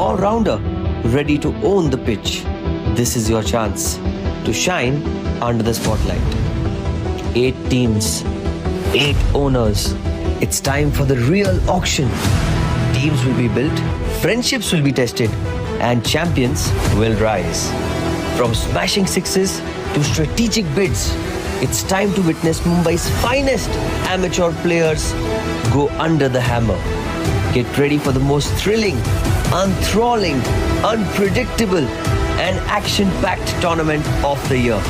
all-rounder ready to own the pitch. This is your chance to shine under the spotlight. 8 teams, 8 owners. It's time for the real auction. Teams will be built, friendships will be tested, and champions will rise. From smashing sixes to strategic bids, it's time to witness Mumbai's finest amateur players go under the hammer. Get ready for the most thrilling, enthralling, unpredictable, and action-packed tournament of the year.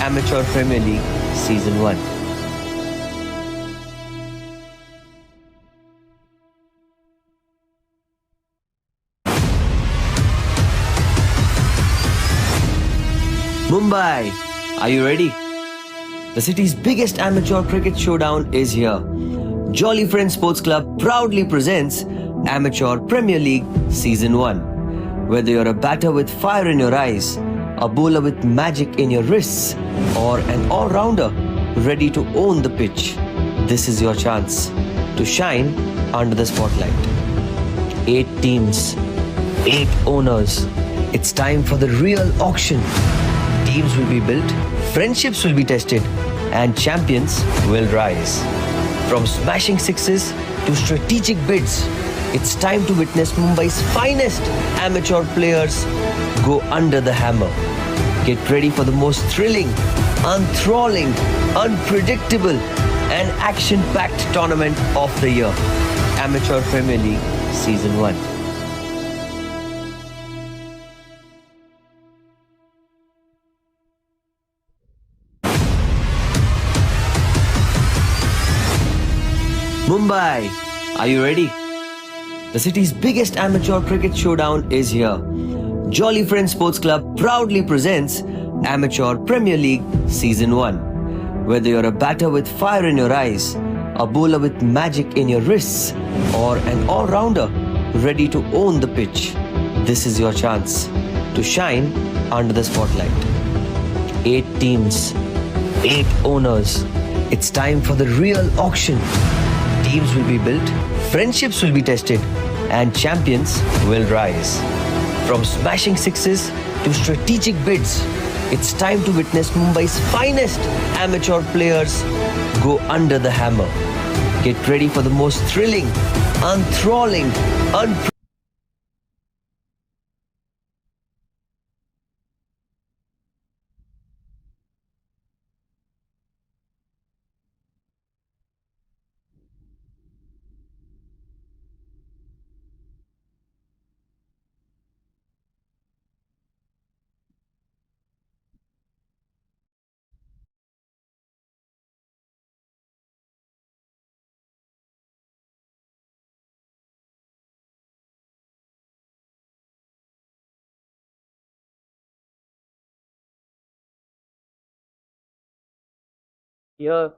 Amateur Premier League Season 1. Mumbai, are you ready? The city's biggest amateur cricket showdown is here. Jolly Friends Sports Club proudly presents Amateur Premier League Season 1. Whether you're a batter with fire in your eyes, a bowler with magic in your wrists, or an all-rounder ready to own the pitch, this is your chance to shine under the spotlight. 8 teams, 8 owners. It's time for the real auction. Teams will be built, friendships will be tested, and champions will rise. From smashing sixes to strategic bids, it's time to witness Mumbai's finest amateur players go under the hammer. Get ready for the most thrilling, enthralling, unpredictable, and action-packed tournament of the year. Amateur Premier League Season 1. Mumbai, are you ready? The city's biggest amateur cricket showdown is here. Jolly Friends Sports Club proudly presents Amateur Premier League Season 1. Whether you're a batter with fire in your eyes, a bowler with magic in your wrists, or an all-rounder ready to own the pitch, this is your chance to shine under the spotlight. 8 teams, 8 owners. It's time for the real auction. Teams will be built, friendships will be tested, and champions will rise. From smashing sixes to strategic bids, it's time to witness Mumbai's finest amateur players go under the hammer. Get ready for the most thrilling, enthralling, Here,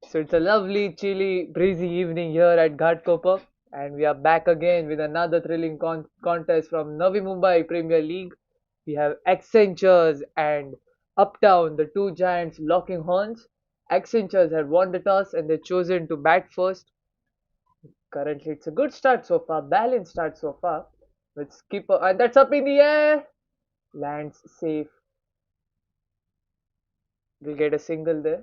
so it's a lovely, chilly, breezy evening here at Ghatkopar, and we are back again with another thrilling contest from Navi Mumbai Premier League. We have Accentures and Uptown, the two giants locking horns. Accentures have won the toss and they've chosen to bat first. Currently, it's a good start so far, balanced start so far. With skipper, and that's up in the air. Lands safe. We'll get a single there.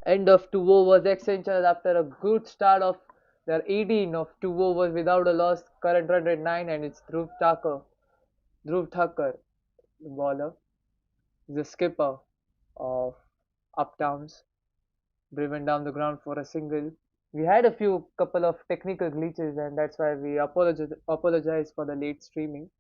End of 2 overs. Accenture after a good start of their 18 of 2 overs without a loss. Current run rate 9 and it's Dhruv Thakur, the bowler, the skipper of Uptowns, driven down the ground for a single. We had a few couple of technical glitches and that's why we apologize for the late streaming.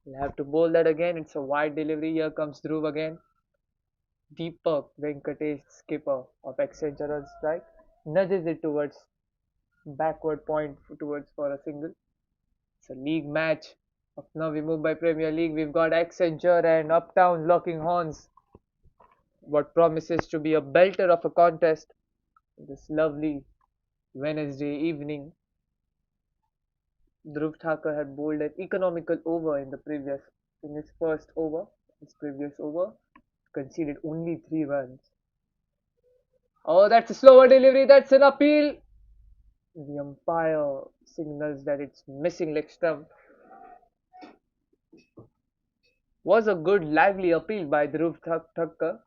We'll have to bowl that again. It's a wide delivery. Here comes Dhruv again. Deepak Venkatesh, skipper of Accenture on strike, nudges it towards backward point towards for a single. It's a league match of Navi Mumbai Premier League. We've got Accenture and Uptown locking horns. What promises to be a belter of a contest this lovely Wednesday evening. Dhruv Thakur had bowled an economical over in his first over, his previous over, conceded only 3 runs. Oh, that's a slower delivery. That's an appeal. The umpire signals that it's missing leg stump. Was a good lively appeal by Thakur.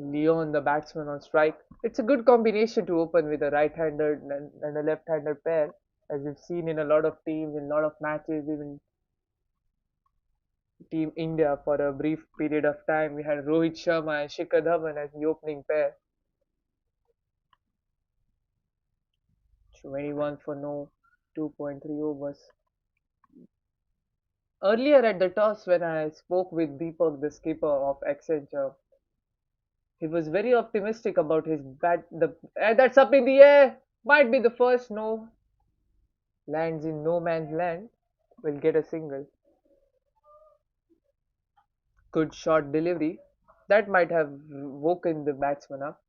Leon, the batsman on strike. It's a good combination to open with a right-hander and a left-hander pair, as we've seen in a lot of teams, in a lot of matches, even Team India for a brief period of time. We had Rohit Sharma and Shikhar Dhawan as the opening pair. 21 for no, 2.3 overs. Earlier at the toss, when I spoke with Deepak, the skipper of Accenture, he was very optimistic about his bat. That's up in the air. Might be the first no. Lands in no man's land. Will get a single. Good short delivery. That might have woken the batsman up.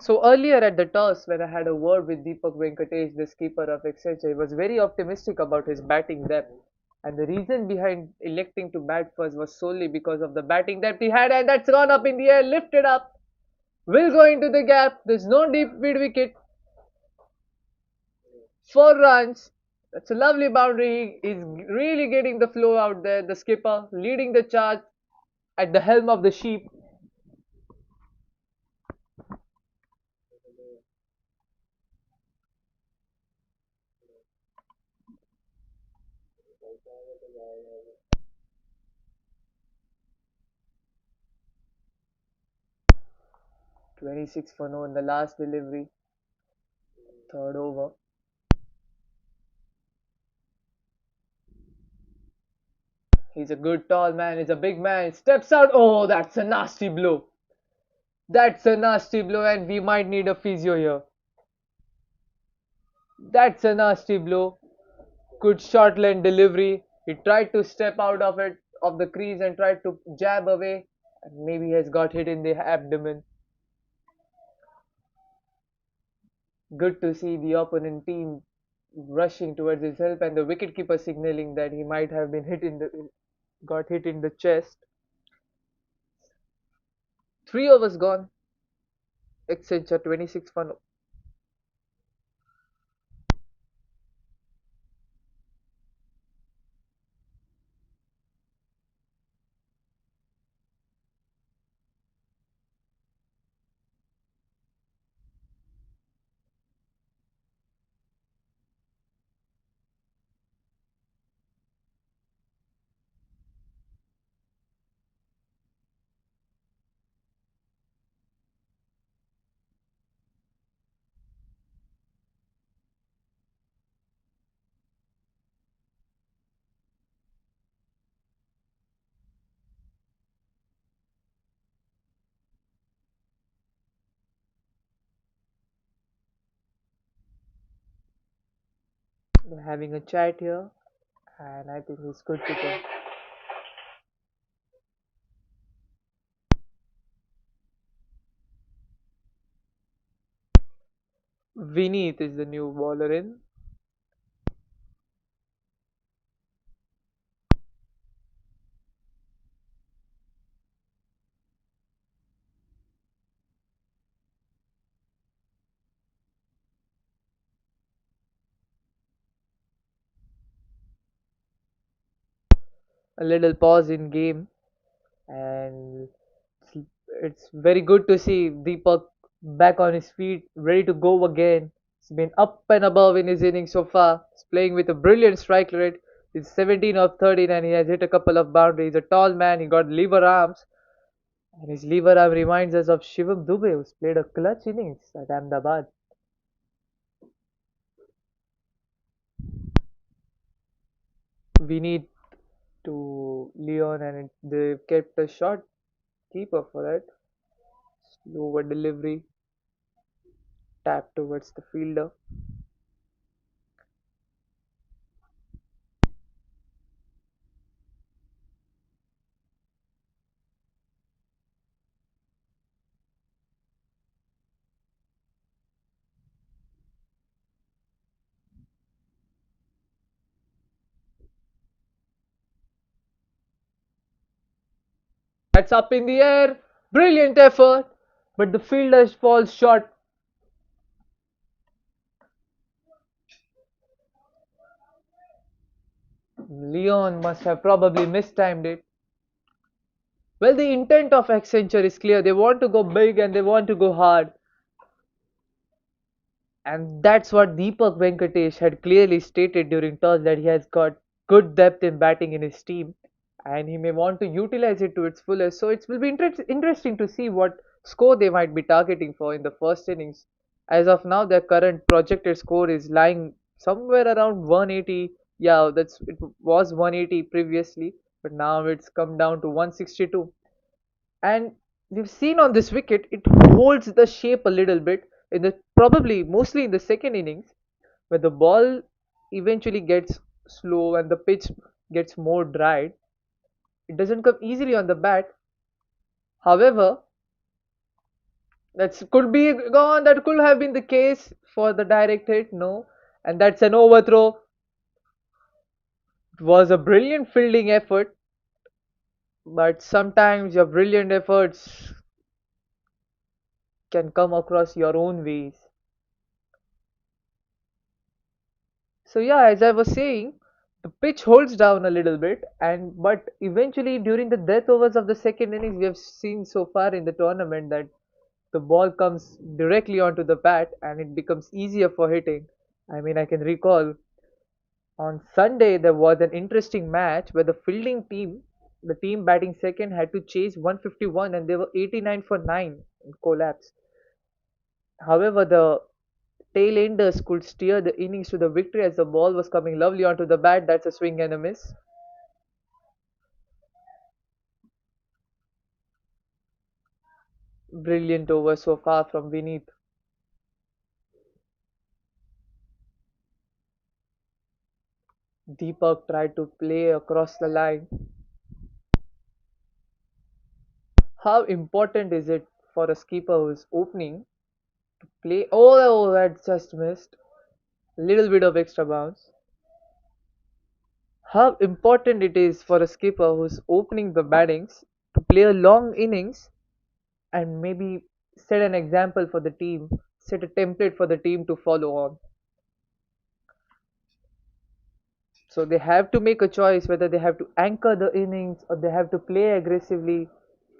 So earlier at the toss, when I had a word with Deepak Venkatesh, the skipper of Accenture, he was very optimistic about his batting depth. And the reason behind electing to bat first was solely because of the batting depth he had, and that's gone up in the air, lifted up, will go into the gap. There's no deep mid wicket. 4 runs. That's a lovely boundary. He's really getting the flow out there. The skipper leading the charge at the helm of the sheep. 26 for no in the last delivery. Third over. He's a good tall man. He's a big man. Steps out. Oh, that's a nasty blow. That's a nasty blow, and we might need a physio here. That's a nasty blow. Good short lane delivery. He tried to step out of it, of the crease, and tried to jab away. And maybe he has got hit in the abdomen. Good to see the opponent team rushing towards his help, and the wicketkeeper signaling that he might have been got hit in the chest. 3 overs gone. Accenture 26 for no. They're having a chat here, and I think he's good to go. Vineet is the new bowler in. A little pause in game, and it's very good to see Deepak back on his feet, ready to go again. He's been up and above in his innings so far. He's playing with a brilliant strike rate. He's 17 of 13 and he has hit a couple of boundaries. A tall man, he got lever arms, and his lever arm reminds us of Shivam Dubey, who's played a clutch innings at Ahmedabad. We need to Leon, and they've kept a short keeper for that. Slower delivery, tap towards the fielder. That's up in the air. Brilliant effort, but the fielder falls short. Leon must have probably mistimed it. Well, the intent of Accenture is clear. They want to go big and they want to go hard. And that's what Deepak Venkatesh had clearly stated during toss, that he has got good depth in batting in his team and he may want to utilize it to its fullest. So it will be interesting to see what score they might be targeting for in the first innings. As of now, their current projected score is lying somewhere around 180. Yeah, it was 180 previously, but now it's come down to 162. And we've seen on this wicket it holds the shape a little bit in the probably mostly in the second innings, where the ball eventually gets slow and the pitch gets more dried. It doesn't come easily on the bat. However, that could have been the case for the direct hit. No, and that's an overthrow. It was a brilliant fielding effort, but sometimes your brilliant efforts can come across your own ways. So yeah, as I was saying, the pitch holds down a little bit, and but eventually during the death overs of the second innings, we have seen so far in the tournament that the ball comes directly onto the bat and it becomes easier for hitting. I mean, I can recall on Sunday there was an interesting match where the team batting second, had to chase 151 and they were 89 for 9 and collapsed. However, the tail-enders could steer the innings to the victory as the ball was coming lovely onto the bat. That's a swing and a miss. Brilliant over so far from Vineet. Deepak tried to play across the line. How important is it for a skipper who's opening to play? Oh, that just missed. A little bit of extra bounce. How important it is for a skipper who's opening the battings to play a long innings and maybe set an example for the team, set a template for the team to follow on. So they have to make a choice whether they have to anchor the innings or they have to play aggressively,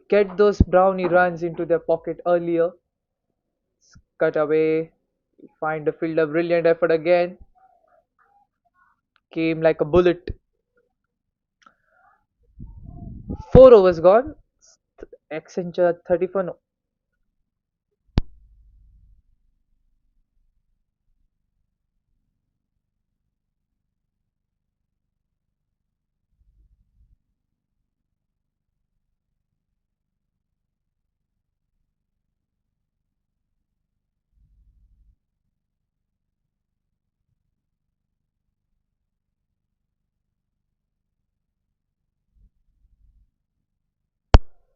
get those brownie runs into their pocket earlier. Cut away, find the fielder, brilliant effort again, came like a bullet. 4 overs gone. Accenture 30 for no.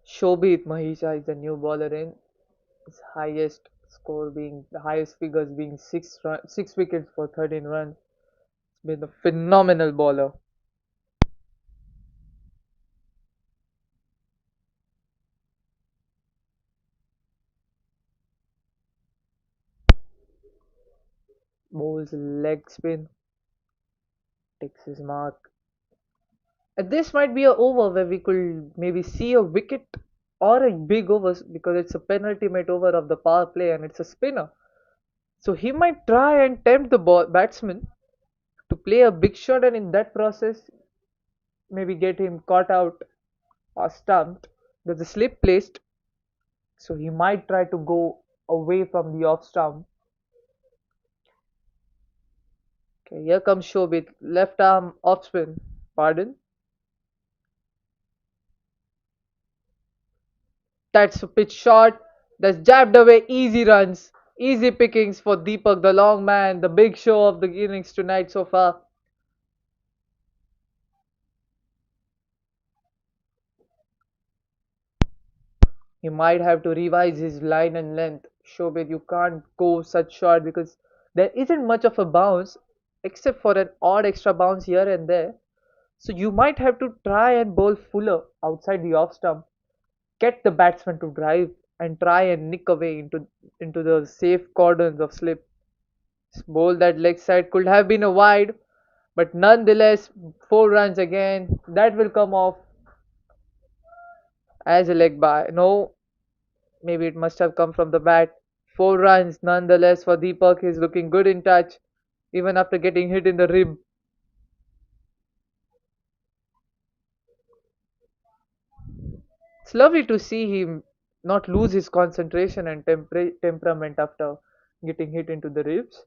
Shobit Mahisha is the new bowler in, his highest Score being the highest figures being 6 wickets for 13 runs. It's been a phenomenal bowler. Bowls leg spin, takes his mark. This might be a over where we could maybe see a wicket or a big over because it's a penultimate over of the power play and it's a spinner. So he might try and tempt the batsman to play a big shot and in that process maybe get him caught out or stumped. There's a slip placed, so he might try to go away from the off stump. Okay, here comes Shobit, left arm off spin. Pardon? That's a pitch shot. That's jabbed away. Easy runs. Easy pickings for Deepak, the long man, the big show of the innings tonight so far. He might have to revise his line and length. Shobit, you can't go such short because there isn't much of a bounce except for an odd extra bounce here and there. So you might have to try and bowl fuller outside the off stump, get the batsman to drive and try and nick away into the safe cordons of slip. Bowl that leg side could have been a wide, but nonetheless, 4 runs again. That will come off as a leg by. No, maybe it must have come from the bat. 4 runs nonetheless for Deepak. He's looking good in touch, even after getting hit in the rib. It's lovely to see him not lose his concentration and temperament after getting hit into the ribs.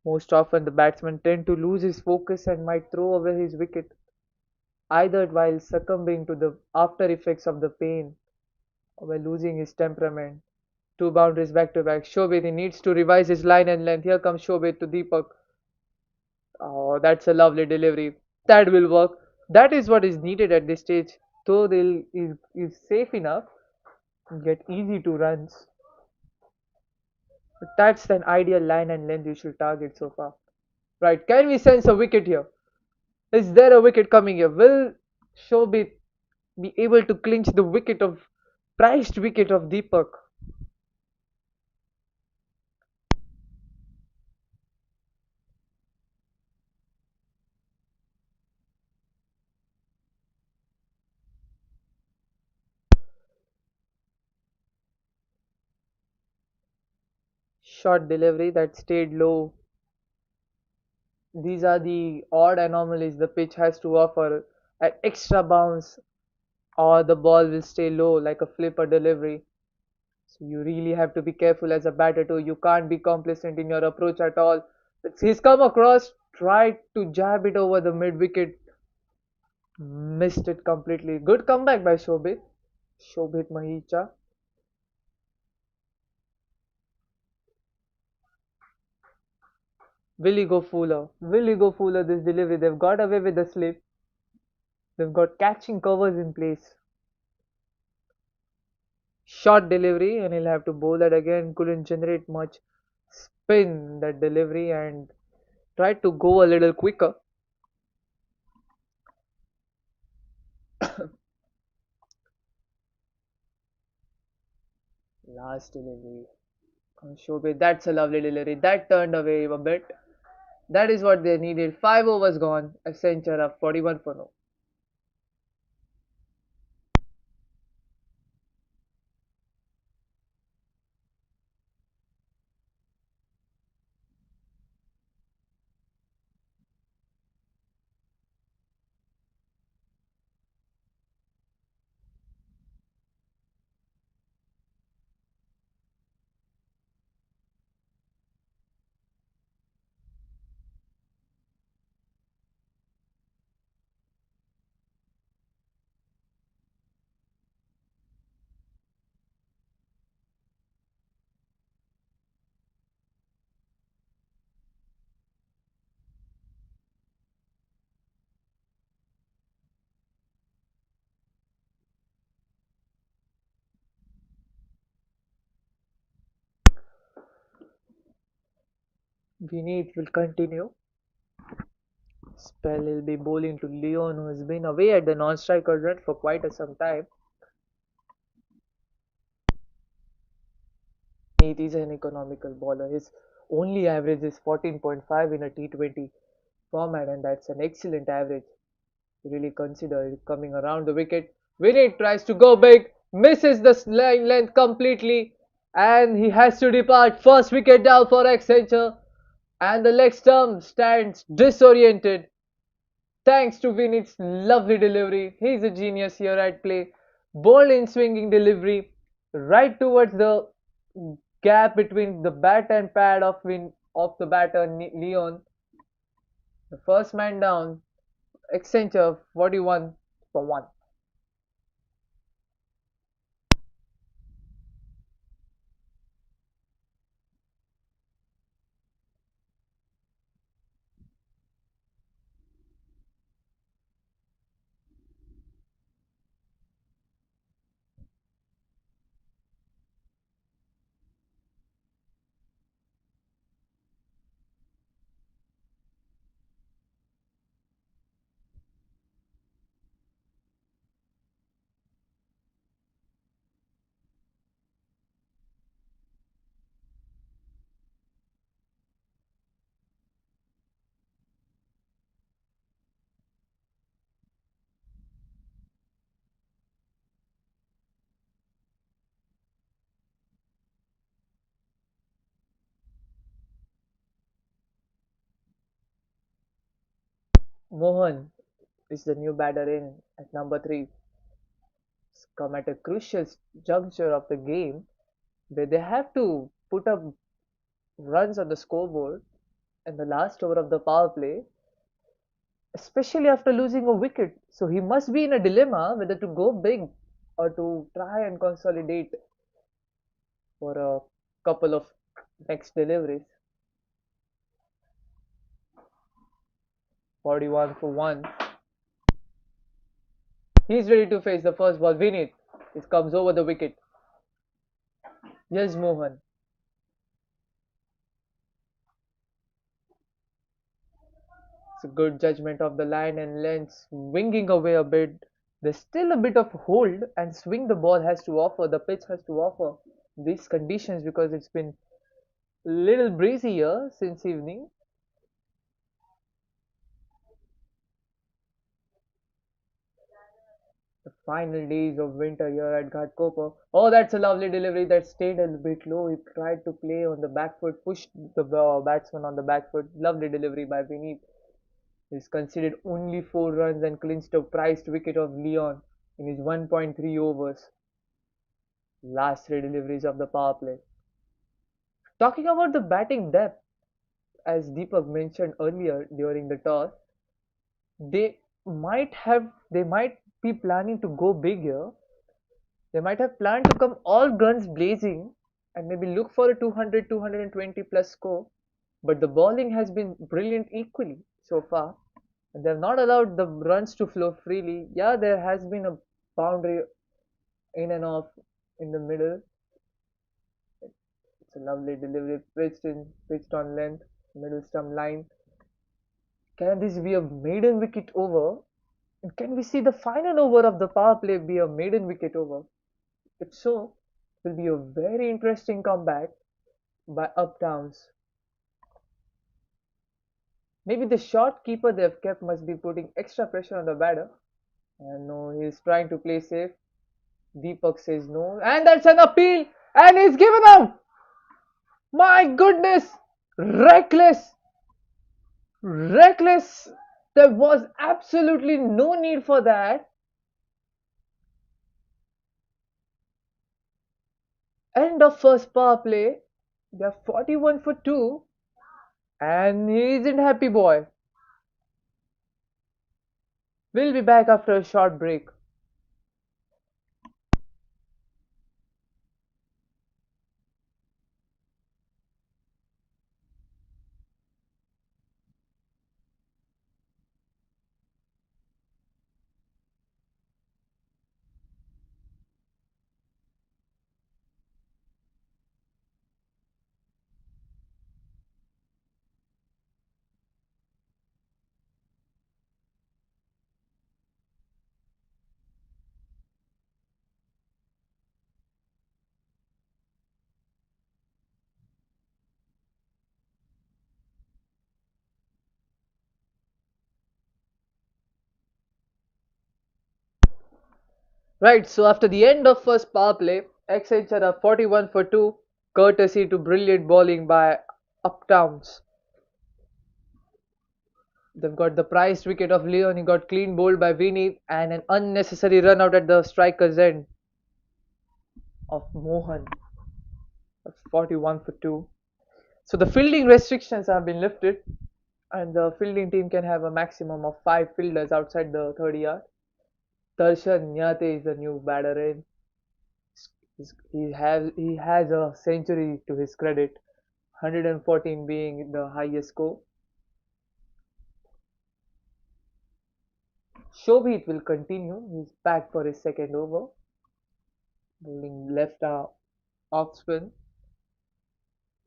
Most often, the batsman tend to lose his focus and might throw away his wicket, either while succumbing to the after effects of the pain or by losing his temperament. 2 boundaries back to back. Shobit, he needs to revise his line and length. Here comes Shobit to Deepak. Oh, that's a lovely delivery. That will work. That is what is needed at this stage. Though they'll is safe enough, get easy to runs. But that's an ideal line and length you should target so far. Right, can we sense a wicket here? Is there a wicket coming here? Will Shobit be able to clinch the wicket of prized wicket of Deepak? Short delivery that stayed low. These are the odd anomalies the pitch has to offer. An extra bounce or the ball will stay low like a flipper delivery. So you really have to be careful as a batter too. You can't be complacent in your approach at all. He's come across, tried to jab it over the mid wicket, missed it completely. Good comeback by Shobit. Shobit Mahicha. Will he go fuller? Will he go fuller this delivery? They've got away with the slip. They've got catching covers in place. Short delivery, and he'll have to bowl that again. Couldn't generate much spin that delivery and tried to go a little quicker. Last delivery. Shobit, that's a lovely delivery. That turned away a bit. That is what they needed. 5 overs gone. Accenture up 41 for no. Vinith will continue. Spell will be bowling to Leon, who has been away at the non-striker run for quite some time. Vinith is an economical bowler. His only average is 14.5 in a T20 format, and that's an excellent average. Really consider it coming around the wicket. Vinny tries to go big, misses the line length completely, and he has to depart. First wicket down for Accenture, and the leg stump stands disoriented. Thanks to Vinny's lovely delivery. He's a genius here at play. Ball in swinging delivery, right towards the gap between the bat and pad of the batter Leon. The first man down. Accenture 41 for 1. Mohan is the new batter in at number 3. It's come at a crucial juncture of the game where they have to put up runs on the scoreboard in the last over of the power play, especially after losing a wicket. So he must be in a dilemma whether to go big or to try and consolidate for a couple of next deliveries. 41 for 1. He's ready to face the first ball. Win it. It comes over the wicket. Yes, Mohan. It's a good judgment of the line and length, swinging away a bit. There's still a bit of hold and swing the ball has to offer, the pitch has to offer these conditions because it's been little breezy here since evening. The final days of winter here at Ghatkopar. Oh, that's a lovely delivery that stayed a bit low. He tried to play on the back foot, pushed the batsman on the back foot. Lovely delivery by Vineet. He's conceded only 4 runs and clinched a prized wicket of Leon in his 1.3 overs. Last 3 deliveries of the power play. Talking about the batting depth, as Deepak mentioned earlier during the toss, they might be planning to go big here. They might have planned to come all guns blazing and maybe look for a 200, 220 plus score. But the bowling has been brilliant equally so far. And they have not allowed the runs to flow freely. Yeah, there has been a boundary in and off in the middle. It's a lovely delivery, pitched on length, middle stump line. Can this be a maiden wicket over? And can we see the final over of the power play be a maiden wicket over? If so, it will be a very interesting comeback by Uptowns. Maybe the short keeper they've kept must be putting extra pressure on the batter. And no, he's trying to play safe. Deepak says no, and that's an appeal, and he's given out. My goodness, reckless, reckless. There was absolutely no need for that. End of first power play. They're 41 for 2, and he isn't happy, boy. We'll be back after a short break. Right, so after the end of first power play, Accenture are 41 for 2, courtesy to brilliant bowling by Uptowns. They've got the prized wicket of Leon, he got clean bowled by Vinny, and an unnecessary run out at the striker's end of Mohan. That's 41 for 2. So the fielding restrictions have been lifted, and the fielding team can have a maximum of 5 fielders outside the 30 yard. Darshan Nyate is the new batter in. He has a century to his credit, 114 being the highest score. Shobit will continue. He's back for his second over, bowling left arm off spin.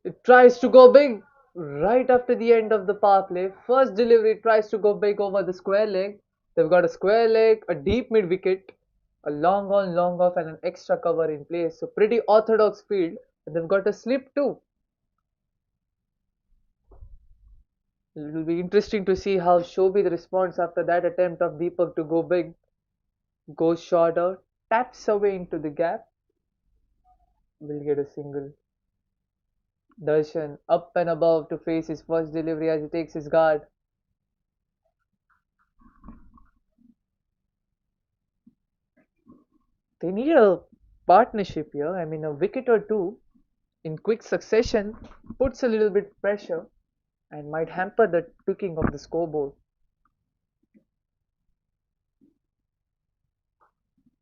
It tries to go big right after the end of the power play. First delivery tries to go big over the square leg. They've got a square leg, a deep mid wicket, a long on, long off, and an extra cover in place. So pretty orthodox field. And they've got a slip too. It will be interesting to see how Shobit responds after that attempt of Deepak to go big. Goes shorter, taps away into the gap, will get a single. Darshan up and above to face his first delivery as he takes his guard. They need a partnership here. I mean, a wicket or two in quick succession puts a little bit pressure and might hamper the ticking of the scoreboard.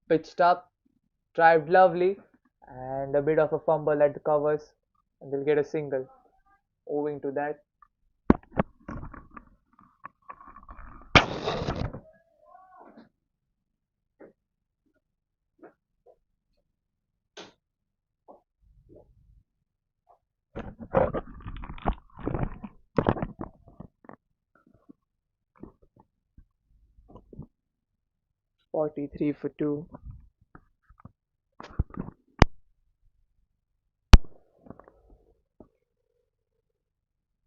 Pitched up, drived lovely, and a bit of a fumble at the covers, and they'll get a single. Owing to that, 43 for 2.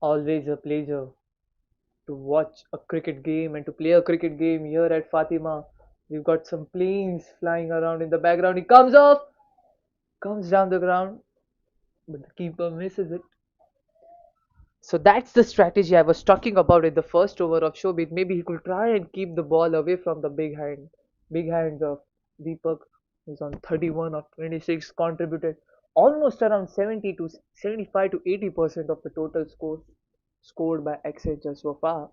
Always a pleasure to watch a cricket game and to play a cricket game here at Fatima. We've got some planes flying around in the background. He comes off, comes down the ground, but the keeper misses it. So that's the strategy I was talking about in the first over of Shobit. Maybe he could try and keep the ball away from the big hands of Deepak, who's on 31 of 26, contributed almost around 70 to 75 to 80% of the total score scored by Accenture so far.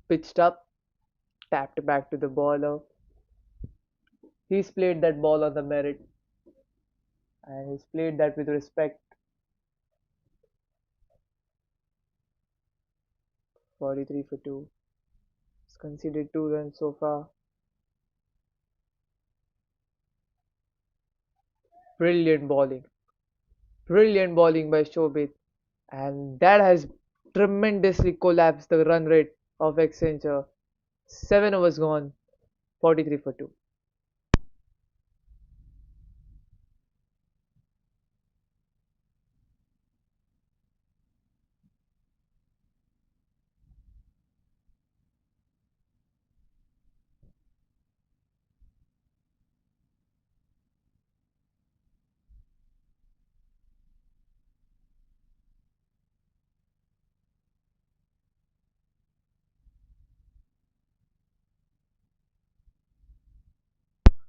Pitched up, tapped back to the bowler. He's played that ball on the merit, and he's played that with respect. 43 for 2. He's conceded 2 runs so far. Brilliant bowling. Brilliant bowling by Shobit. And that has tremendously collapsed the run rate of Accenture. 7 overs gone. 43 for 2.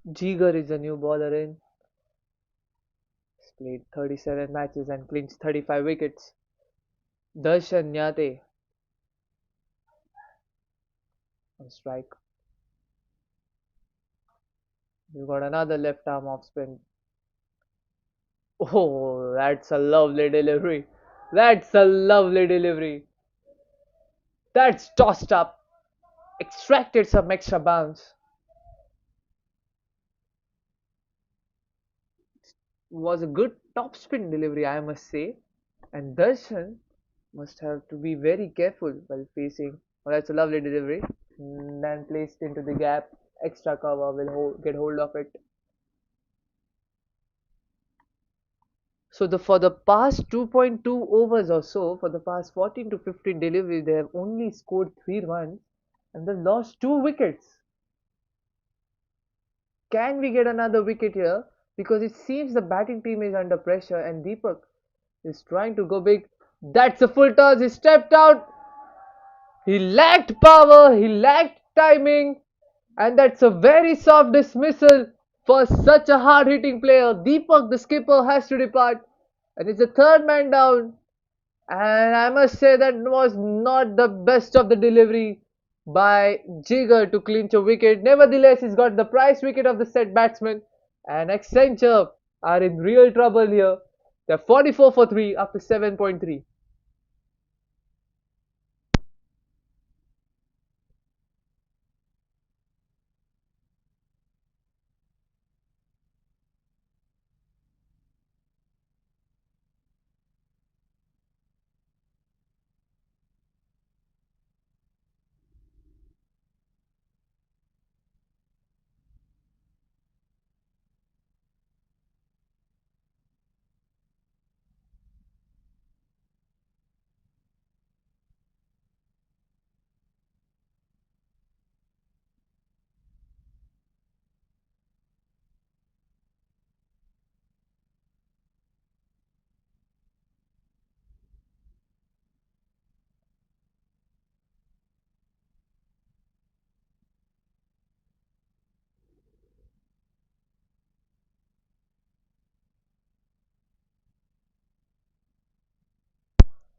Jigar is a new bowler in. He's played 37 matches and clinched 35 wickets. Darshan Nyate on strike. We've got another left arm off spin. Oh, that's a lovely delivery. That's a lovely delivery. That's tossed up. Extracted some extra bounce. Was a good top spin delivery, I must say. And Darshan must have to be very careful while facing. Oh, that's a lovely delivery. Then placed into the gap. Extra cover will get hold of it. So for the past 2.2 overs or so, for the past 14 to 15 deliveries, they have only scored 3 runs. and they lost 2 wickets. Can we get another wicket here? Because it seems the batting team is under pressure and Deepak is trying to go big. That's a full toss. He stepped out. He lacked power. He lacked timing. And that's a very soft dismissal for such a hard hitting player. Deepak, the skipper, has to depart. And it's a third man down. And I must say that was not the best of the delivery by Jigger to clinch a wicket. Nevertheless, he's got the prize wicket of the set batsman. And Accenture are in real trouble here. They're 44 for 3 after 7.3.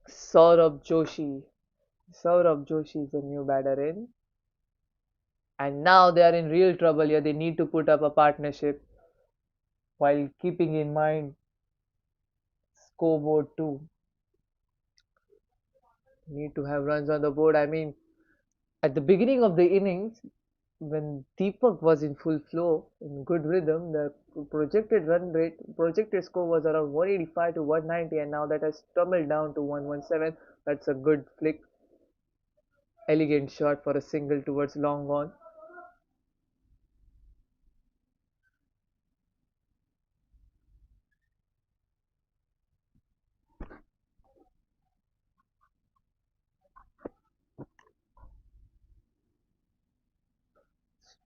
Saurabh Joshi. Saurabh Joshi is the new batter in. And now they are in real trouble here. They need to put up a partnership while keeping in mind scoreboard too. Need to have runs on the board. I mean, at the beginning of the innings, when Deepak was in full flow, in good rhythm, the projected run rate, projected score was around 185 to 190, and now that has tumbled down to 117. That's a good flick, elegant shot for a single towards long on.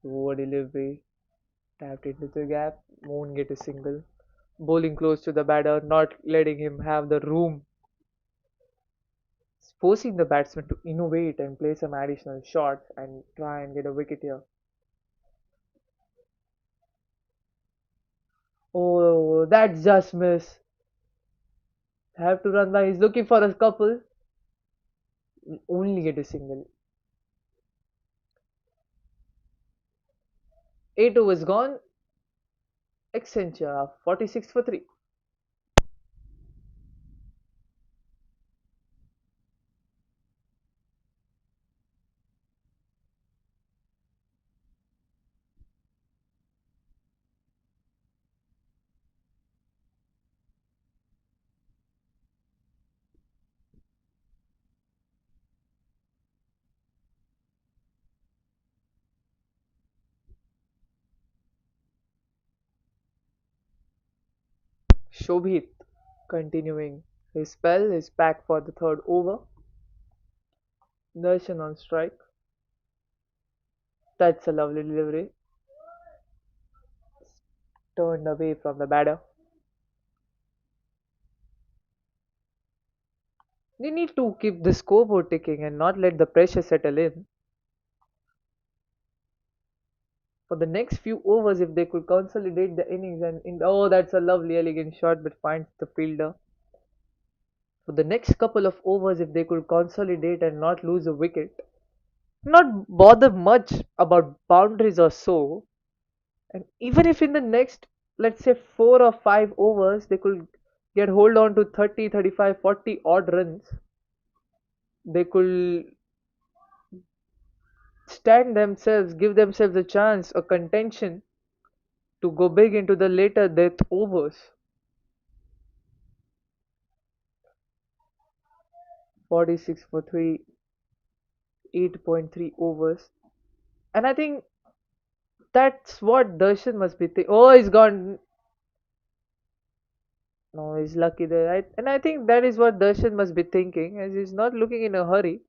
Slow delivery, tapped into the gap, won't get a single. Bowling close to the batter, not letting him have the room, forcing the batsman to innovate and play some additional shots and try and get a wicket here. Oh, that's just miss. Have to run by. He's looking for a couple. Only get a single. 8 overs gone. Accenture 46 for 3. Shobhit continuing his spell is back for the third over. Darshan on strike. That's a lovely delivery. Turned away from the batter. They need to keep the scoreboard ticking and not let the pressure settle in. For the next few overs, if they could consolidate the innings oh, that's a lovely elegant shot but finds the fielder. For the next couple of overs, if they could consolidate and not lose a wicket, not bother much about boundaries or so, and even if in the next, let's say 4 or 5 overs, they could get hold on to 30, 35, 40 odd runs, they could stand themselves, give themselves a chance, a contention to go big into the later death overs. 46 for 3, 8.3 overs. And I think that's what Darshan must be thinking. Oh, he's gone. No, he's lucky there. And I think that is what Darshan must be thinking, as he's not looking in a hurry.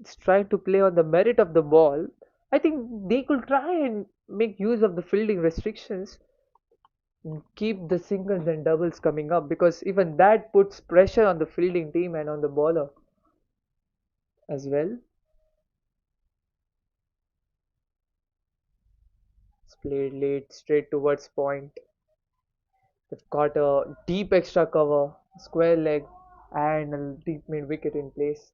It's trying to play on the merit of the ball. I think they could try and make use of the fielding restrictions and keep the singles and doubles coming up, because even that puts pressure on the fielding team and on the bowler as well. It's played late straight towards point. They've got a deep extra cover, square leg, and a deep mid wicket in place.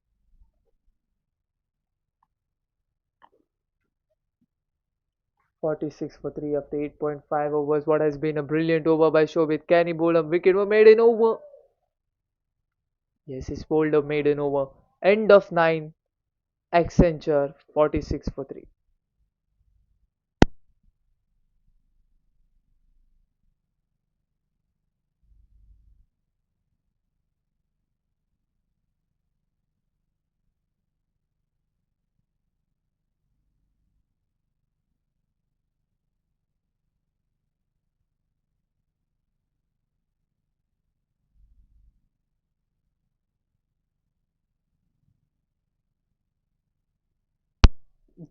46 for 3 after 8.5 overs. What has been a brilliant over by Shobit. Can he bowl a wicket? Were made in over. Yes, he's bowled a maiden over. End of 9. Accenture 46 for 3.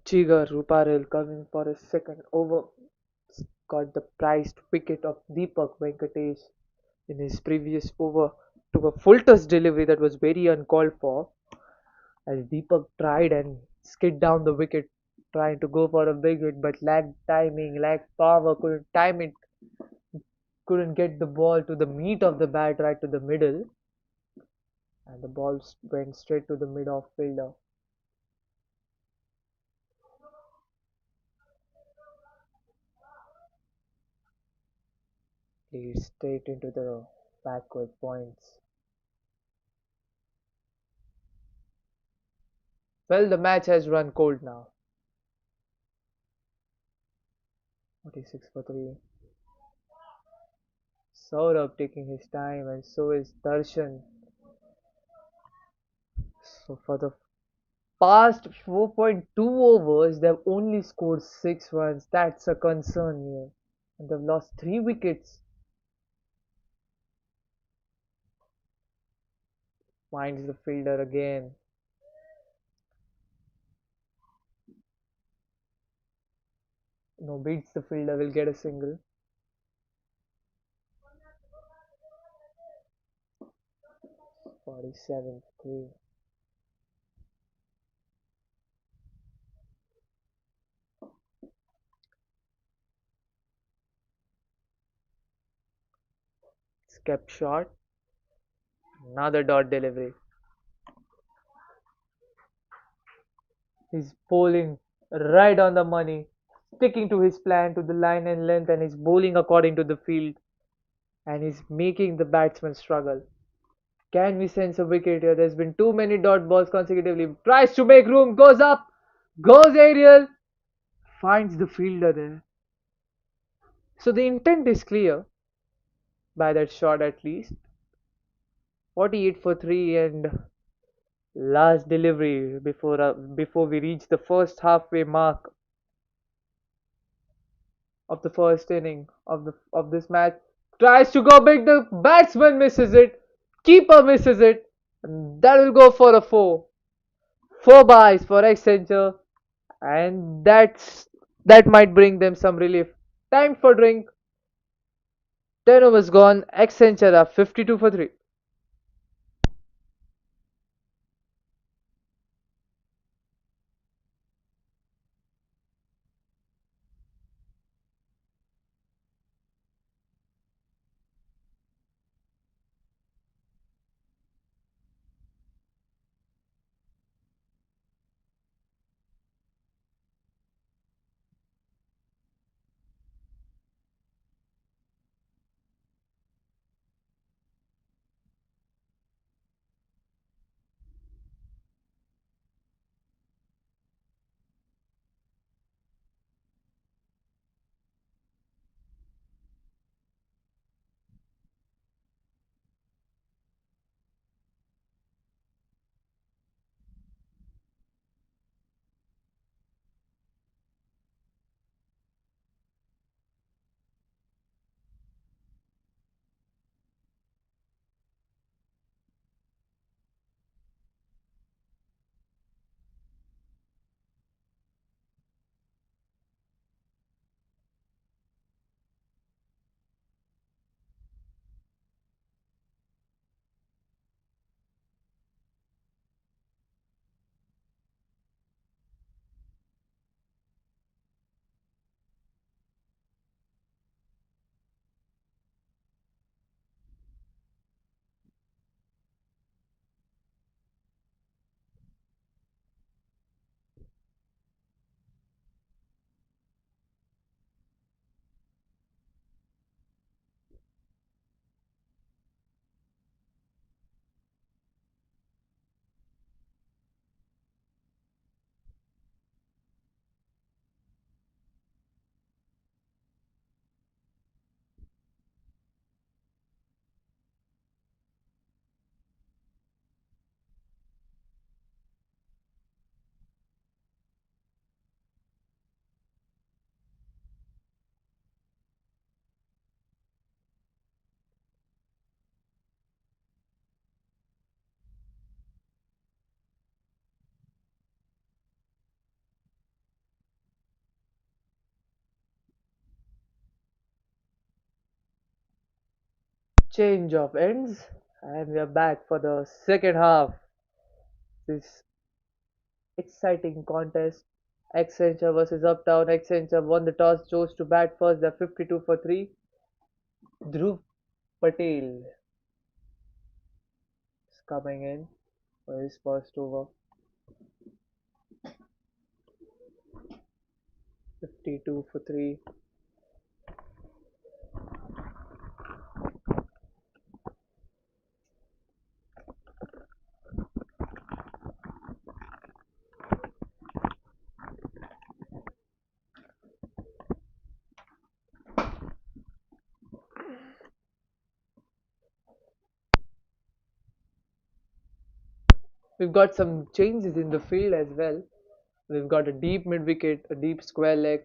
Jigar Ruparel coming for a second over. Got the prized wicket of Deepak Venkatesh in his previous over. Took a full toss delivery that was very uncalled for, as Deepak tried and skid down the wicket, trying to go for a big hit, but lacked timing, lacked power, couldn't time it, couldn't get the ball to the meat of the bat right to the middle, and the ball went straight to the mid off fielder. Played straight into the backward points. Well, the match has run cold now. 46 for 3. Saurabh taking his time, and so is Darshan. So for the past 4.2 overs, they've only scored 6 runs. That's a concern here. And they've lost 3 wickets. Finds the fielder again. No, beats the fielder, will get a single. 47 3. It's kept short. Another dot delivery. He's bowling right on the money, sticking to his plan, to the line and length, and he's bowling according to the field. And he's making the batsman struggle. Can we sense a wicket here? There's been too many dot balls consecutively. Tries to make room, goes up, goes aerial, finds the fielder there. So the intent is clear by that shot at least. 48 for 3, and last delivery before we reach the first halfway mark of the first inning of this match. Tries to go big, the batsman misses it, keeper misses it, and that will go for a 4. 4 byes for Accenture, and that might bring them some relief. Time for drink. 10 overs gone. Accenture are 52 for 3. Change of ends, and we are back for the second half. This exciting contest. Accenture versus Uptown. Accenture won the toss, chose to bat first. They're 52 for 3. Dhruv Patel is coming in for his first over. 52 for 3. We've got some changes in the field as well. We've got a deep mid wicket, a deep square leg,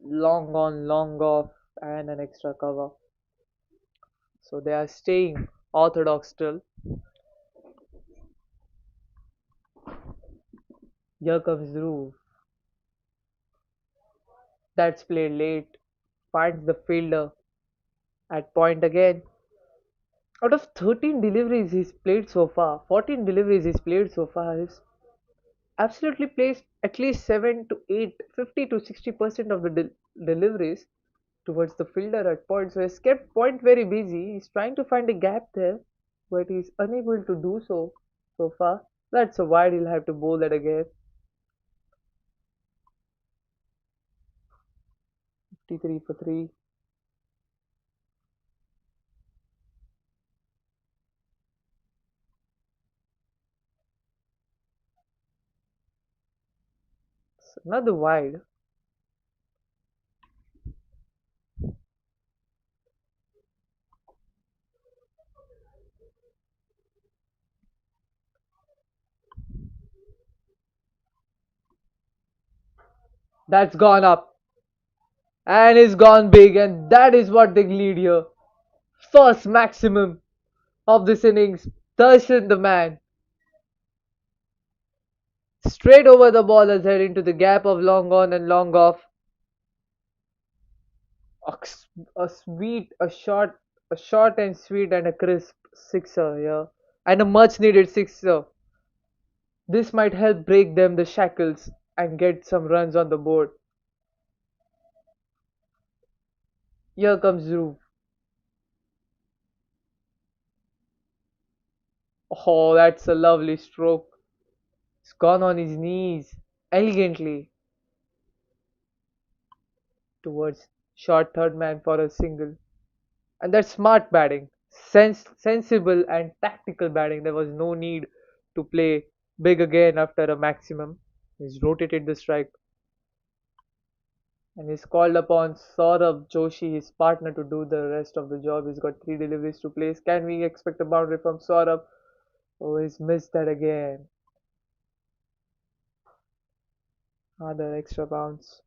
long on, long off, and an extra cover. So they are staying orthodox still. Here comes Dhruv. That's played late. Finds the fielder at point again. Out of 13 deliveries he's played so far, 14 deliveries he's played so far, he's absolutely placed at least 7 to 8, 50 to 60% of the deliveries towards the fielder at point. So he's kept point very busy. He's trying to find a gap there, but he's unable to do so far. That's a wide, he'll have to bowl that again. 53 for 3. Another wide. That's gone up. And it's gone big, and that is what they lead here. First maximum of this innings. Darshan the man. Straight over the bowler's head into the gap of long on and long off. A, a short and sweet and a crisp sixer here. And a much needed sixer. This might help break them the shackles and get some runs on the board. Here comes Dhruv. Oh, that's a lovely stroke. He's gone on his knees elegantly towards short third man for a single. And that's smart batting, sensible and tactical batting. There was no need to play big again after a maximum. He's rotated the strike and he's called upon Saurabh Joshi, his partner, to do the rest of the job. He's got 3 deliveries to place. Can we expect a boundary from Saurabh? Oh, he's missed that again. Another extra bounce.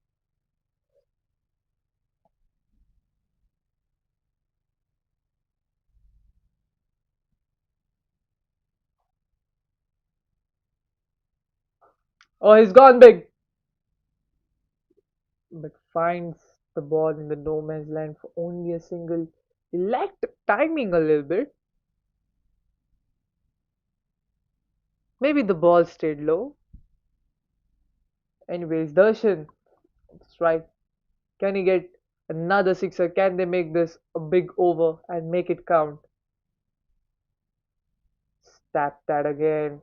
Oh, he's gone big, but finds the ball in the no man's land for only a single. He lacked timing a little bit. Maybe the ball stayed low. Anyways, Darshan, strike. Can he get another sixer? Can they make this a big over and make it count? Tap that again.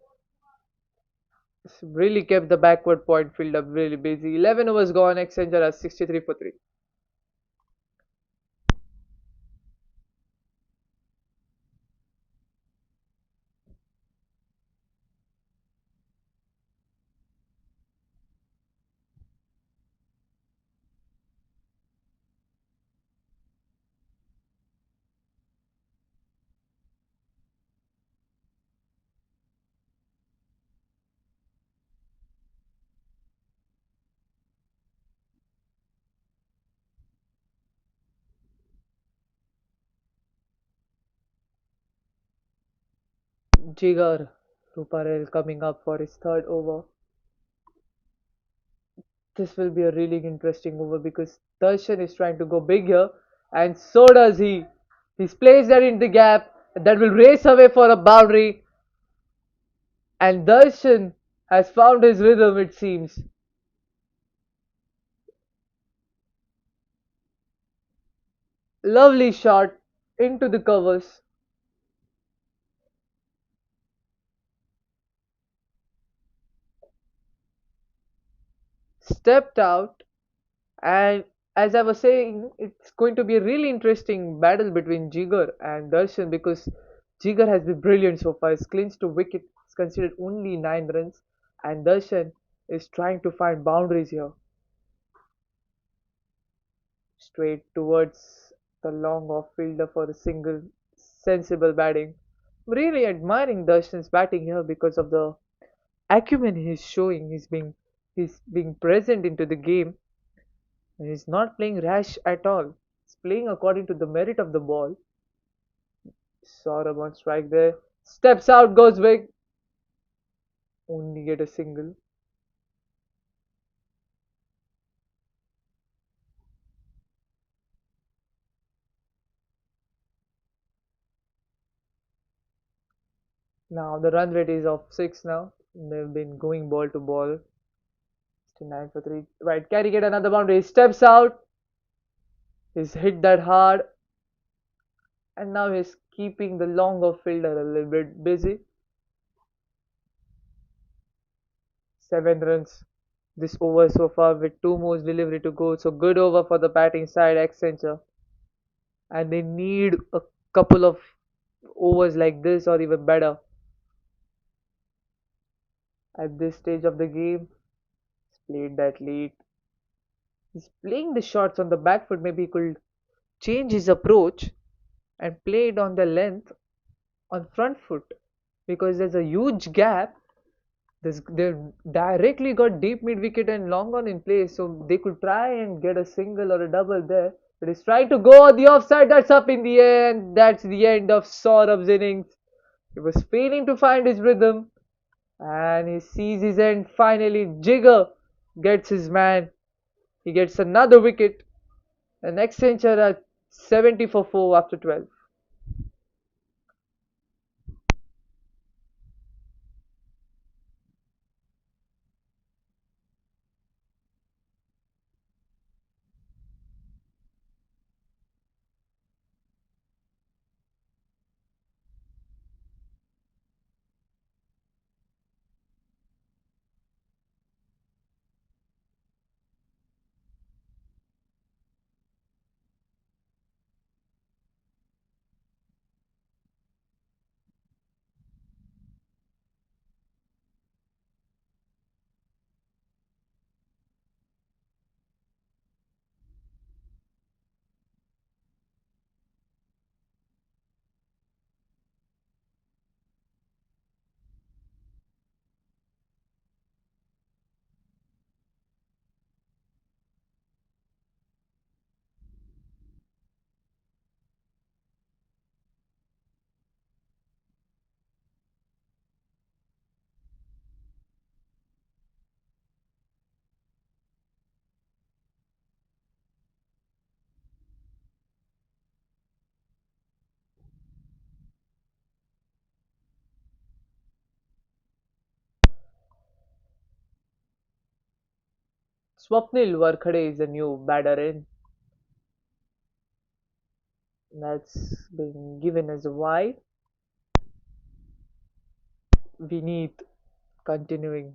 Really kept the backward point field up really busy. 11 overs gone. Accenture has 63 for 3. Jigar Ruparel coming up for his third over. This will be a really interesting over because Darshan is trying to go big here, and so does he. He's placed that in the gap that will race away for a boundary, and Darshan has found his rhythm, it seems. Lovely shot into the covers. Stepped out, and as I was saying, it's going to be a really interesting battle between Jigar and Darshan because Jigar has been brilliant so far. His clinch to wicket is considered only 9 runs, and Darshan is trying to find boundaries here. Straight towards the long off fielder for a single sensible batting. Really admiring Darshan's batting here because of the acumen he's showing. He's being present into the game, and he's not playing rash at all. He's playing according to the merit of the ball. Saurabh on strike there. Steps out, goes big. Only get a single. Now the run rate is of 6 now. They've been going ball to ball. 9 for 3. Right, can he get another boundary? He steps out. He's hit that hard. And now he's keeping the long off fielder a little bit busy. 7 runs this over so far with 2 more delivery to go. So good over for the batting side, Accenture. And they need a couple of overs like this or even better at this stage of the game. He's played that late. He's playing the shots on the back foot. Maybe he could change his approach and play it on the length on front foot because there's a huge gap. They directly got deep mid wicket and long on in place, so they could try and get a single or a double there. But he's trying to go on the offside. That's up in the air, and that's the end of Saurabh's innings. He was failing to find his rhythm, and he sees his end finally. Jigger gets his man. He gets another wicket. And Accenture at 70 for 4 after 12. Swapnil Warkhade is the new batter in. That's been given as a wide. Vineet continuing.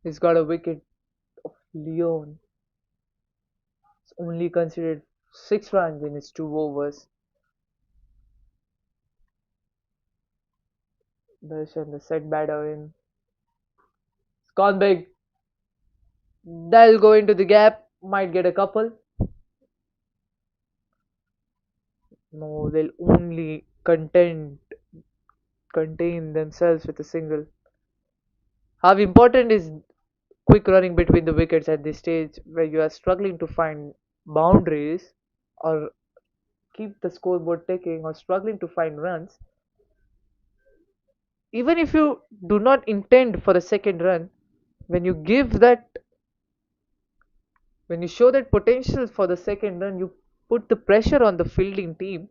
He's got a wicket of Leon. It's only considered 6 runs in his 2 overs. Darshan, the set batter in. It's gone big. They'll go into the gap. Might get a couple. No, they'll only contain themselves with a single. How important is quick running between the wickets at this stage where you are struggling to find boundaries or keep the scoreboard ticking or struggling to find runs? Even if you do not intend for a second run, when you give that, when you show that potential for the second run, you put the pressure on the fielding team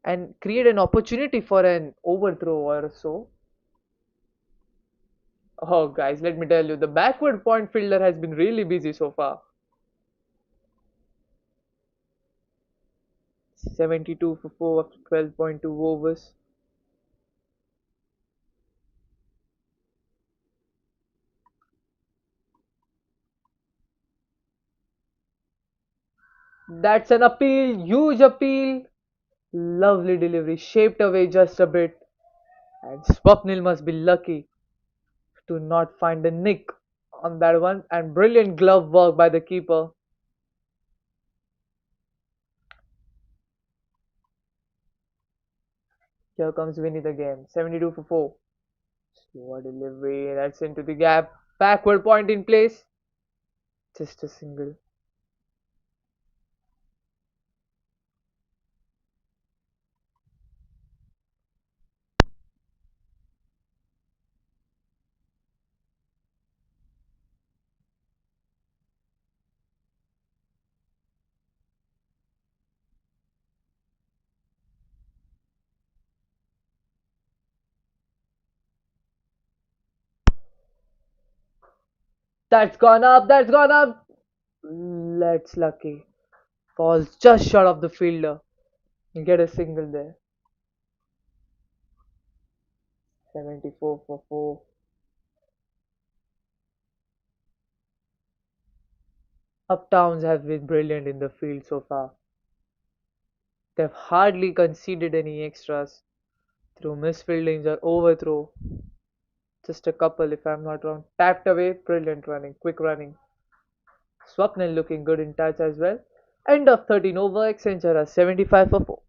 and create an opportunity for an overthrow or so. Oh, guys, let me tell you, the backward point fielder has been really busy so far. 72 for 4 after 12.2 overs. That's an appeal, huge appeal. Lovely delivery, shaped away just a bit. And Swapnil must be lucky to not find a nick on that one. And brilliant glove work by the keeper. Here comes Vinny again. 72 for 4. Slower delivery. That's into the gap. Backward point in place. Just a single. That's gone up. That's gone up. Let's lucky. Falls just short of the fielder. You get a single there. 74 for 4. Uptowns have been brilliant in the field so far. They've hardly conceded any extras through misfieldings or overthrow. Just a couple, if I'm not wrong. Tapped away, brilliant running, quick running. Swapnil looking good in touch as well. End of 13 over, Accenture has 75 for 4.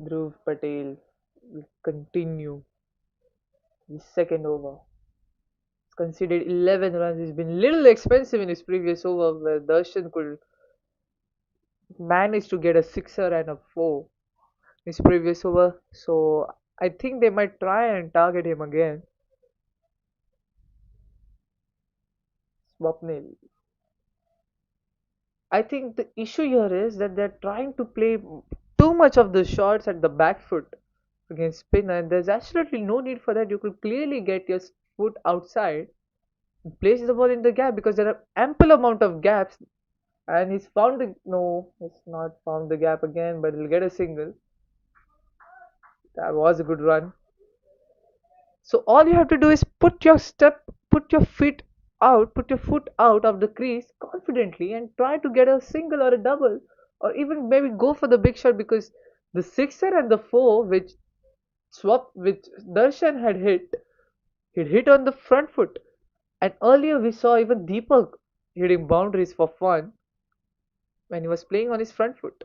Dhruv Patel will continue the second over. He's conceded 11 runs. He's been little expensive in his previous over where Darshan could manage to get a sixer and a four in his previous over. So I think they might try and target him again. Swapnil. I think the issue here is that they're trying to play too much of the shots at the back foot against spinner, and there's absolutely no need for that. You could clearly get your foot outside and place the ball in the gap because there are ample amount of gaps. And he's found the no, he's not found the gap again, but he'll get a single. That was a good run. So all you have to do is put your feet out, put your foot out of the crease confidently and try to get a single or a double or even maybe go for the big shot because the sixer and the four which Darshan had hit, he'd hit on the front foot. And earlier we saw even Deepak hitting boundaries for fun when he was playing on his front foot.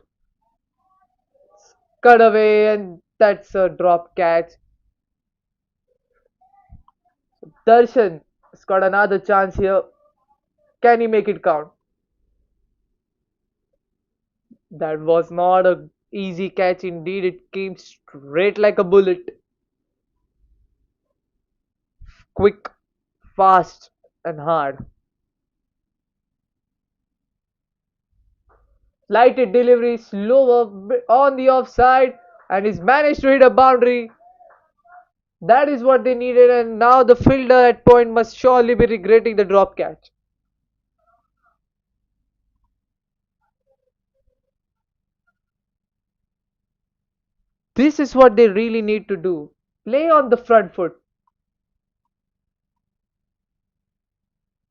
Cut away and that's a drop catch. Darshan has got another chance here. Can he make it count? That was not a easy catch indeed. It came straight like a bullet. Quick, fast, and hard. Lighted delivery, slower on the offside, and he's managed to hit a boundary. That is what they needed, and now the fielder at point must surely be regretting the drop catch. This is what they really need to do. Play on the front foot.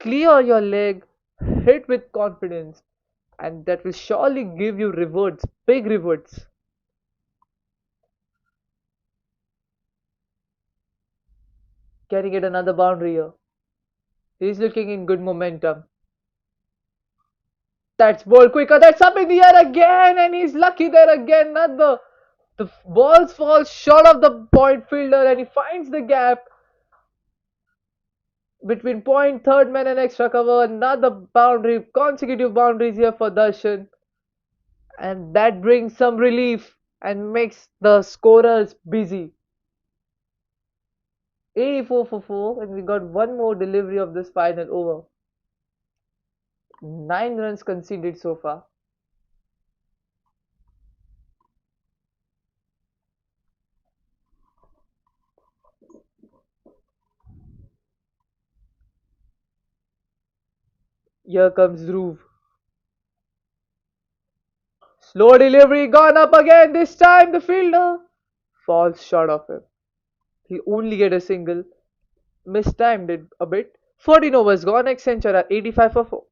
Clear your leg, hit with confidence, and that will surely give you rewards, big rewards. Can he get another boundary here? He's looking in good momentum. That's ball quicker. That's up in the air again, and he's lucky there again. Not the balls fall short of the point fielder, and he finds the gap between point, third man, and extra cover. Another boundary, consecutive boundaries here for Darshan, and that brings some relief and makes the scorers busy. 84 for 4, and we got one more delivery of this final over. 9 runs conceded so far. Here comes Dhruv. Slow delivery, gone up again. This time the fielder falls short of him. He only get a single. Mistimed it a bit. 14 overs gone. Accenture at 85 for 4.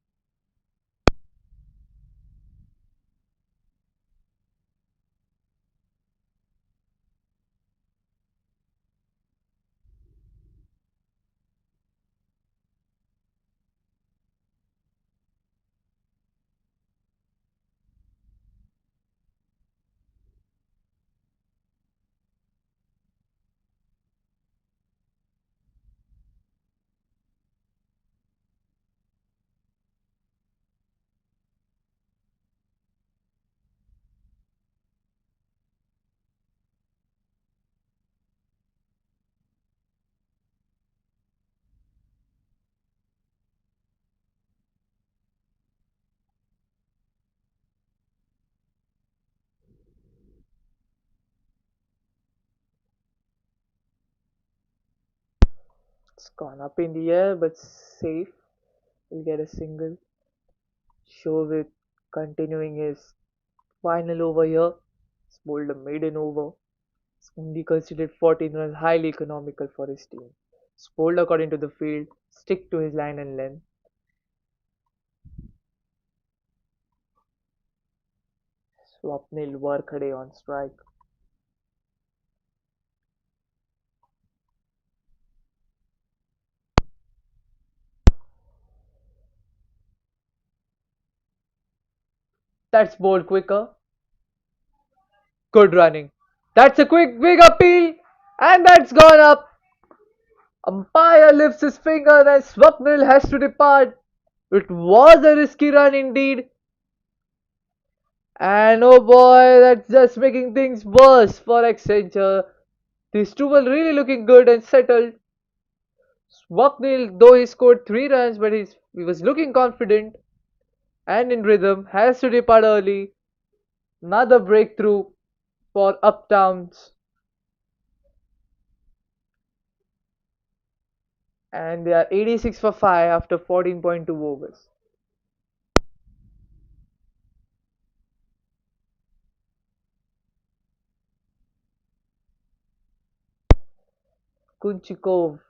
It's gone up in the air but safe. He'll get a single. Shovit continuing his final over here. He's bowled a maiden over. He's only considered 14 runs, highly economical for his team. He's bowled according to the field, stick to his line and length. Swapnil Warkhade on strike. That's bowled quicker. Good running. That's a quick big appeal, and that's gone up. Umpire lifts his finger and Swapnil has to depart. It was a risky run indeed. And oh boy, that's just making things worse for Accenture. These two were really looking good and settled. Swapnil, though he scored 3 runs, but he was looking confident and in rhythm, has to depart early. Another breakthrough for Uptowns. And they are 86 for 5 after 14.2 overs. Kunchikov,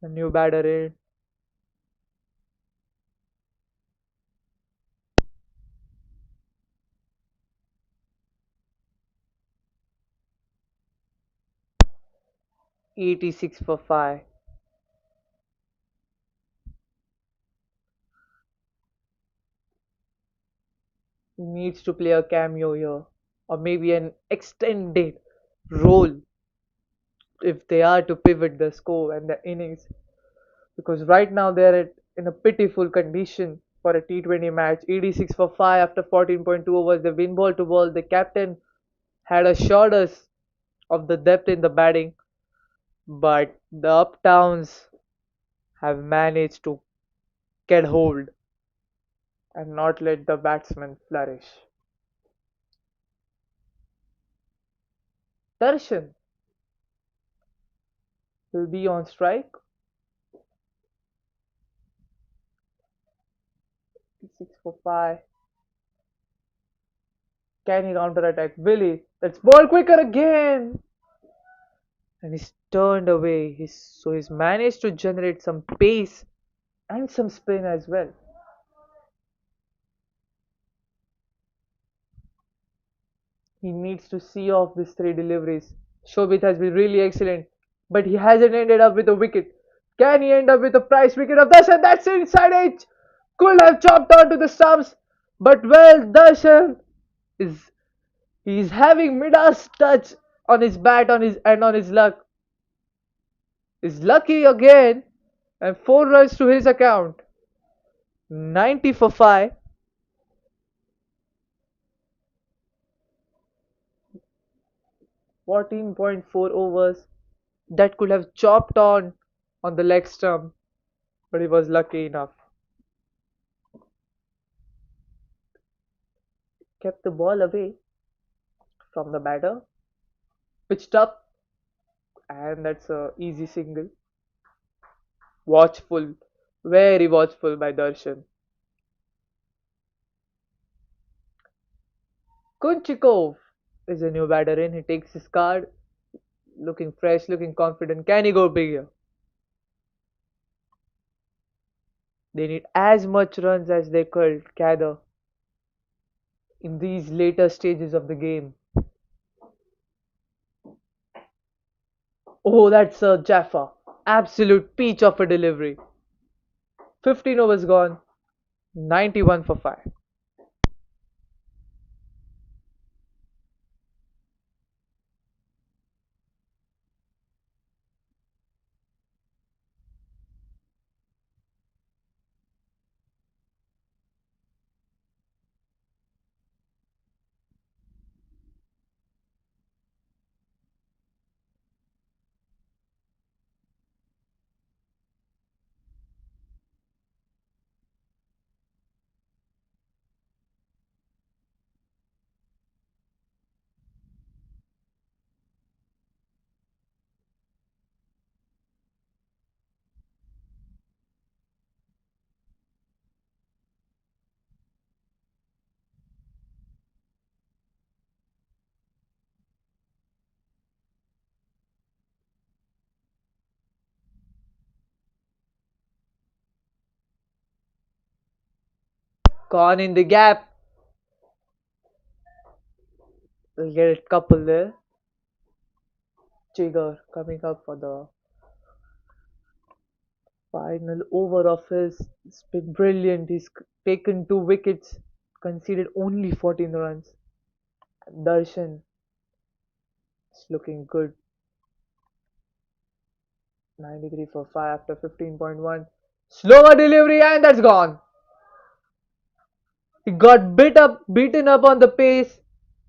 the new batter in. 86 for 5. He needs to play a cameo here, or maybe an extended role if they are to pivot the score and the innings. Because right now they're in a pitiful condition for a T20 match. 86 for 5 after 14.2 overs. They've been ball to ball. The captain had assured us of the depth in the batting, but the Uptowns have managed to get hold and not let the batsmen flourish. Darshan will be on strike. 6 for 5. Can he counter attack? Willie. That's ball quicker again. And he's turned away. So he's managed to generate some pace and some spin as well. He needs to see off these 3 deliveries. Shobit has been really excellent. but he hasn't ended up with a wicket. Can he end up with a prize wicket of Darshan? That's inside edge. Could have chopped onto the stumps, but well, Darshan is he's having Midas touch on his bat on his luck. Is lucky again, and 4 runs to his account. 90 for 5. 14.4 overs. That could have chopped on the leg stump, but he was lucky enough. Kept the ball away from the batter, pitched up, and that's a easy single. Watchful, very watchful by Darshan. Kunchikov is a new batter in. He takes his card, looking fresh, looking confident. Can he go big here? They need as much runs as they could gather in these later stages of the game. Oh, that's a Jaffa. Absolute peach of a delivery. 15 overs gone. 91 for 5. Gone in the gap. We'll get a couple there. Jigger coming up for the final over of his. It's been brilliant. He's taken 2 wickets, conceded only 14 runs. Darshan is looking good. 93 for 5 after 15.1. Slower delivery, and that's gone. He got beaten up on the pace,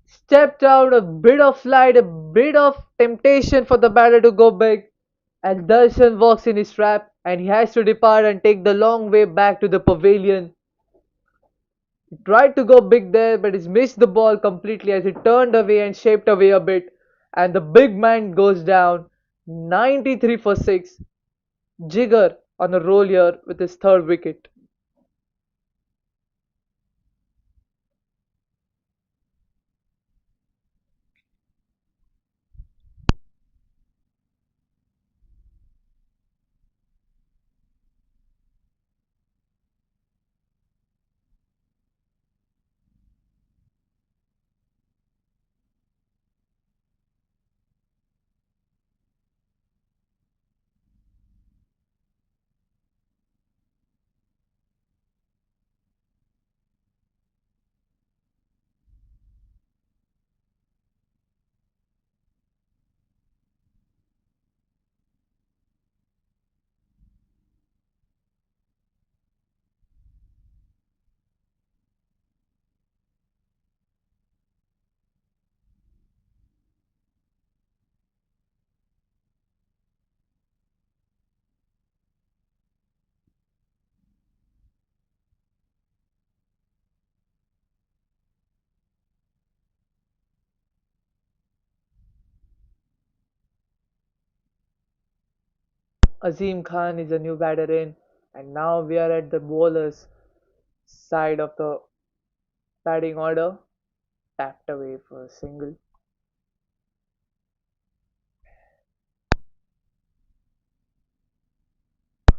stepped out, a bit of flight, a bit of temptation for the batter to go big, and Darshan walks in his trap, and he has to depart and take the long way back to the pavilion. He tried to go big there, but he's missed the ball completely as he turned away and shaped away a bit, and the big man goes down. 93 for 6. Jigger on a roll here with his third wicket. Azim Khan is a new batter in, and now we are at the bowlers side of the batting order. Tapped away for a single.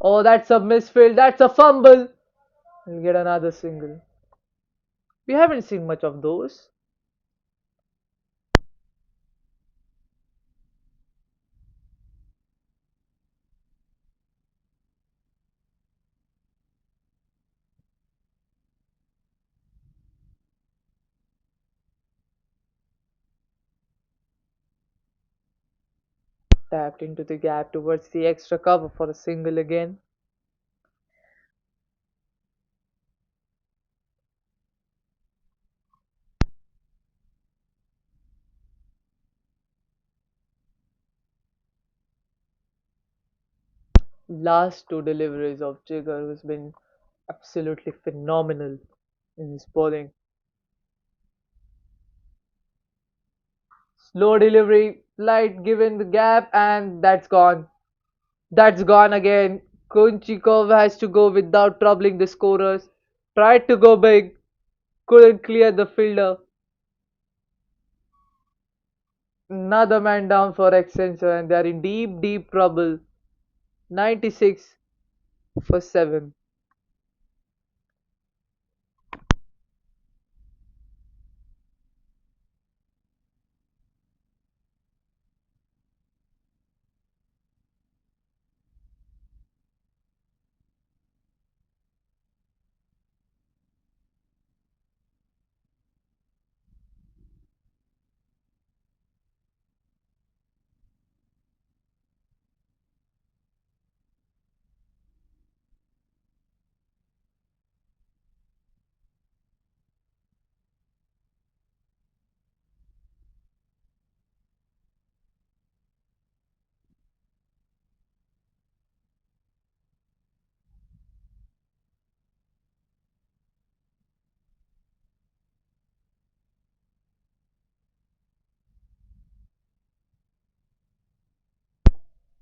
Oh, that's a misfield. That's a fumble. We'll get another single. We haven't seen much of those. Tapped into the gap towards the extra cover for a single again. Last two deliveries of Jigger has been absolutely phenomenal in his bowling. Slow delivery, light given the gap, and that's gone. That's gone again. Kunchikov has to go without troubling the scorers. Tried to go big, couldn't clear the fielder. Another man down for Accenture, and they're in deep, deep trouble. 96 for 7.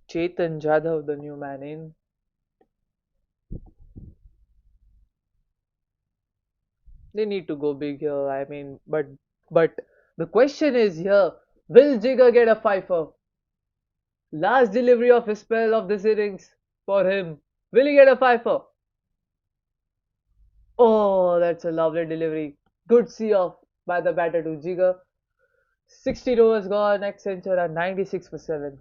Chetan Jadhav, the new man in. They need to go big here. I mean, but the question is here: will Jigger get a fifer? Last delivery of his spell of this innings for him. Will he get a fifer? Oh, that's a lovely delivery. Good see off by the batter to Jigger. 16 overs gone. Accenture at 96 for 7.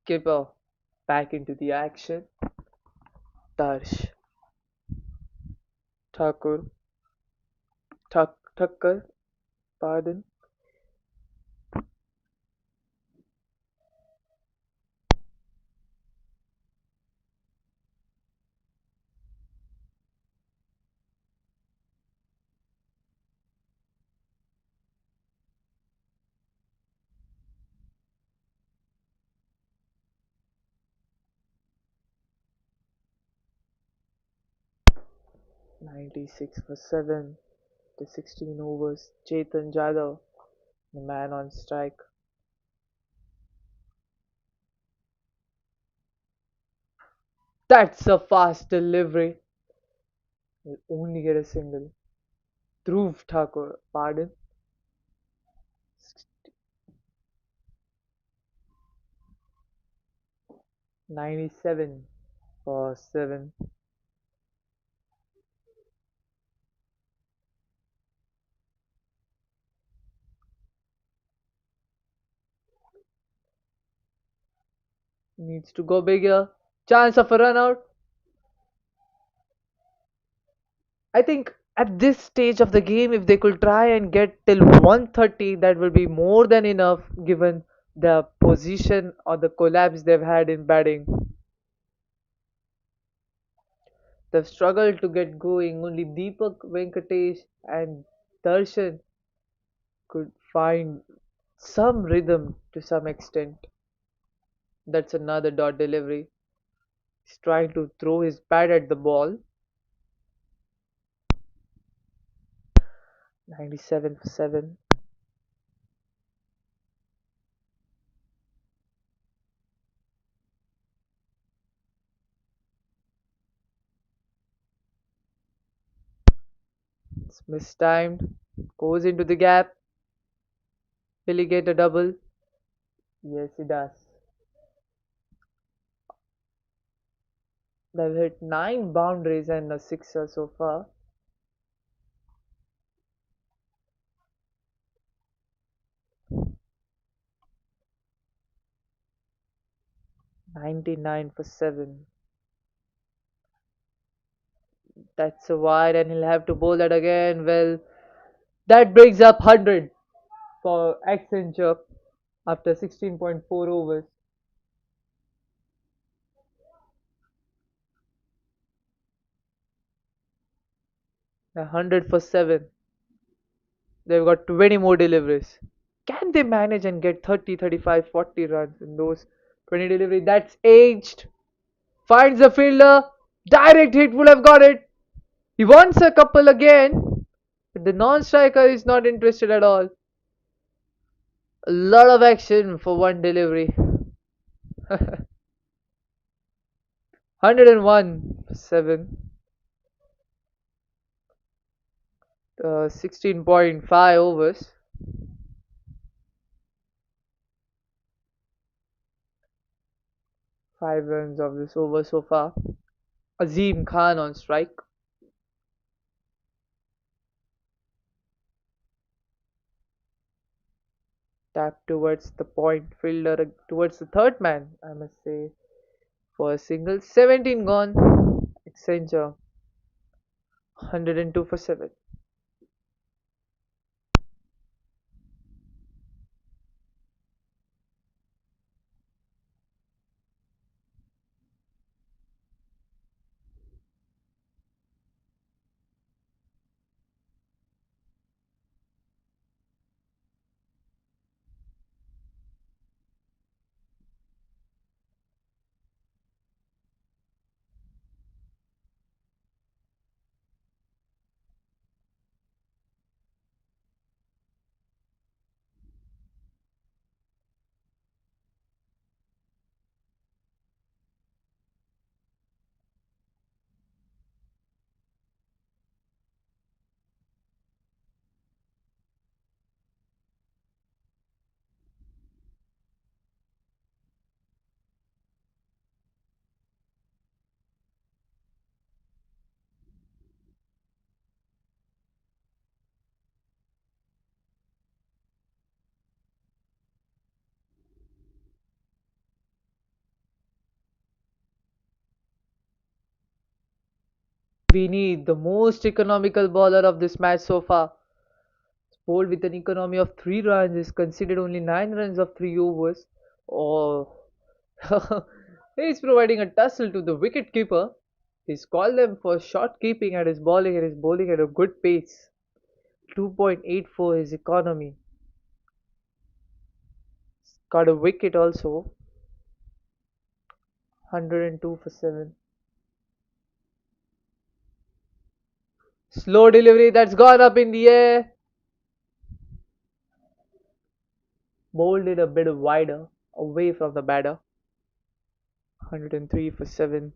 Skipper back into the action. Darsh Thakur Thakkar, pardon. 96 for 7 to 16 overs. Chetan Jadhav, the man on strike. That's a fast delivery. Will only get a single. Dhruv Thakur, pardon. 97 for 7. Needs to go bigger. Chance of a run out. I think At this stage of the game, if they could try and get till 130, that will be more than enough given the position or the collapse they've had in batting. They've struggled to get going. Only Deepak Venkatesh and Darshan could find some rhythm to some extent. That's another dot delivery. He's trying to throw his bat at the ball. 97 for 7. It's mistimed. Goes into the gap. Will he get a double? Yes, he does. They've hit 9 boundaries and a sixer so far. "99 for 7. That's a wide, and he'll have to bowl that again. Well, that brings up 100 for Accenture after 16.4 overs. 100 for 7. They've got 20 more deliveries. Can they manage and get 30, 35, 40 runs in those 20 delivery? That's aged. Finds the fielder. Direct hit would have got it. He wants a couple again. But the non-striker is not interested at all. A lot of action for one delivery. 101 for 7. 16.5 overs. 5 runs of this over so far. Azim Khan on strike. Tap towards the point fielder, towards the third man, I must say, for a single. 17 gone. Accenture 102 for 7. We need the most economical bowler of this match so far. Bowled with an economy of 3 runs is considered only 9 runs of 3 overs. Oh, he's providing a tussle to the wicket keeper. He's called them for short keeping at his bowling and is bowling at a good pace. 2.84 his economy. Got a wicket also. 102 for 7. Slow delivery that's gone up in the air. Bowled it a bit wider away from the batter. 103 for 7.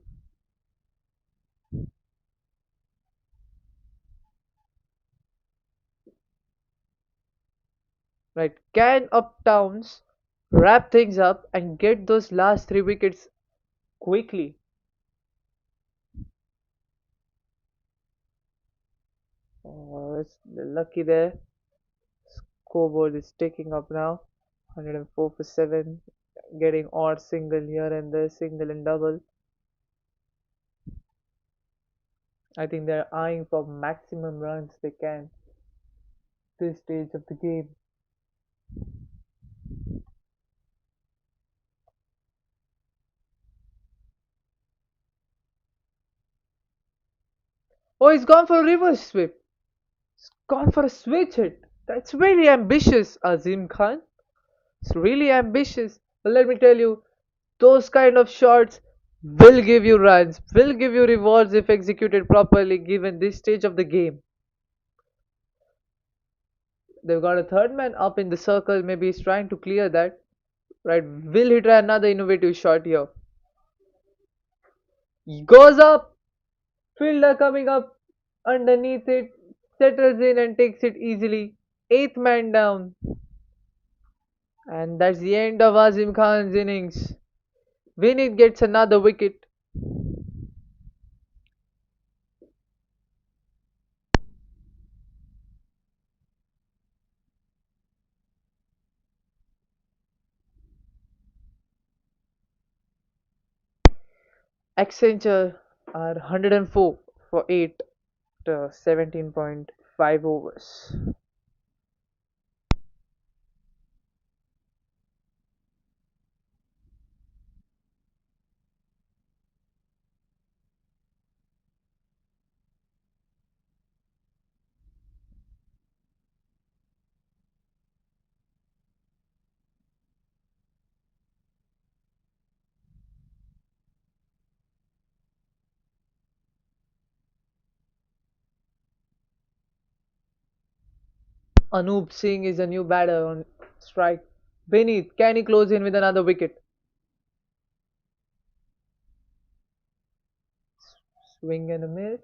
Right, can Uptowns wrap things up and get those last 3 wickets quickly? Oh, it's lucky there. Scoreboard is ticking up now. 104 for 7. Getting odd single here and there, single and double. I think they're eyeing for maximum runs they can this stage of the game. Oh, he's gone for a reverse sweep. He's gone for a switch hit. That's very ambitious, Azim Khan. It's really ambitious. But let me tell you, those kind of shots will give you runs, will give you rewards if executed properly given this stage of the game. They've got a third man up in the circle, maybe he's trying to clear that. Right, will he try another innovative shot here? He goes up, fielder coming up underneath it, settles in and takes it easily. Eighth man down. And that's the end of Azim Khan's innings. Vinit gets another wicket. Accenture are 104 for 8 17.5 overs. Anup Singh is a new batter on strike. Beneath, can he close in with another wicket? Swing and a miss,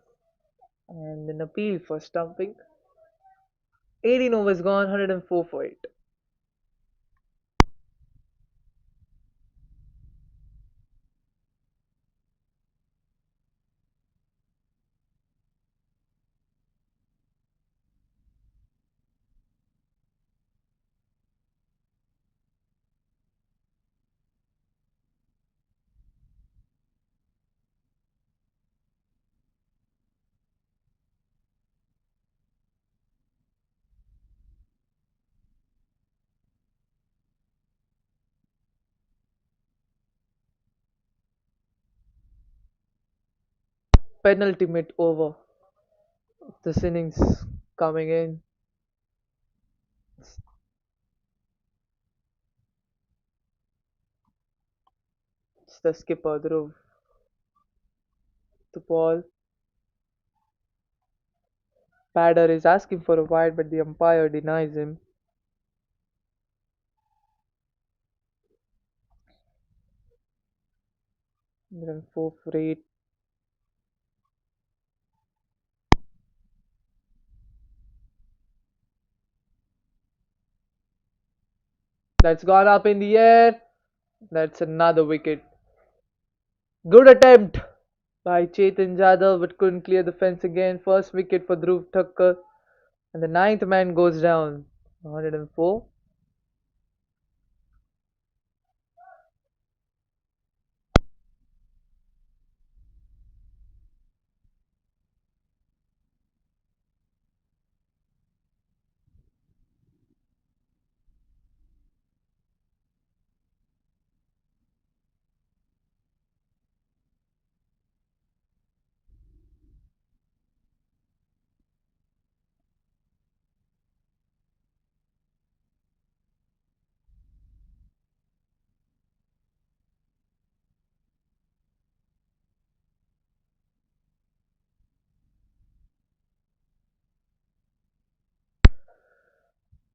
and an appeal for stumping. 18 overs gone, 104 for 8. Penultimate over. This innings coming in. It's the skipper, Dhruv. The ball. Batter is asking for a wide, but the umpire denies him. 104 for 8. That's gone up in the air. That's another wicket. Good attempt by Chetan Jadhav, but couldn't clear the fence again. First wicket for Dhruv Thakkar. And the ninth man goes down. 104.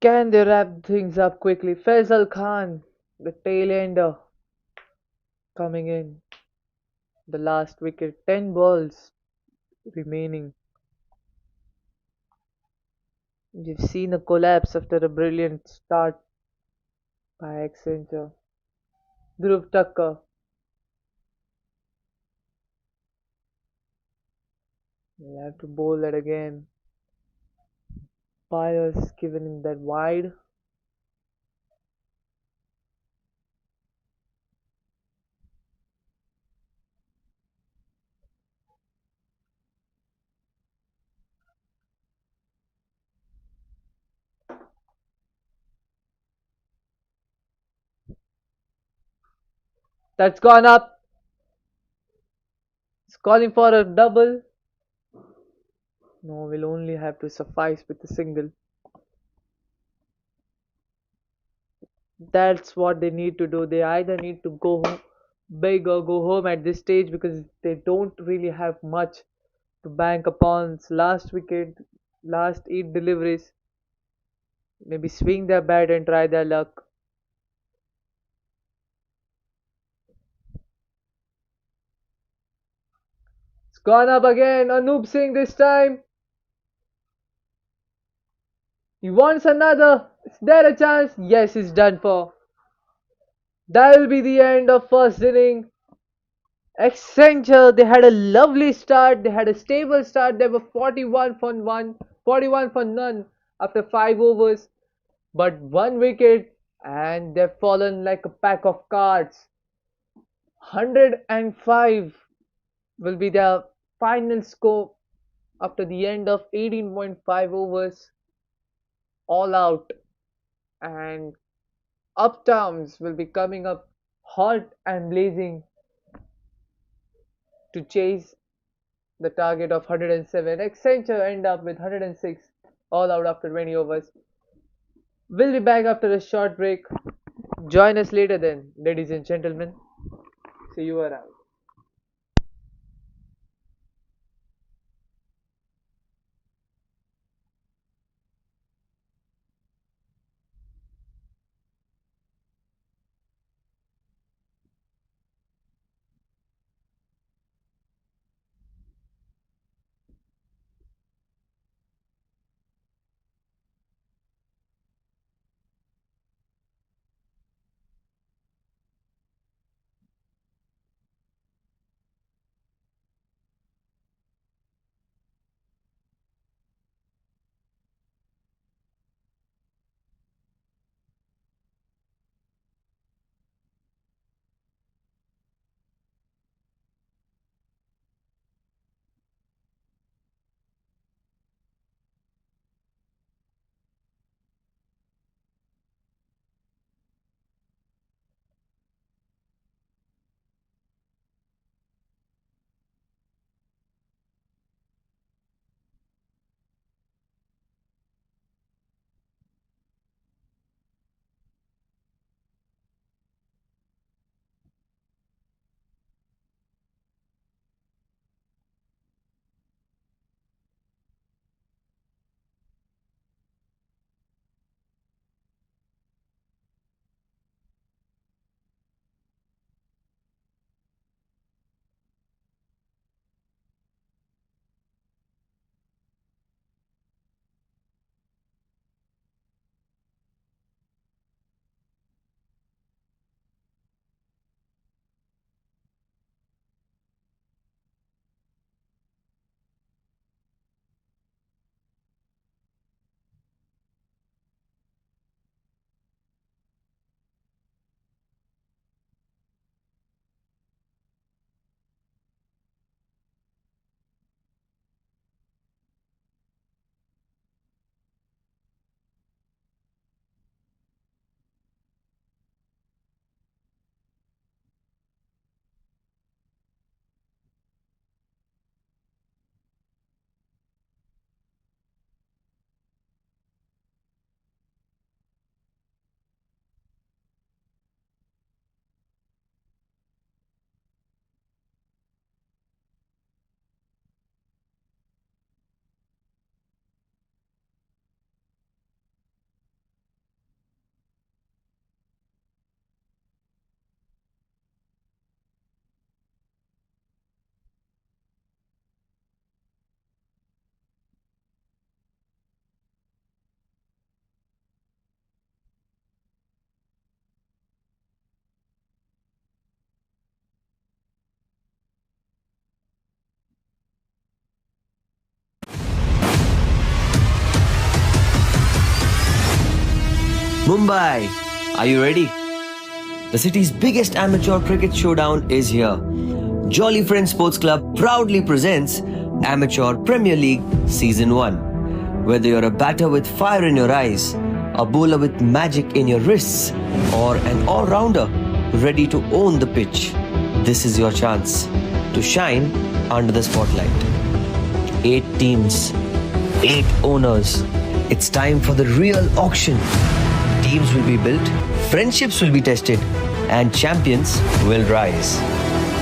Can they wrap things up quickly? Faisal Khan, the tail ender, coming in. The last wicket. 10 balls remaining. We've seen a collapse after a brilliant start by Accenture. Dhruv Thakkar. We'll have to bowl that again. Byers given him that wide. That's gone up. It's calling for a double. No, we'll only have to suffice with a single. That's what they need to do. They either need to go big or go home at this stage because they don't really have much to bank upon. It's last wicket, last 8 deliveries. Maybe swing their bat and try their luck. It's gone up again. Anup Singh this time. He wants another. Is there a chance? Yes, it's done for. That will be the end of first inning. Accenture, they had a lovely start. They had a stable start. They were 41 for 1, 41 for none after 5 overs. But 1 wicket and they've fallen like a pack of cards. 105 will be their final score after the end of 18.5 overs. All out. And Uptowns will be coming up hot and blazing to chase the target of 107. Accenture end up with 106 all out after 20 overs. We'll be back after a short break. Join us later then, ladies and gentlemen. See you around. Mumbai, are you ready? The city's biggest amateur cricket showdown is here. Jolly Friends Sports Club proudly presents Amateur Premier League Season 1. Whether you're a batter with fire in your eyes, a bowler with magic in your wrists, or an all-rounder ready to own the pitch. This is your chance to shine under the spotlight. 8 teams, 8 owners. It's time for the real auction. Teams will be built, friendships will be tested, and champions will rise.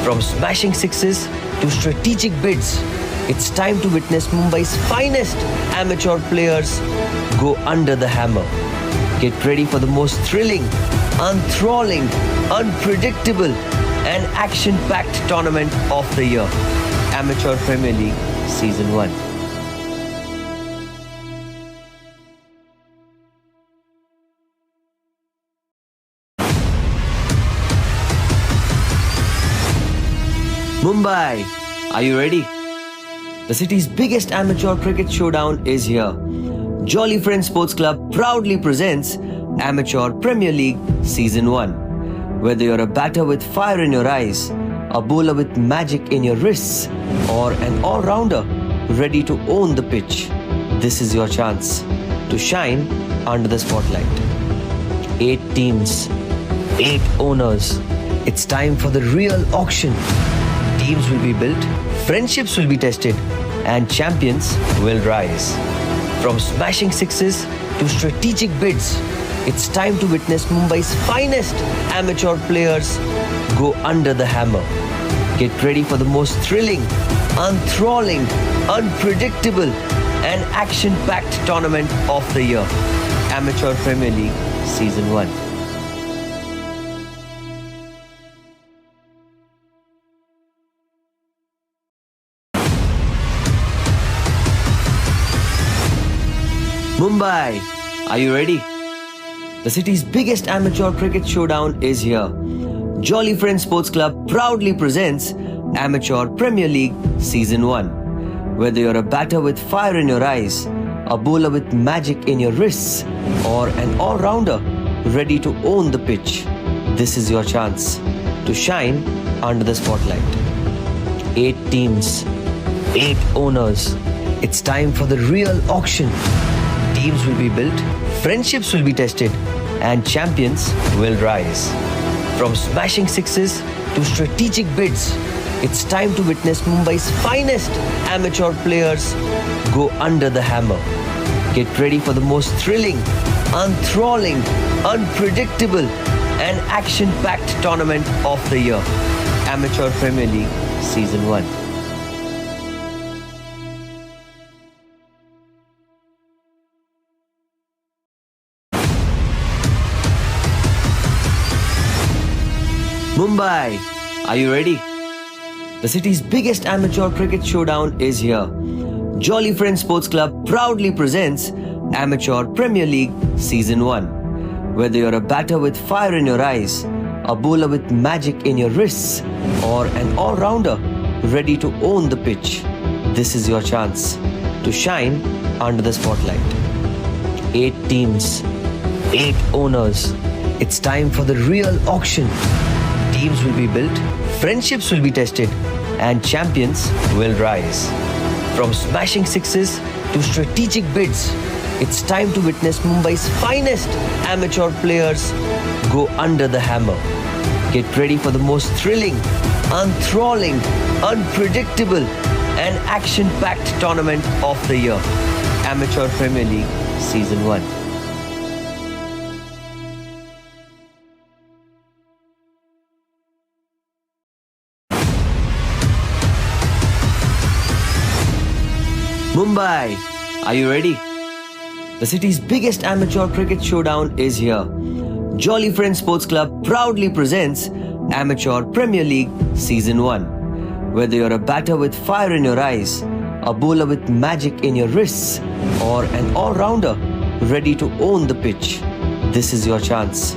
From smashing sixes to strategic bids, it's time to witness Mumbai's finest amateur players go under the hammer. Get ready for the most thrilling, enthralling, unpredictable, and action-packed tournament of the year. Amateur Premier League Season 1. Mumbai, are you ready? The city's biggest amateur cricket showdown is here. Jolly Friends Sports Club proudly presents Amateur Premier League Season 1. Whether you're a batter with fire in your eyes, a bowler with magic in your wrists, or an all-rounder ready to own the pitch, this is your chance to shine under the spotlight. 8 teams, 8 owners. It's time for the real auction. Teams will be built, friendships will be tested, and champions will rise. From smashing sixes to strategic bids, it's time to witness Mumbai's finest amateur players go under the hammer. Get ready for the most thrilling, enthralling, unpredictable, and action-packed tournament of the year. Amateur Premier League Season 1. Mumbai, are you ready? The city's biggest amateur cricket showdown is here. Jolly Friends Sports Club proudly presents Amateur Premier League Season 1. Whether you're a batter with fire in your eyes, a bowler with magic in your wrists, or an all-rounder ready to own the pitch, this is your chance to shine under the spotlight. 8 teams, 8 owners. It's time for the real auction. Teams will be built, friendships will be tested, and champions will rise. From smashing sixes to strategic bids, it's time to witness Mumbai's finest amateur players go under the hammer. Get ready for the most thrilling, enthralling, unpredictable, and action-packed tournament of the year. Amateur Premier League Season 1. Mumbai, are you ready? The city's biggest amateur cricket showdown is here. Jolly Friends Sports Club proudly presents Amateur Premier League Season 1. Whether you're a batter with fire in your eyes, a bowler with magic in your wrists, or an all-rounder ready to own the pitch, this is your chance to shine under the spotlight. 8 teams, 8 owners. It's time for the real auction. Teams will be built, friendships will be tested, and champions will rise. From smashing sixes to strategic bids, it's time to witness Mumbai's finest amateur players go under the hammer. Get ready for the most thrilling, enthralling, unpredictable, and action-packed tournament of the year. Amateur Premier League Season 1. Mumbai, are you ready? The city's biggest amateur cricket showdown is here. Jolly Friends Sports Club proudly presents Amateur Premier League Season 1. Whether you're a batter with fire in your eyes, a bowler with magic in your wrists, or an all-rounder ready to own the pitch, this is your chance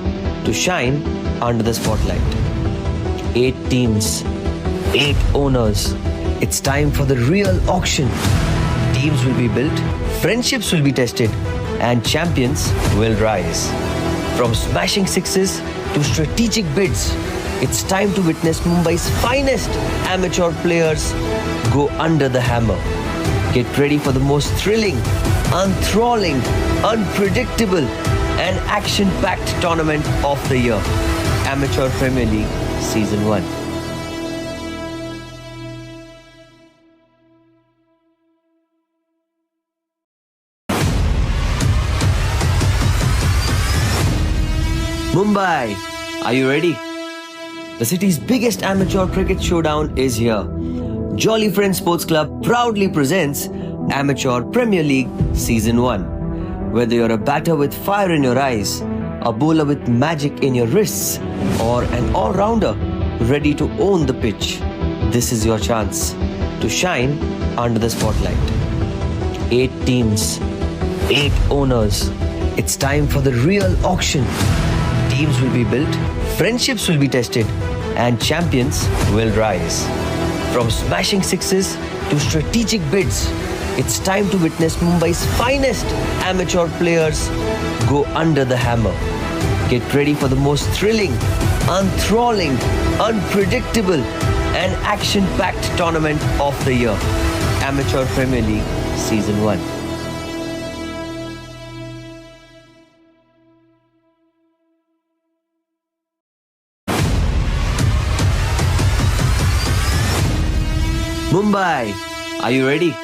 to shine under the spotlight. 8 teams, 8 owners. It's time for the real auction. Teams will be built, friendships will be tested, and champions will rise. From smashing sixes to strategic bids, it's time to witness Mumbai's finest amateur players go under the hammer. Get ready for the most thrilling, enthralling, unpredictable, and action-packed tournament of the year. Amateur Premier League Season 1. Mumbai, are you ready? The city's biggest amateur cricket showdown is here. Jolly Friends Sports Club proudly presents Amateur Premier League Season 1. Whether you're a batter with fire in your eyes, a bowler with magic in your wrists, or an all-rounder ready to own the pitch, this is your chance to shine under the spotlight. 8 teams, 8 owners. It's time for the real auction. Teams will be built, friendships will be tested, and champions will rise. From smashing sixes to strategic bids, it's time to witness Mumbai's finest amateur players go under the hammer. Get ready for the most thrilling, enthralling, unpredictable, and action-packed tournament of the year. Amateur Premier League Season 1. Mumbai, are you ready?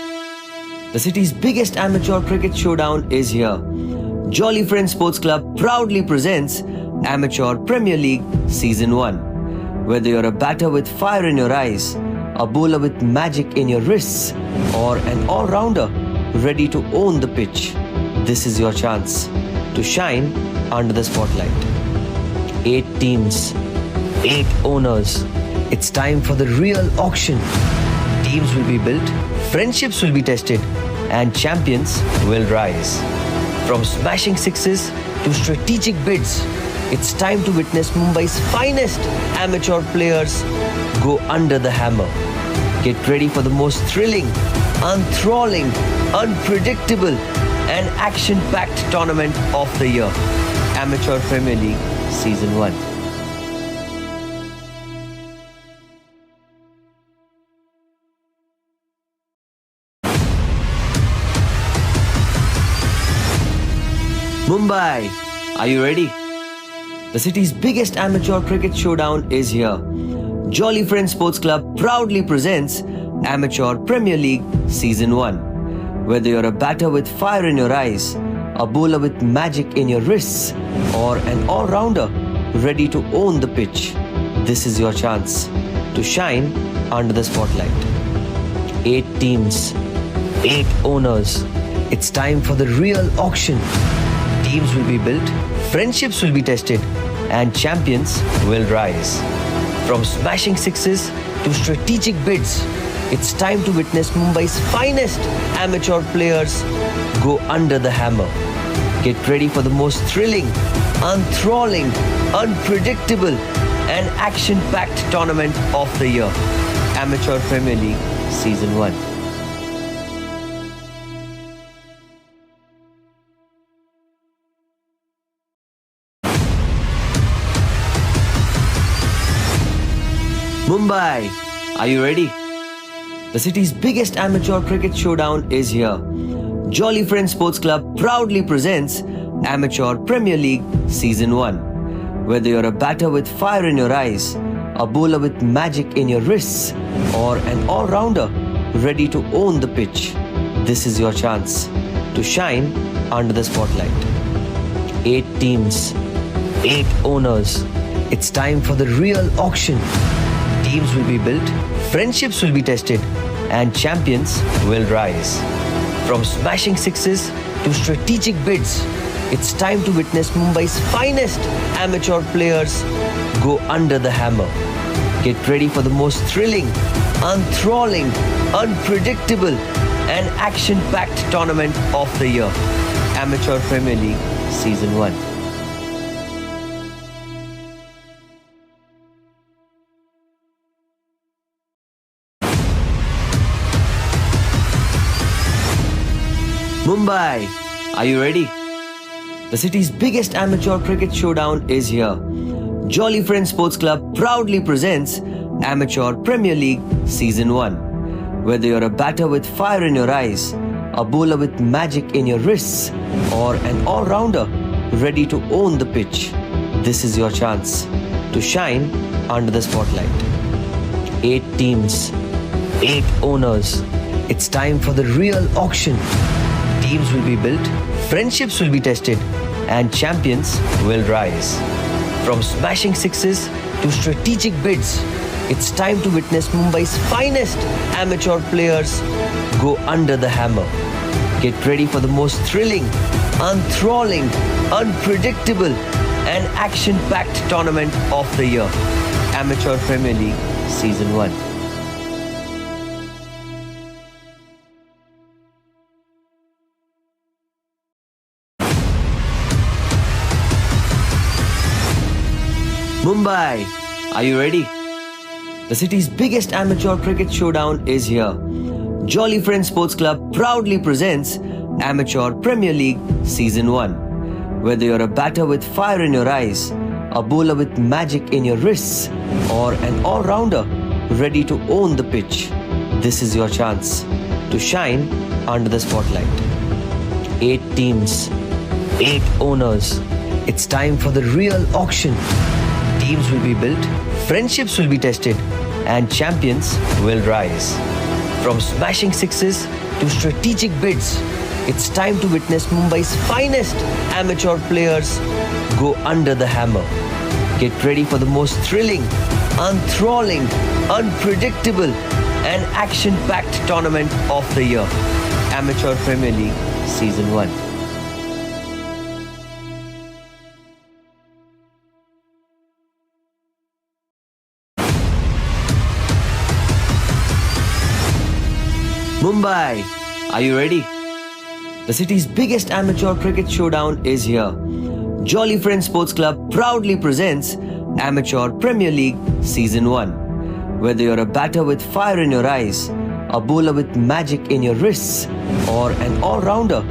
The city's biggest amateur cricket showdown is here. Jolly Friends Sports Club proudly presents Amateur Premier League Season 1. Whether you're a batter with fire in your eyes, a bowler with magic in your wrists, or an all-rounder ready to own the pitch, this is your chance to shine under the spotlight. 8 teams, 8 owners. It's time for the real auction. Teams will be built, friendships will be tested, and champions will rise. From smashing sixes to strategic bids, it's time to witness Mumbai's finest amateur players go under the hammer. Get ready for the most thrilling, enthralling, unpredictable, and action-packed tournament of the year. Amateur Premier League Season 1. Mumbai, are you ready? The city's biggest amateur cricket showdown is here. Jolly Friends Sports Club proudly presents Amateur Premier League Season 1. Whether you're a batter with fire in your eyes, a bowler with magic in your wrists, or an all-rounder ready to own the pitch, this is your chance to shine under the spotlight. 8 teams, 8 owners. It's time for the real auction. Teams will be built, friendships will be tested, and champions will rise. From smashing sixes to strategic bids, it's time to witness Mumbai's finest amateur players go under the hammer. Get ready for the most thrilling, enthralling, unpredictable, and action-packed tournament of the year. Amateur Premier League Season 1. Mumbai, are you ready? The city's biggest amateur cricket showdown is here. Jolly Friends Sports Club proudly presents Amateur Premier League Season 1. Whether you're a batter with fire in your eyes, a bowler with magic in your wrists, or an all-rounder ready to own the pitch, this is your chance to shine under the spotlight. 8 teams, 8 owners. It's time for the real auction. Teams will be built, friendships will be tested, and champions will rise. From smashing sixes to strategic bids, it's time to witness Mumbai's finest amateur players go under the hammer. Get ready for the most thrilling, enthralling, unpredictable, and action-packed tournament of the year. Amateur Premier League Season 1. Mumbai, are you ready? The city's biggest amateur cricket showdown is here. Jolly Friends Sports Club proudly presents Amateur Premier League Season 1. Whether you're a batter with fire in your eyes, a bowler with magic in your wrists, or an all-rounder ready to own the pitch, this is your chance to shine under the spotlight. 8 teams, 8 owners. It's time for the real auction. Teams will be built, friendships will be tested, and champions will rise. From smashing sixes to strategic bids, it's time to witness Mumbai's finest amateur players go under the hammer. Get ready for the most thrilling, enthralling, unpredictable, and action-packed tournament of the year. Amateur Premier League Season 1. Mumbai, are you ready? The city's biggest amateur cricket showdown is here. Jolly Friends Sports Club proudly presents Amateur Premier League Season 1. Whether you're a batter with fire in your eyes, a bowler with magic in your wrists, or an all-rounder ready to own the pitch, this is your chance to shine under the spotlight. 8 teams, 8 owners. It's time for the real auction. Teams will be built, friendships will be tested, and champions will rise. From smashing sixes to strategic bids, it's time to witness Mumbai's finest amateur players go under the hammer. Get ready for the most thrilling, enthralling, unpredictable, and action-packed tournament of the year. Amateur Premier League Season 1. Mumbai, are you ready? The city's biggest amateur cricket showdown is here. Jolly Friends Sports Club proudly presents Amateur Premier League Season 1. Whether you're a batter with fire in your eyes, a bowler with magic in your wrists, or an all-rounder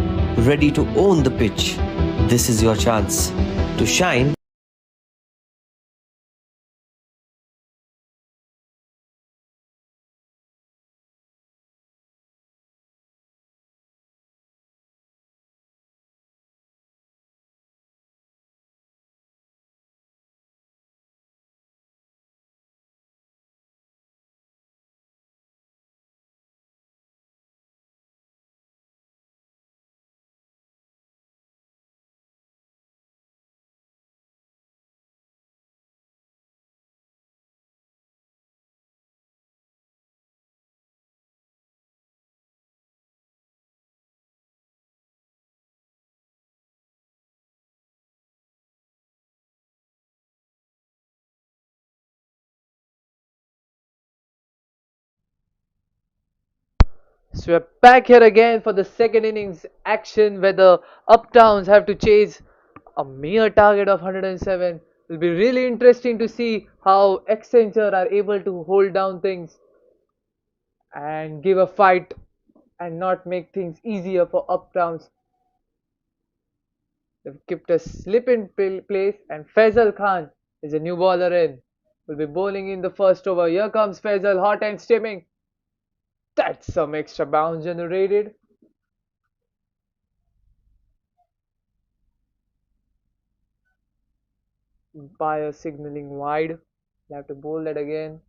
ready to own the pitch, this is your chance to shine. So we're back here again for the second innings action where the Uptowns have to chase a mere target of 107. It'll be really interesting to see how Accenture are able to hold down things and give a fight and not make things easier for Uptowns. They've kept a slip in place, and Faisal Khan is a new bowler in. Will be bowling in the first over. Here comes Faisal, hot and steaming. That's some extra bounce generated. Umpire signaling wide. We'll have to bowl that again.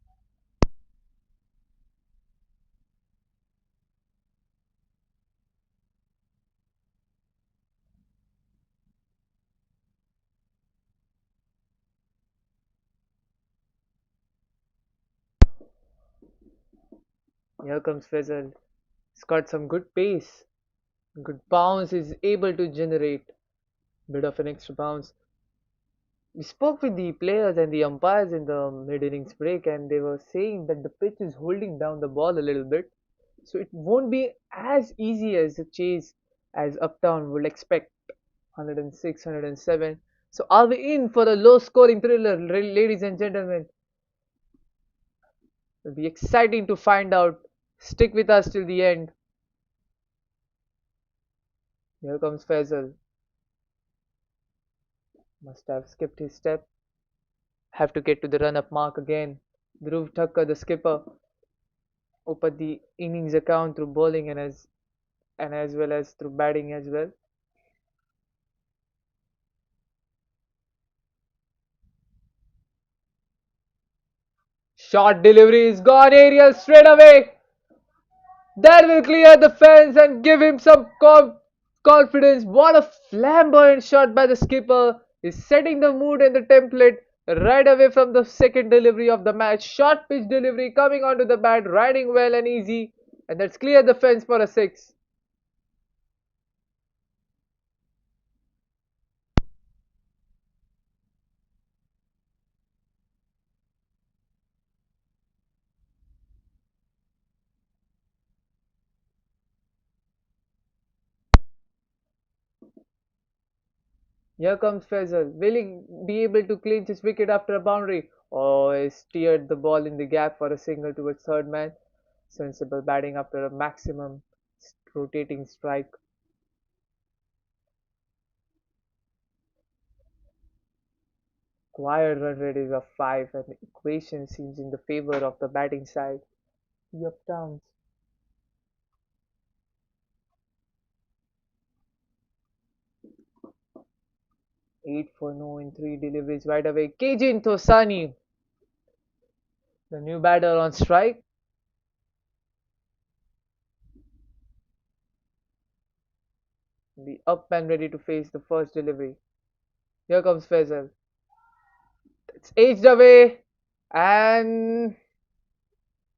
Here comes Faisal. He's got some good pace. Good bounce is able to generate bit of an extra bounce. We spoke with the players and the umpires in the mid-innings break, and they were saying that the pitch is holding down the ball a little bit, so it won't be as easy as a chase as Uptown would expect. 106, 107. So are we in for a low-scoring thriller, ladies and gentlemen? It'll be exciting to find out. Stick with us till the end. Here comes Faisal. Must have skipped his step. Have to get to the run-up mark again. Dhruv Thakkar, the skipper, opened the innings account through bowling and as well as through batting as well. Short delivery is gone aerial straight away. That will clear the fence and give him some confidence. What a flamboyant shot by the skipper. Is setting the mood and the template right away from the second delivery of the match. Short pitch delivery coming onto the bat, riding well and easy. And that's cleared the fence for a six. Here comes Faisal. Will he be able to clinch his wicket after a boundary? Oh, he steered the ball in the gap for a single towards third man. Sensible batting after a maximum rotating strike. Quiet run rate is of 5 and the equation seems in the favor of the batting side. The Uptowns. 8 for no in 3 deliveries right away. Keijin Tosani, the new batter on strike. The up man ready to face the first delivery. Here comes Faisal. It's edged away and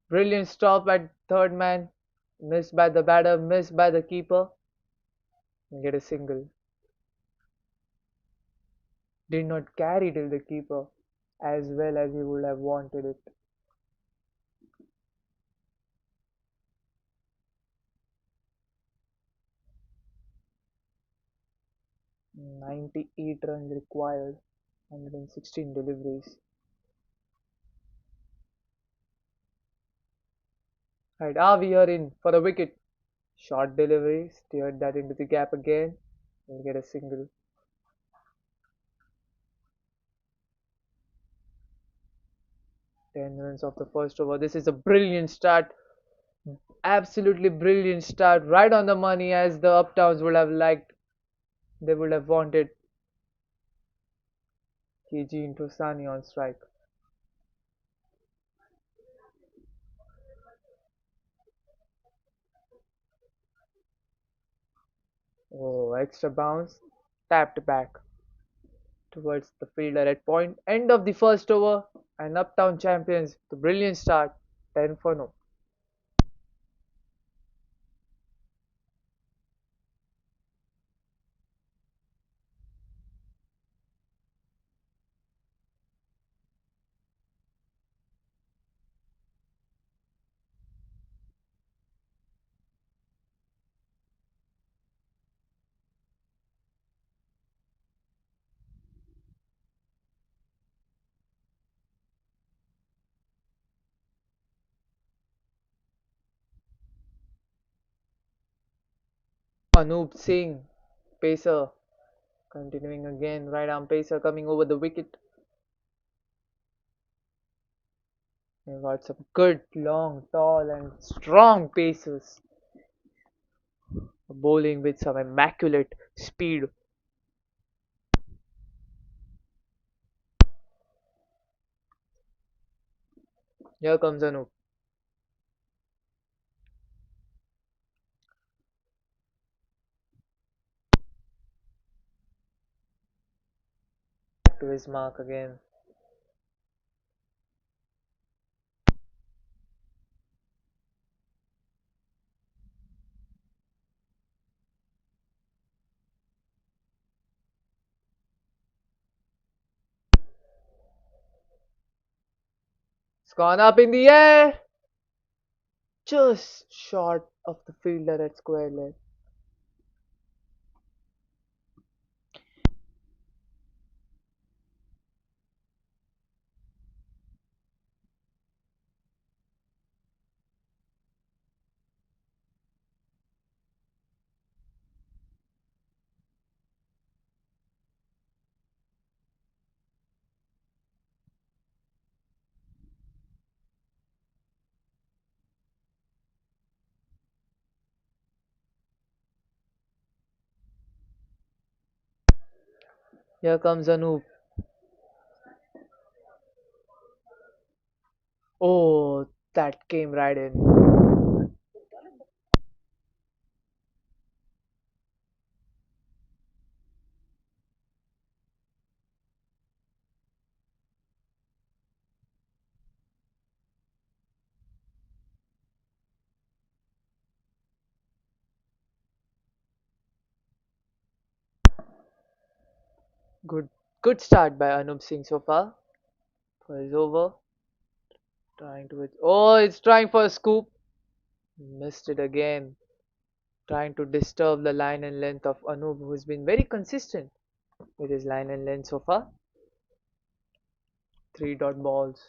brilliant stop at third man. Missed by the batter, missed by the keeper. And get a single. Did not carry till the keeper as well as he would have wanted it. 98 runs required, 116 deliveries. Right, are we are in for a wicket? Short delivery, steered that into the gap again, and get a single. 10 runs of the first over. This is a brilliant start, absolutely brilliant start, right on the money as the Uptowns would have liked. They would have wanted KG into Sani on strike. Oh, extra bounce, tapped back towards the fielder at point. End of the first over, and Uptown champions. The brilliant start, 10 for no. Anup Singh, pacer, continuing again, right arm pacer coming over the wicket. They got some good, long, tall, and strong pacers. Bowling with some immaculate speed. Here comes Anup. Back to his mark again. It's gone up in the air. Just short of the fielder at square leg. Here comes Anup. Oh, that came right in. Good, good start by Anup Singh so far. For his over, trying to. Oh, it's trying for a scoop. Missed it again. Trying to disturb the line and length of Anup, who's been very consistent with his line and length so far. Three dot balls.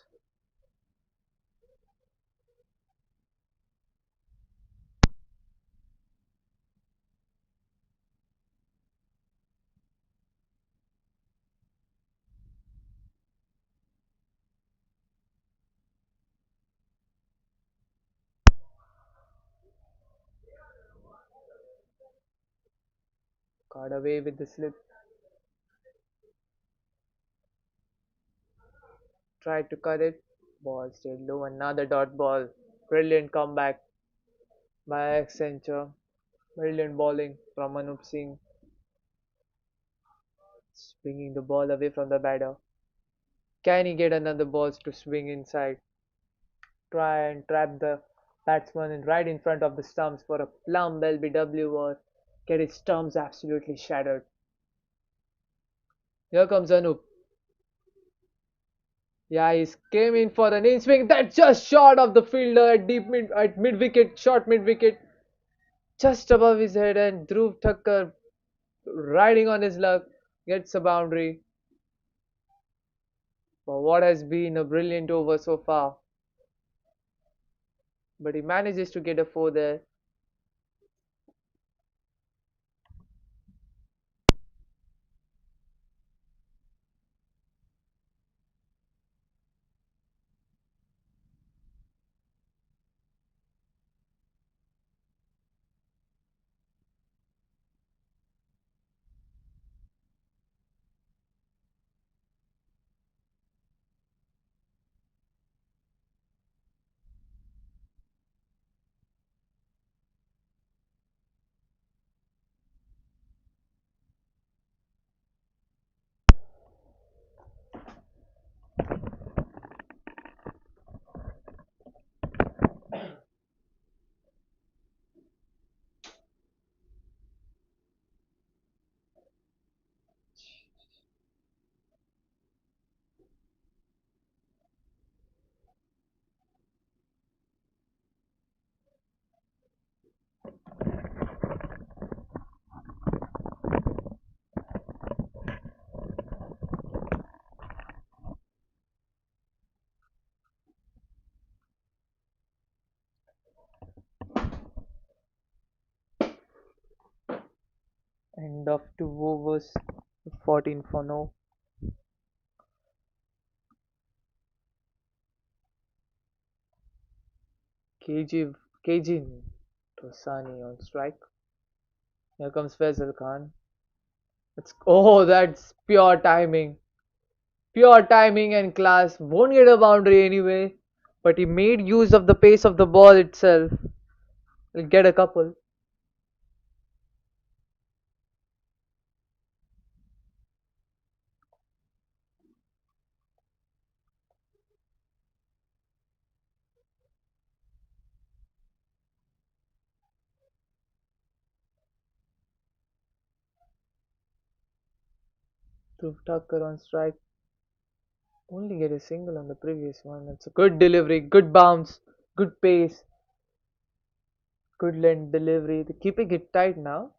Got away with the slip. Tried to cut it. Ball stayed low. Another dot ball. Brilliant comeback by Accenture. Brilliant bowling from Anup Singh. Swinging the ball away from the batter. Can he get another ball to swing inside? Try and trap the batsman right in front of the stumps for a plumb LBW or get his stumps absolutely shattered. Here comes Anup. Yeah, he came in for an in swing. That's just short of the fielder at mid wicket, short mid wicket, just above his head, and Dhruv Thakkar riding on his luck gets a boundary for what has been a brilliant over so far. But he manages to get a four there. End of 2 overs, 14 for no. Kajin Tosani on strike. Here comes Faisal Khan. That's pure timing. Pure timing and class. Won't get a boundary anyway. But he made use of the pace of the ball itself. He'll get a couple. Dhruv Thakkar on strike. Only get a single on the previous one. It's a good delivery, good bounce, good pace, good length delivery. They're keeping it tight now.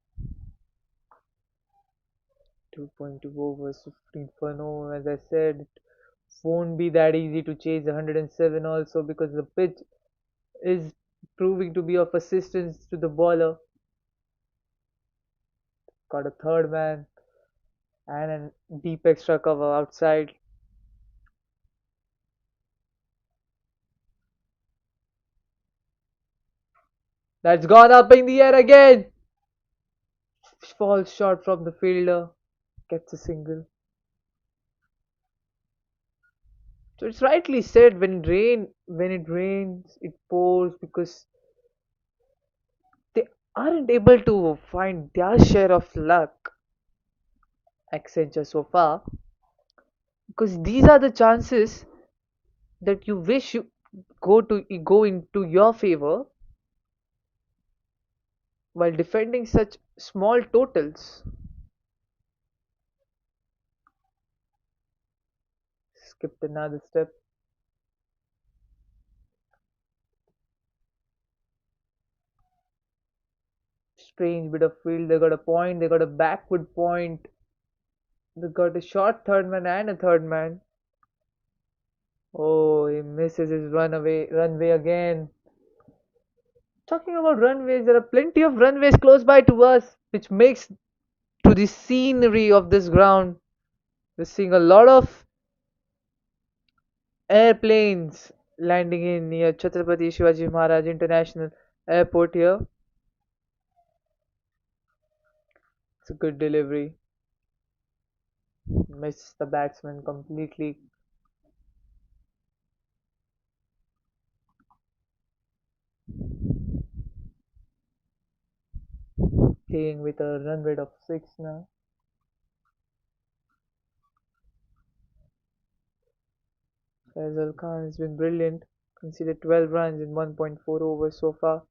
2.2 overs, 15 for no. As I said, it won't be that easy to chase 107 also because the pitch is proving to be of assistance to the bowler. Got a third man and a deep extra cover outside. That's gone up in the air again. Falls short from the fielder. Gets a single. So it's rightly said, when it rains, it pours, because they aren't able to find their share of luck, Accenture so far, because these are the chances that you wish you go into your favor while defending such small totals. Skipped another step. Strange bit of field. They got a point. They got a backward point. They got a short third man and a third man. Oh, he misses his runway again. Talking about runways, there are plenty of runways close by to us, which makes to the scenery of this ground. We're seeing a lot of airplanes landing in near Chhatrapati Shivaji Maharaj International Airport here. It's a good delivery. Missed the batsman completely. Playing with a run rate of 6 now. Faisal Khan has been brilliant. Conceded 12 runs in 1.4 overs so far.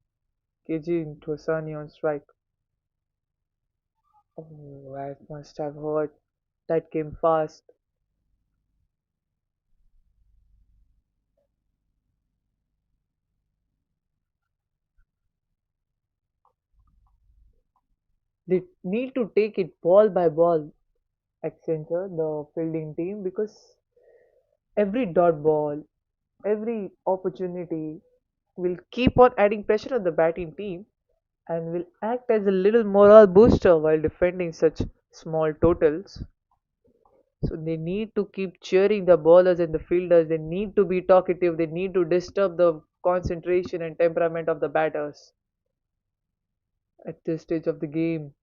KG into Asani on strike. Oh, that must have hurt. That came fast. They need to take it ball by ball, Accenture, the fielding team, because every dot ball, every opportunity will keep on adding pressure on the batting team and will act as a little morale booster while defending such small totals. So they need to keep cheering the bowlers and the fielders. They need to be talkative. They need to disturb the concentration and temperament of the batters at this stage of the game.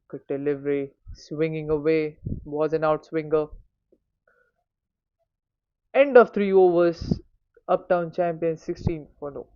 Good delivery, swinging away, was an outswinger. End of 3 overs. Uptown champions 16 for no.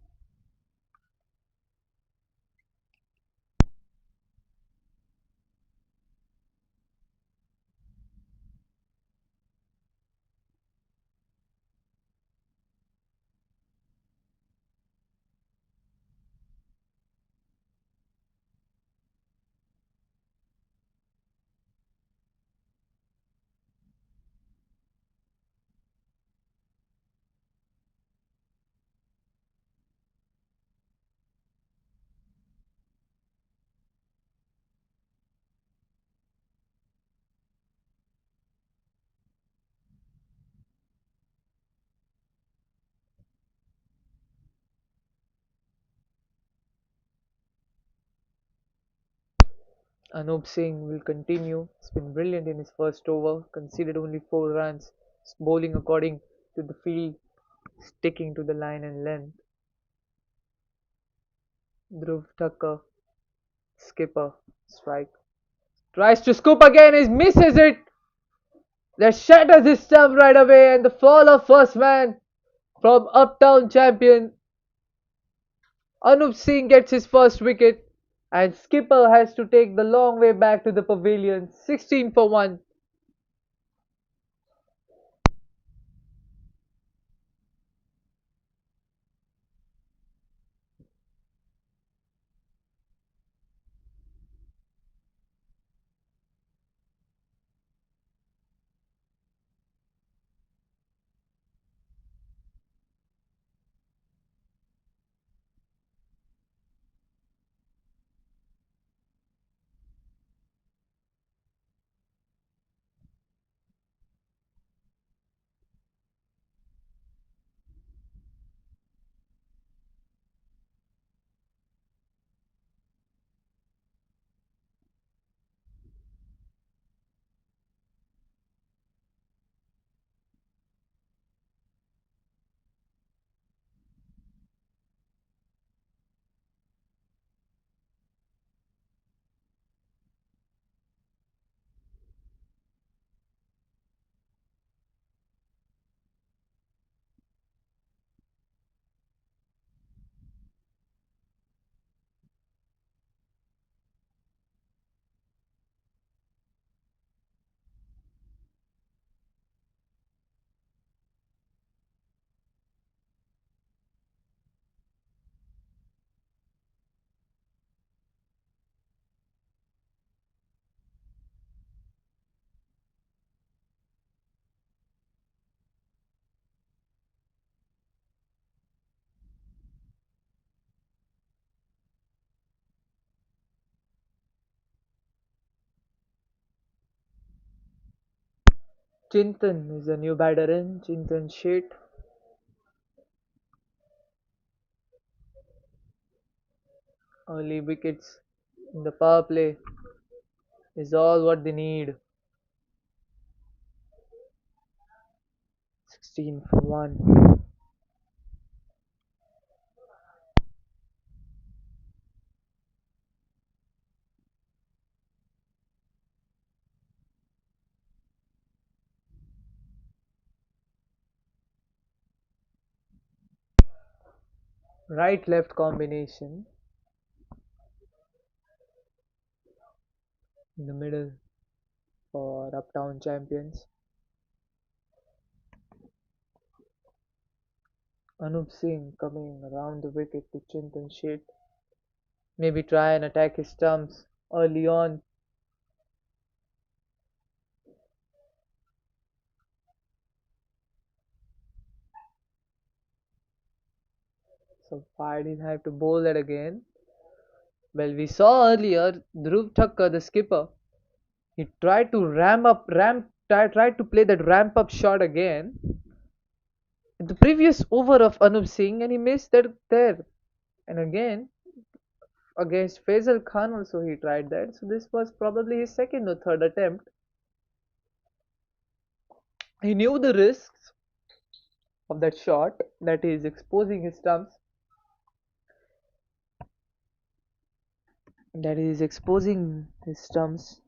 Anup Singh will continue. He's been brilliant in his first over, conceded only 4 runs. He's bowling according to the field, sticking to the line and length. Dhruv Thakkar, skipper, strike. Tries to scoop again, he misses it. That shatters his stump right away, and the fall of first man from Uptown champion Anup Singh gets his first wicket, and skipper has to take the long way back to the pavilion. 16 for 1. Chintan is the new batter in. Chintan shit. Early wickets in the power play is all what they need. 16 for 1. Right left combination in the middle for Uptown champions. Anup Singh coming around the wicket to Chintan shit. Maybe try and attack his stumps early on. So why didn't have to bowl that again? Well, we saw earlier Dhruv Thakkar, the skipper, he tried to tried to play that ramp up shot again in the previous over of Anup Singh, and he missed that there. And again against Faisal Khan also he tried that. So this was probably his second or third attempt. He knew the risks of that shot, that he is exposing his stumps, that he is exposing his stumps.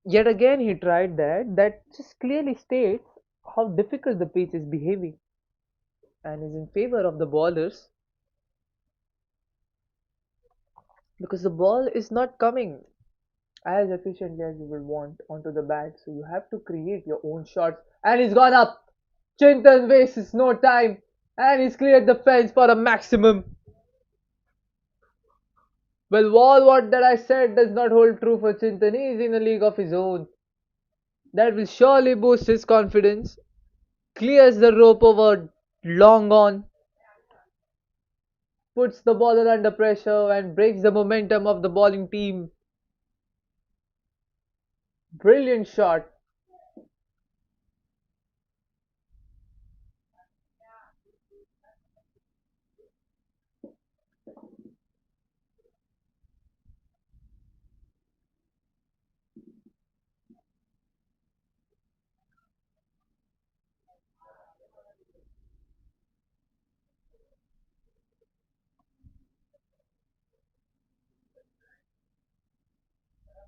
Yet again he tried that. That just clearly states how difficult the pitch is behaving and is in favor of the bowlers, because the ball is not coming as efficiently as you would want onto the bat. So you have to create your own shots. And he's gone up. Chintan wastes no time and he's cleared the fence for a maximum. Well, all what that I said does not hold true for Chintan. He is in a league of his own. That will surely boost his confidence. Clears the rope over long on. Puts the bowler under pressure and breaks the momentum of the bowling team. Brilliant shot.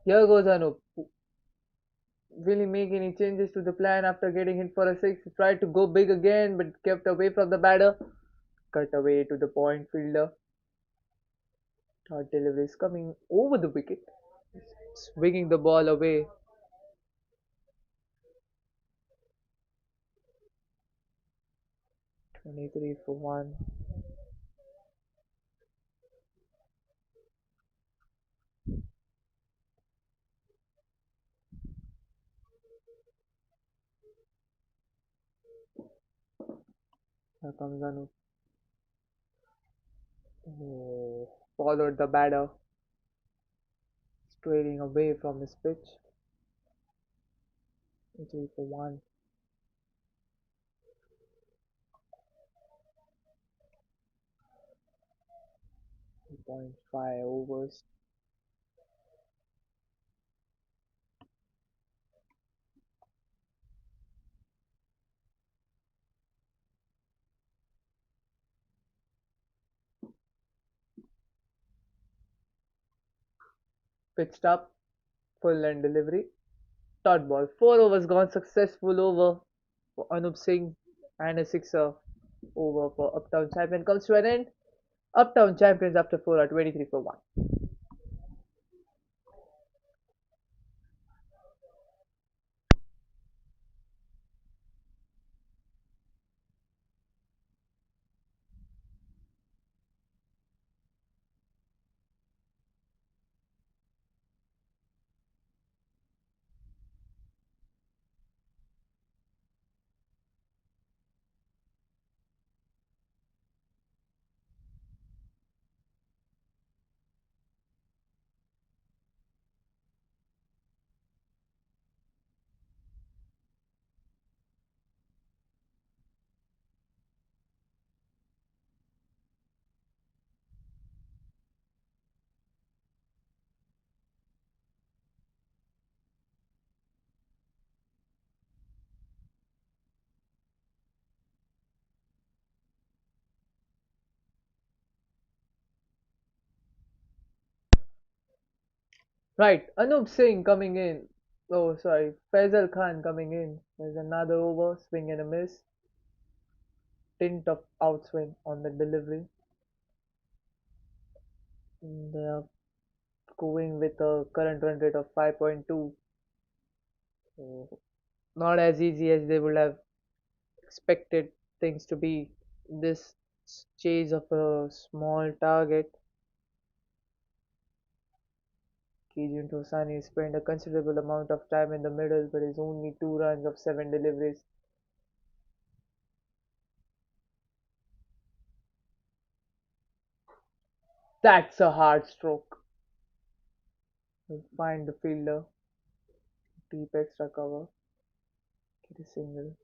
Here goes Anup. Will he make any changes to the plan after getting hit for a six? He tried to go big again but kept away from the batter. Cut away to the point fielder. Third delivery is coming over the wicket. Swinging the ball away. 23 for 1. Here comes Anup. Oh, followed the batter. Straining away from his pitch. 3 for 1. 2.5 overs. Pitched up. Full end delivery. Dot ball. 4 overs gone. Successful over for Anup Singh. And a sixer over for Uptown champion comes to an end. Uptown champions after 4 are 23 for 1. Right, Anup Singh coming in. Oh, sorry, Faisal Khan coming in. There's another over, swing and a miss. Tint of outswing on the delivery. They are going with a current run rate of 5.2. So not as easy as they would have expected things to be. This chase of a small target. Kijun Tosani spent a considerable amount of time in the middle, but is only 2 runs of 7 deliveries. That's a hard stroke. He'll find the fielder, deep extra cover, get a single.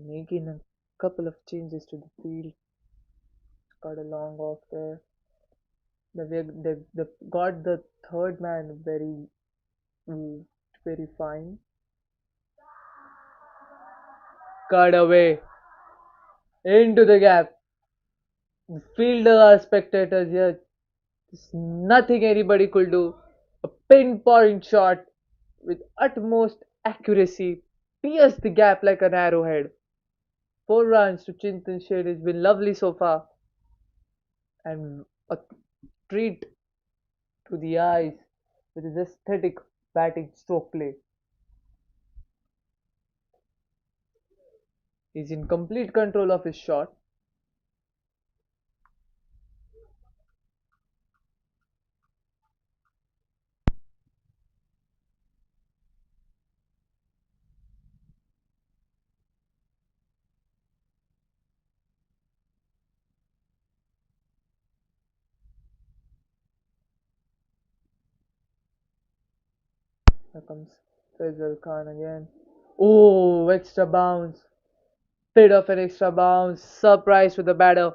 Making a couple of changes to the field, got a long off there. They got the third man mm, very fine. Cut away into the gap. The fielder are spectators here. There's nothing anybody could do. A pinpoint shot with utmost accuracy pierced the gap like an arrowhead. 4 runs to Chintan Shade has been lovely so far, and a treat to the eyes with his aesthetic batting stroke play. He's in complete control of his shot. Here comes Faisal Khan again. Oh, extra bounce. Bit of an extra bounce. Surprise to the batter.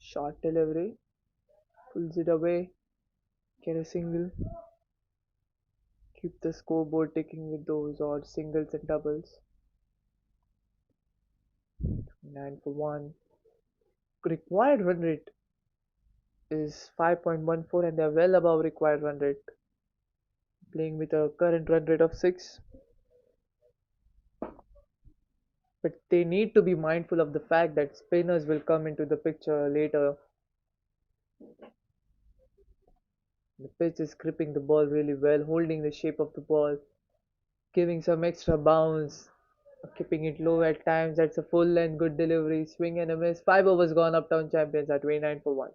Short delivery. Pulls it away. Get a single. Keep the scoreboard ticking with those odd singles and doubles. 9 for 1. Required run rate is 5.14 and they're well above required run rate. Playing with a current run rate of 6. But they need to be mindful of the fact that spinners will come into the picture later. The pitch is gripping the ball really well, holding the shape of the ball, giving some extra bounce, keeping it low at times. That's a full and good delivery. Swing and a miss. 5 overs gone. Uptown champions at 29 for 1.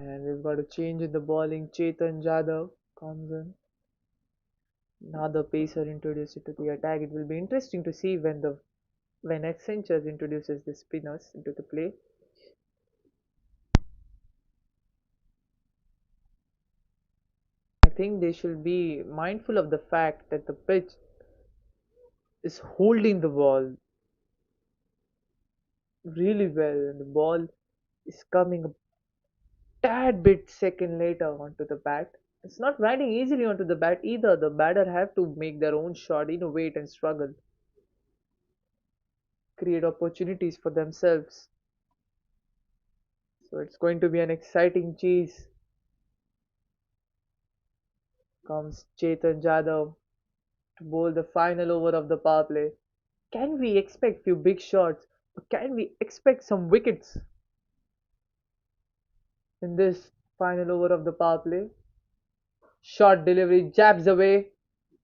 And we've got a change in the bowling. Chetan Jadhav comes in. Another pacer introduced into the attack. It will be interesting to see when Accenture introduces the spinners into the play. think they should be mindful of the fact that the pitch is holding the ball really well, and the ball is coming a tad bit second later onto the bat. It's not riding easily onto the bat either. The batter have to make their own shot, innovate and struggle, create opportunities for themselves. So it's going to be an exciting chase. Comes Chetan Jadhav to bowl the final over of the power play. Can we expect few big shots? Or can we expect some wickets in this final over of the power play? Short delivery jabs away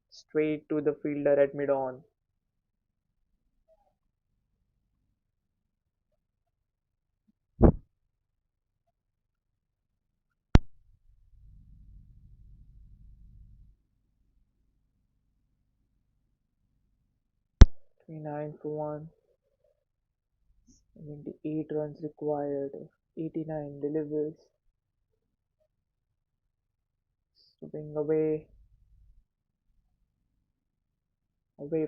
straight to the fielder at mid-on. 39 for 1. 78 runs required. 89 delivers. Swing away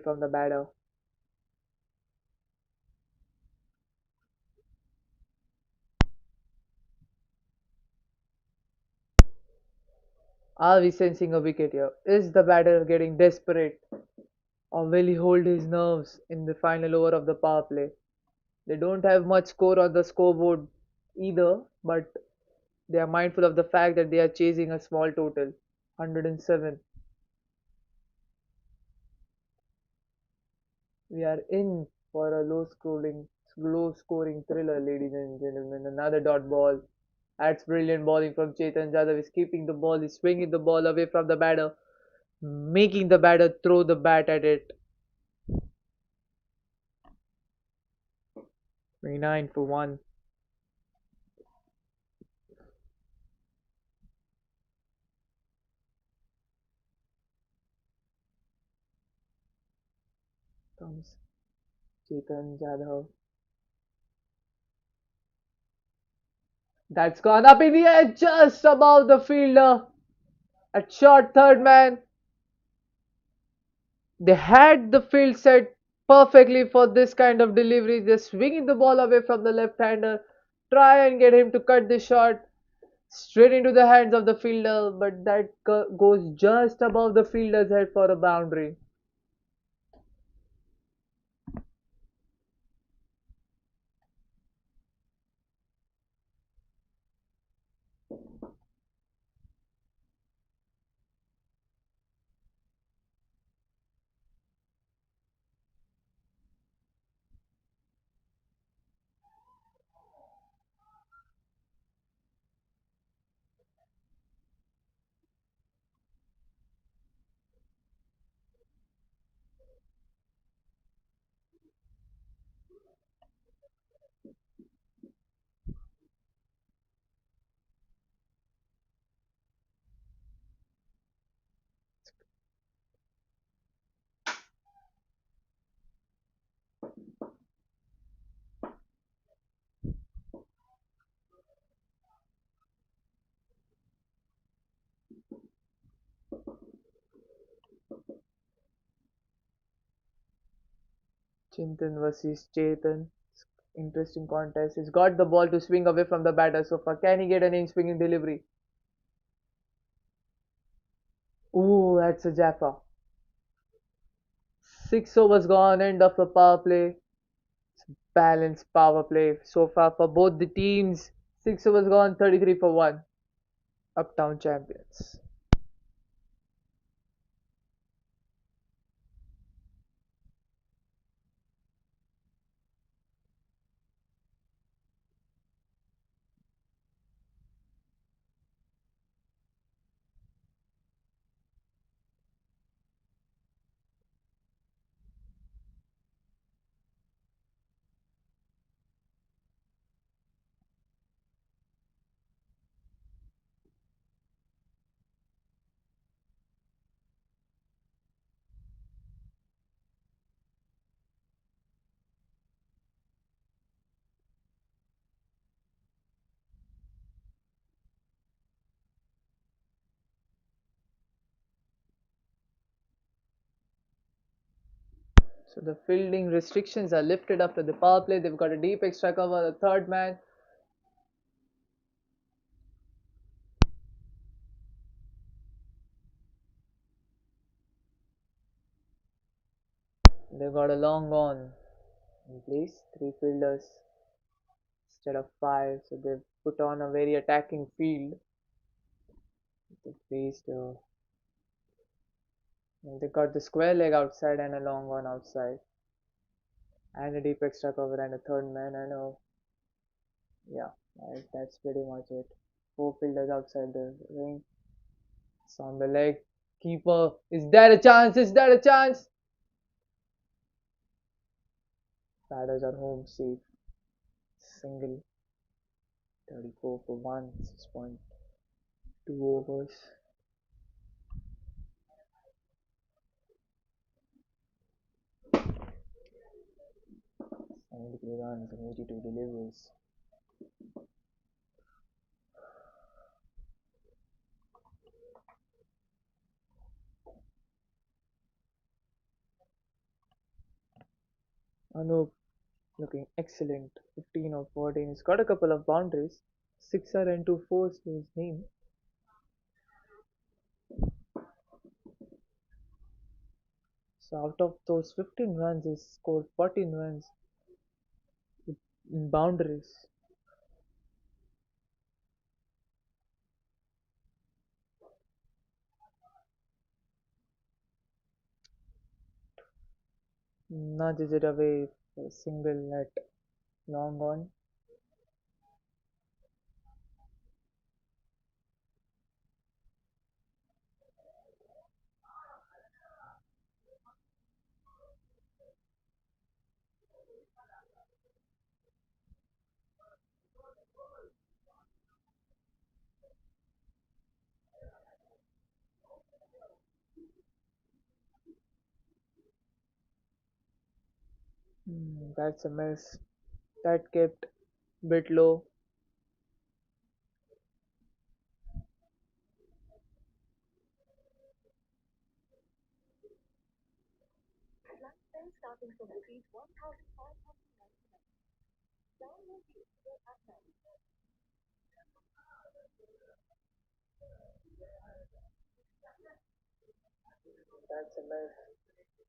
from the batter. Are we sensing a wicket here? Is the batter getting desperate? Or will he hold his nerves in the final over of the power play? They don't have much score on the scoreboard either, but they are mindful of the fact that they are chasing a small total 107. We are in for a low scoring thriller, ladies and gentlemen. Another dot ball. That's brilliant bowling from Chetan Jadhav. Is keeping the ball, is swinging the ball away from the batter, making the batter throw the bat at it. 29 for 1. Comes Chetan Jadhav. That's gone up in the air just above the fielder. At short third man. They had the field set perfectly for this kind of delivery. They're swinging the ball away from the left hander. Try and get him to cut the shot straight into the hands of the fielder, but that goes just above the fielder's head for a boundary. Chintan versus Chetan. Interesting contest. He's got the ball to swing away from the batter so far. Can he get an in swinging delivery? Ooh, that's a Jaffa. 6 overs gone, end of the power play. Balanced power play so far for both the teams. 6 overs gone, 33 for 1. Uptown champions. So the fielding restrictions are lifted after the power play. They've got a deep extra cover. The third man. They've got a long on in place. Three fielders instead of five. So they've put on a very attacking field. They faced. They got the square leg outside and a long on outside, and a deep extra cover and a third man. And yeah, that's pretty much it. Four fielders outside the ring. It's on the leg. Keeper. Is there a chance? Is there a chance? Batters are home safe. Single. 34 for 1. 6.2 overs. 73 runs and 82 deliveries. Anup looking excellent. 15 of 14. He's got a couple of boundaries. Sixer and two fours to his name. So out of those 15 runs, he scored 14 runs in boundaries. Nudges it away for a single net. Long on. That's a miss. That kept bit low. That's a miss.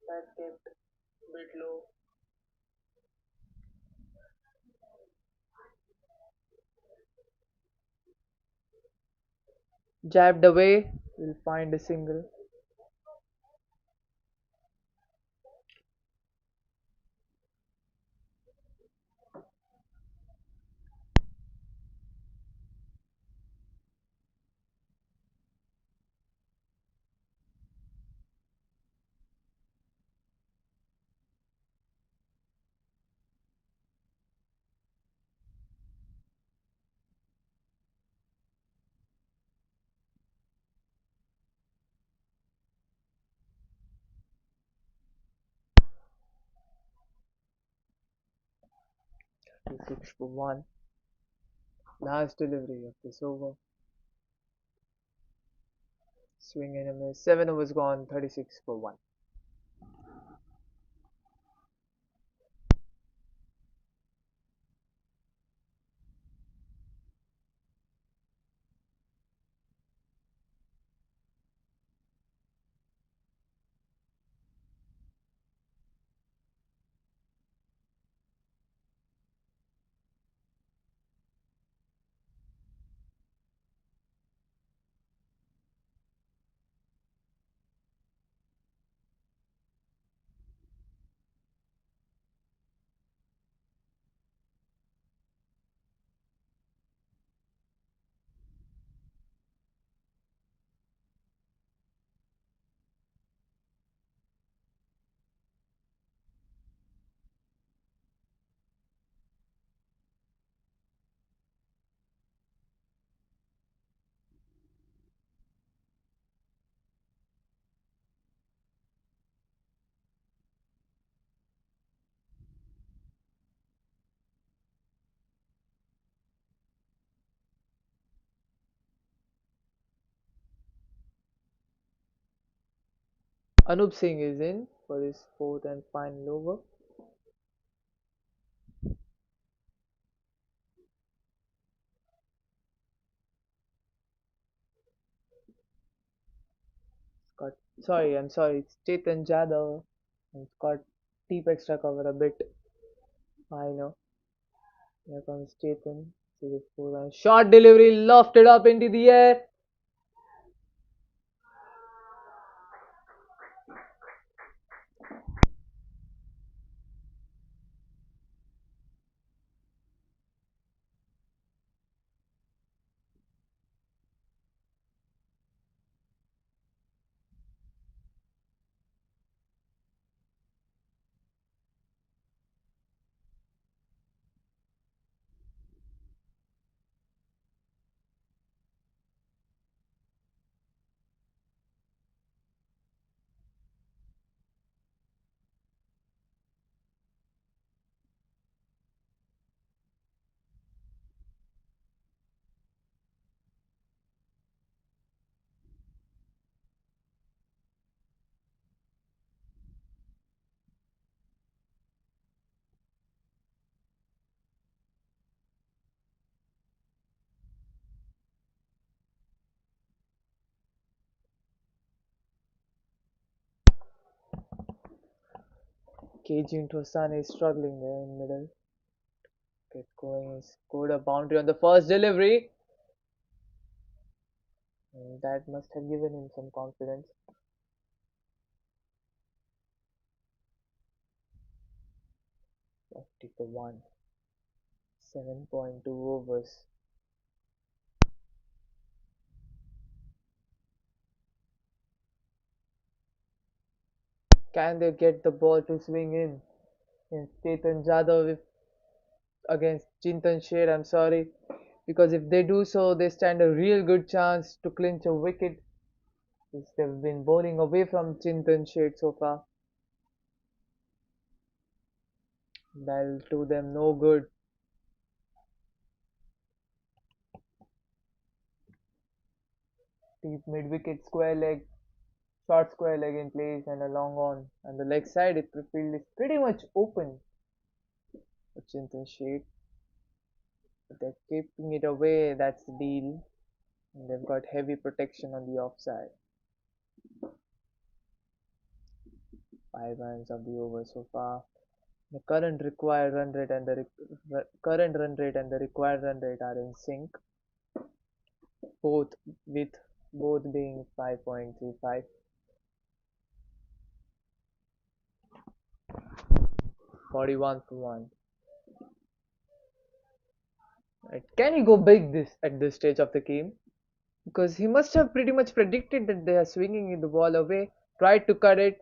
That kept bit low. Jabbed away. We'll find a single. Two six for 1. Last delivery of this over. Swing and a miss. 7 overs gone. 36 for 1. Anup Singh is in. for his fourth and final over. Got I'm sorry, it's Chetan Jadhav. It's got deep extra cover a bit. I know. Here comes Chetan. See the full and short delivery lofted up into the air. KG into Sun is struggling there in middle. Get going. Scored a boundary on the first delivery. And that must have given him some confidence. 50 to 1. 7.2 overs. Can they get the ball to swing in? In Chetan Jadhav against Chintan Shed, I'm sorry. Because if they do so, they stand a real good chance to clinch a wicket. Since they've been bowling away from Chintan Shed so far. That'll do them no good. Deep mid wicket square leg, short square leg in place and a long on. And the leg side, the field is pretty much open for Chintan Shed. But they're keeping it away, that's the deal. And they've got heavy protection on the offside. 5 runs of the over so far. The current required run rate and the current run rate and the required run rate are in sync, both with both being 5.35. 41 for 1. Right. Can he go big this at this stage of the game? Because he must have pretty much predicted that they are swinging the ball away, tried to cut it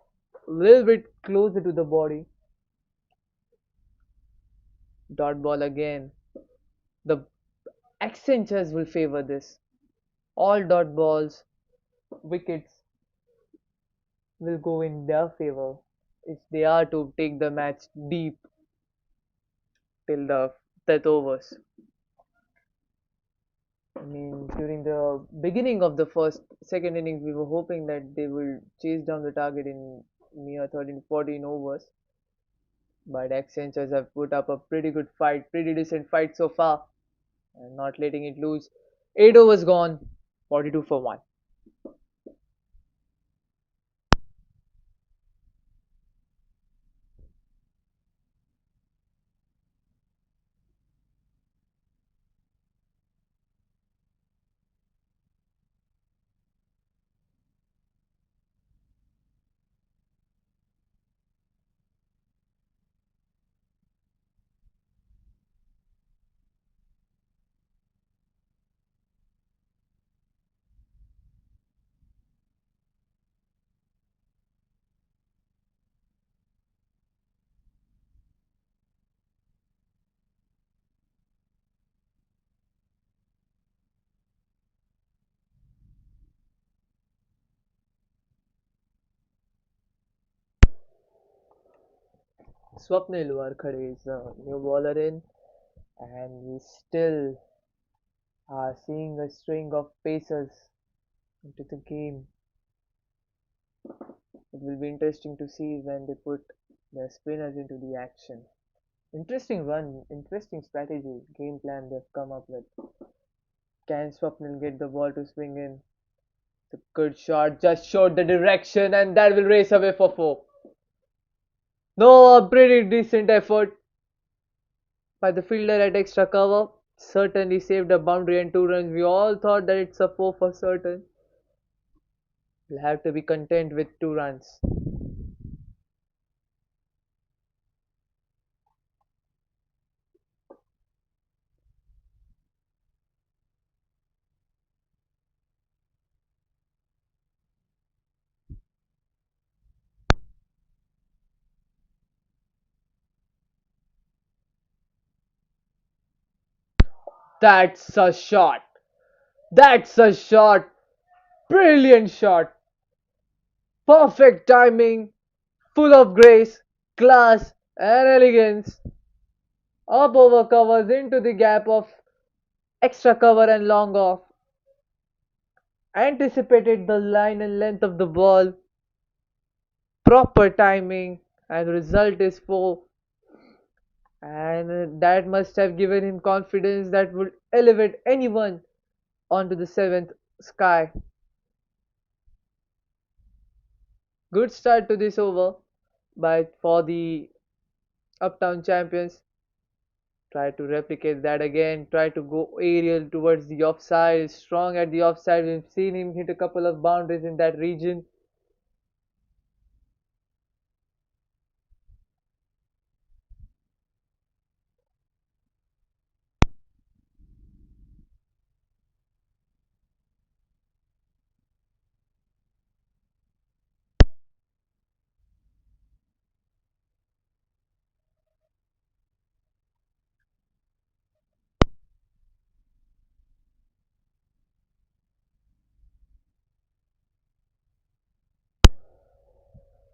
a little bit closer to the body. Dot ball again. The Accentures will favor this. All dot balls, wickets will go in their favor if they are to take the match deep till the death overs. I mean, during the beginning of the second innings, we were hoping that they will chase down the target in mere 13 14 overs. But Accentures have put up a pretty good fight, pretty decent fight so far, and not letting it lose. 8 overs gone, 42 for 1. Swapnil Warkhade is the new bowler in, and we still are seeing a string of pacers into the game. It will be interesting to see when they put their spinners into the action. Interesting run, interesting strategy, game plan they've come up with. Can Swapnil get the ball to swing in? The good shot just showed the direction and that will race away for four. No, a pretty decent effort by the fielder at extra cover. Certainly saved a boundary and 2 runs. We all thought that it's a four for certain. We'll have to be content with 2 runs. That's a shot. That's a shot. Brilliant shot. Perfect timing. Full of grace, class, and elegance. Up over covers into the gap of extra cover and long off. Anticipated the line and length of the ball. Proper timing. And the result is 4. And that must have given him confidence that would elevate anyone onto the 7th sky. Good start to this over by for the Uptown champions. Try to replicate that again. Try to go aerial towards the offside. Strong at the offside. We've seen him hit a couple of boundaries in that region.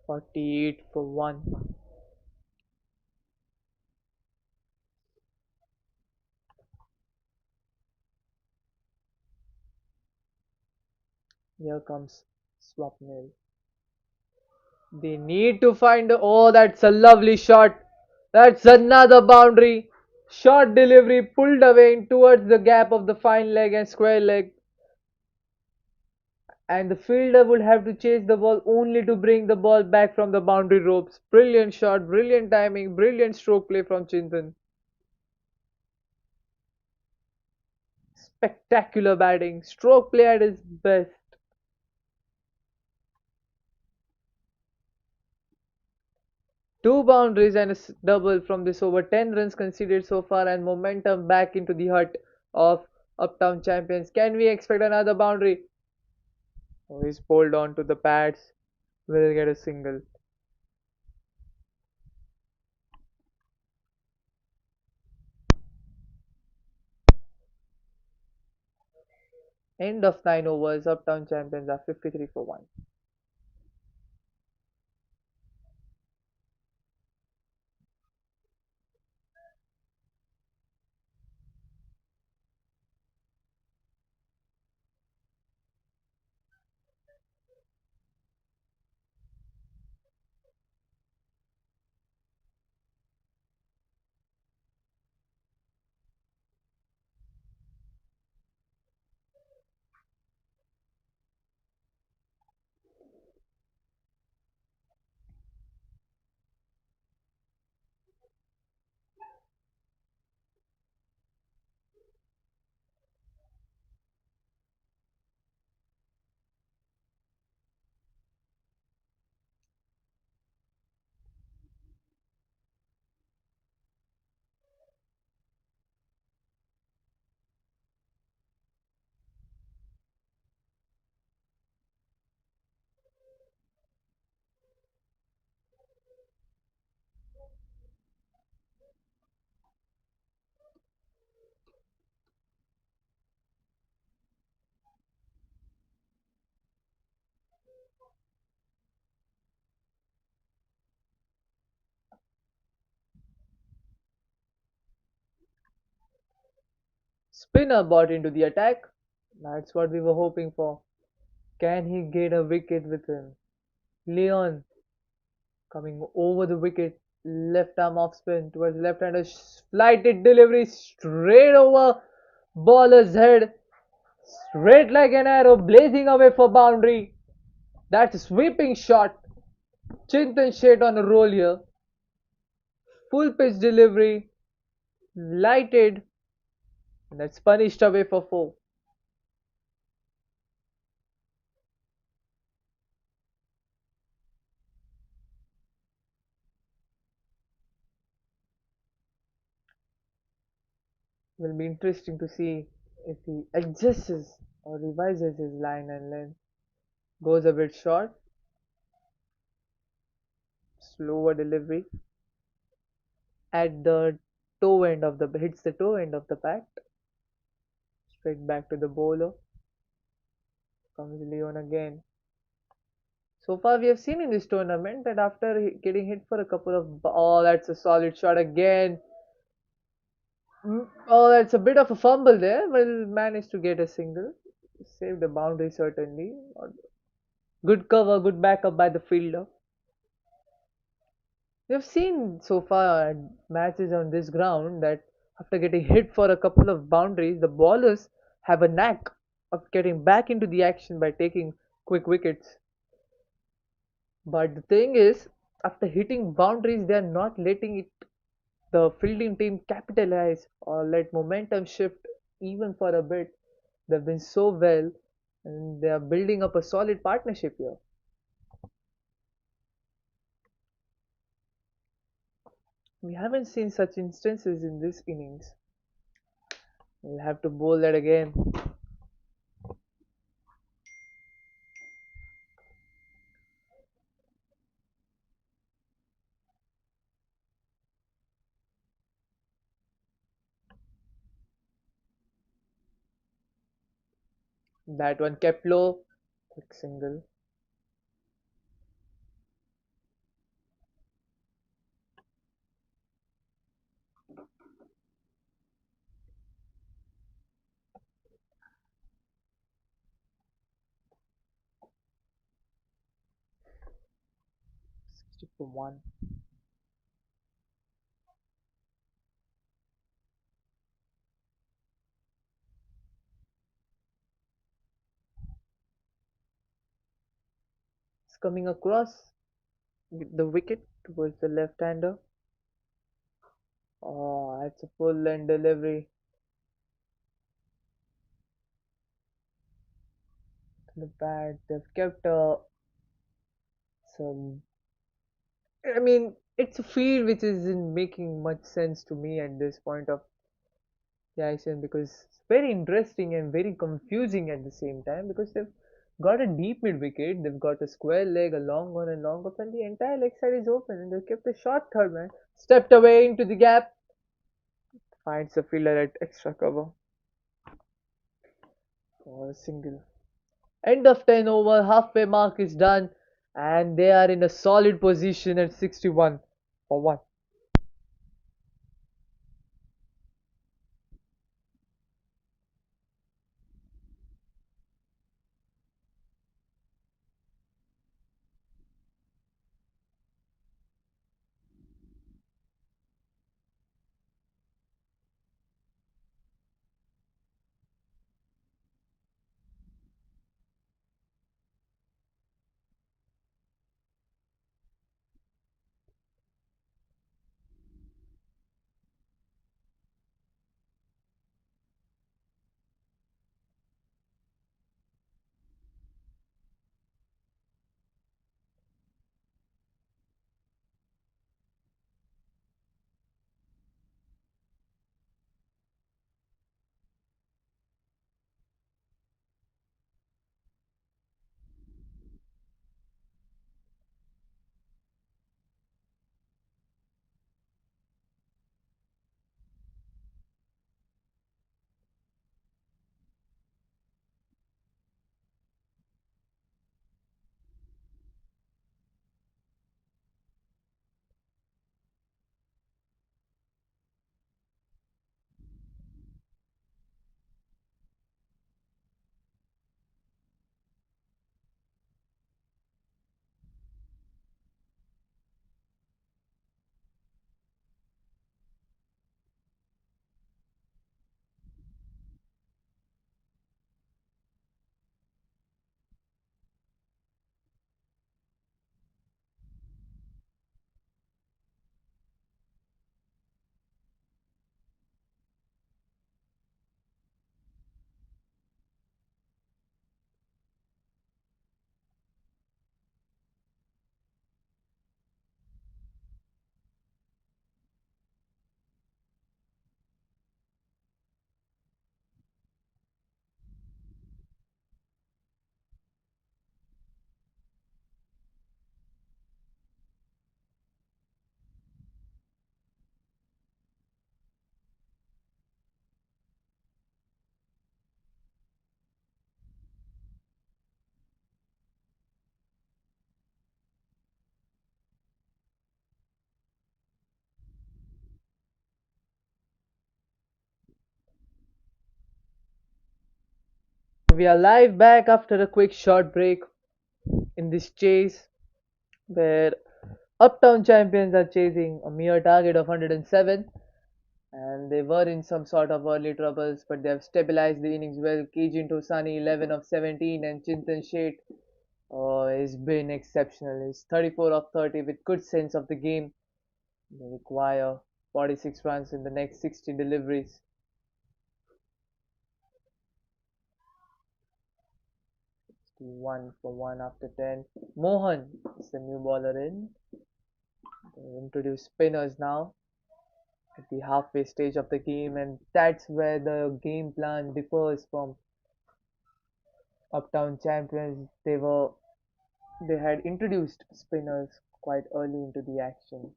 Forty-eight for 1. Here comes Swapnil. They need to find. Oh, that's a lovely shot. That's another boundary. Short delivery pulled away in towards the gap of the fine leg and square leg. And the fielder would have to chase the ball only to bring the ball back from the boundary ropes. Brilliant shot, brilliant timing, brilliant stroke play from Chintan. Spectacular batting, stroke play at its best. Two boundaries and a double from this over. 10 runs conceded so far and momentum back into the hut of Uptown champions. Can we expect another boundary? Oh, he's pulled on to the pads. Will get a single. End of 9 overs. Uptown champions are 53 for 1. Spinner bought into the attack. That's what we were hoping for. Can he get a wicket with him? Leon coming over the wicket, left arm off spin towards left hander, flighted delivery straight over bowler's head, straight like an arrow, blazing away for boundary. That's a sweeping shot. Chintan shade on a roll here. Full pitch delivery, lighted, and that's punished away for four. Will be interesting to see if he adjusts or revises his line and length. Goes a bit short, slower delivery at the toe end of the hits the toe end of the bat. Straight back to the bowler. Comes Leon again. So far, we have seen in this tournament that after getting hit for a couple of oh, that's a solid shot again. Oh, that's a bit of a fumble there. Will manage to get a single. Saved a boundary certainly. Good cover, good backup by the fielder. We have seen so far matches on this ground that after getting hit for a couple of boundaries, the bowlers have a knack of getting back into the action by taking quick wickets. But the thing is, after hitting boundaries, they are not letting it the fielding team capitalize or let momentum shift even for a bit. They've been so well and they are building up a solid partnership here. We haven't seen such instances in this innings. We'll have to bowl that again. That one kept low. Quick single. Sixty for one. It's coming across the wicket towards the left hander. Oh, that's a full length delivery to the bat. They've kept some. I mean, it's a field which isn't making much sense to me at this point of the action because it's very interesting and very confusing at the same time because they've got a deep mid wicket, they've got a square leg, a long one, and long off, and the entire leg side is open, and they've kept a short third man, stepped away into the gap, finds a fielder at extra cover for a single. End of 10 over, halfway mark is done, and they are in a solid position at 61 for 1. We are live back after a quick short break in this chase where Uptown champions are chasing a mere target of 107, and they were in some sort of early troubles, but they have stabilized the innings well. Kijin Tosani 11 of 17 and Chintan Sheth has been exceptional. He's 34 of 30 with good sense of the game. They require 46 runs in the next 60 deliveries. 1 for 1 after 10. Mohan is the new bowler in. They introduce spinners now at the halfway stage of the game, and that's where the game plan differs from Uptown champions. They had introduced spinners quite early into the action.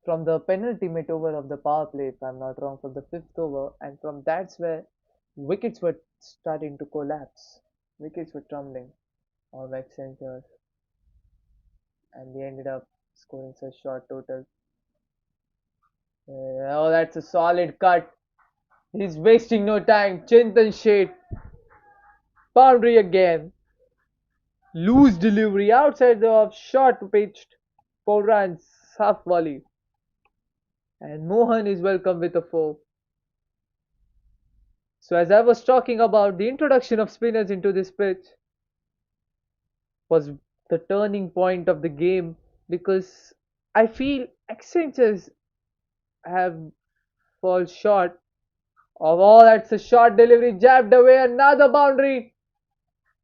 From the penultimate over of the power play, if I'm not wrong, from the fifth over, and from that's where wickets were starting to collapse. Wickets were tumbling on Accenture, and they ended up scoring such short total. Oh, that's a solid cut. He's wasting no time. Chintan Sheth, boundary again. Loose delivery outside the off, short pitched. 4 runs, half volley. And Mohan is welcome with a 4. So, as I was talking about, the introduction of spinners into this pitch was the turning point of the game because I feel Accentures have fall short of all. That's a short delivery, jabbed away, another boundary.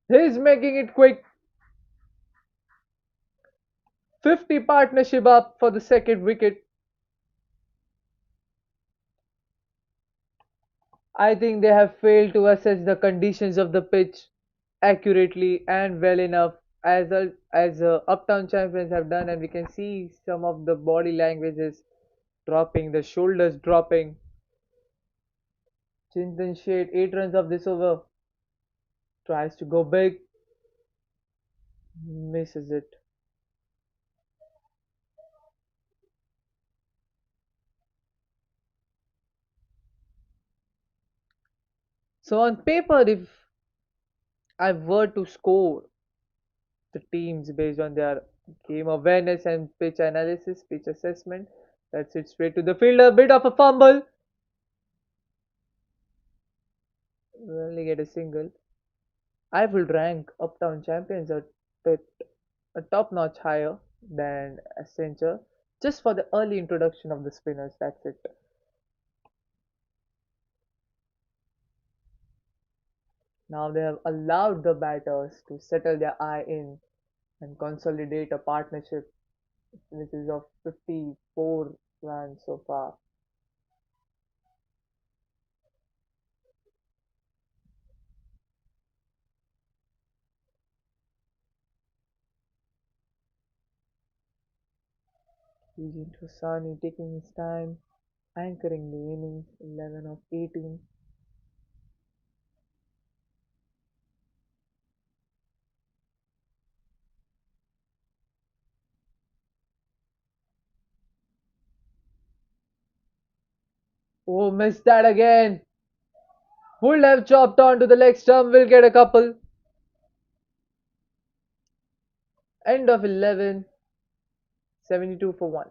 He's making it quick. 50 partnership up for the second wicket. I think they have failed to assess the conditions of the pitch accurately and well enough as Uptown champions have done, and we can see some of the body languages dropping, the shoulders dropping. Chintan Sheth, 8 runs of this over, tries to go big, misses it. So on paper, if I were to score the teams based on their game awareness and pitch analysis, pitch assessment, that's it straight to the fielder. Bit of a fumble. We only get a single. I will rank Uptown Champions at a top notch higher than Accenture just for the early introduction of the spinners. That's it. Now they have allowed the batters to settle their eye in and consolidate a partnership which is of 54 runs so far. Eugene Tosani taking his time, anchoring the innings, 11 of 18. Oh, missed that again. Would have chopped on to the leg stump, will get a couple. End of 11, 72 for 1.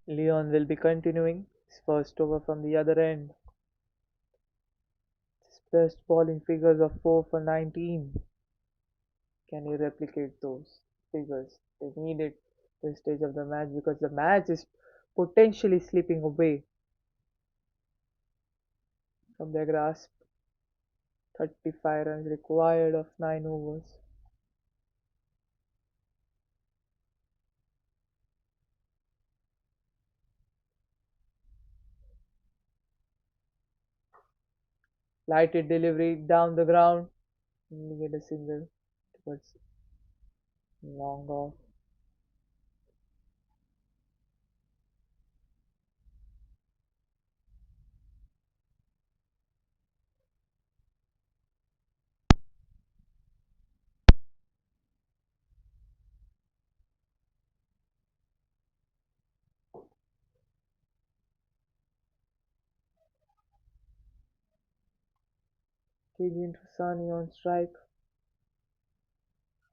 Leon will be continuing his first over from the other end. His best bowling figures of 4 for 19. Can he replicate those figures? They need it this stage of the match because the match is potentially slipping away from their grasp. 35 runs required of 9 overs. Lighted delivery down the ground. Only get a single towards long off. KG into Sani on strike.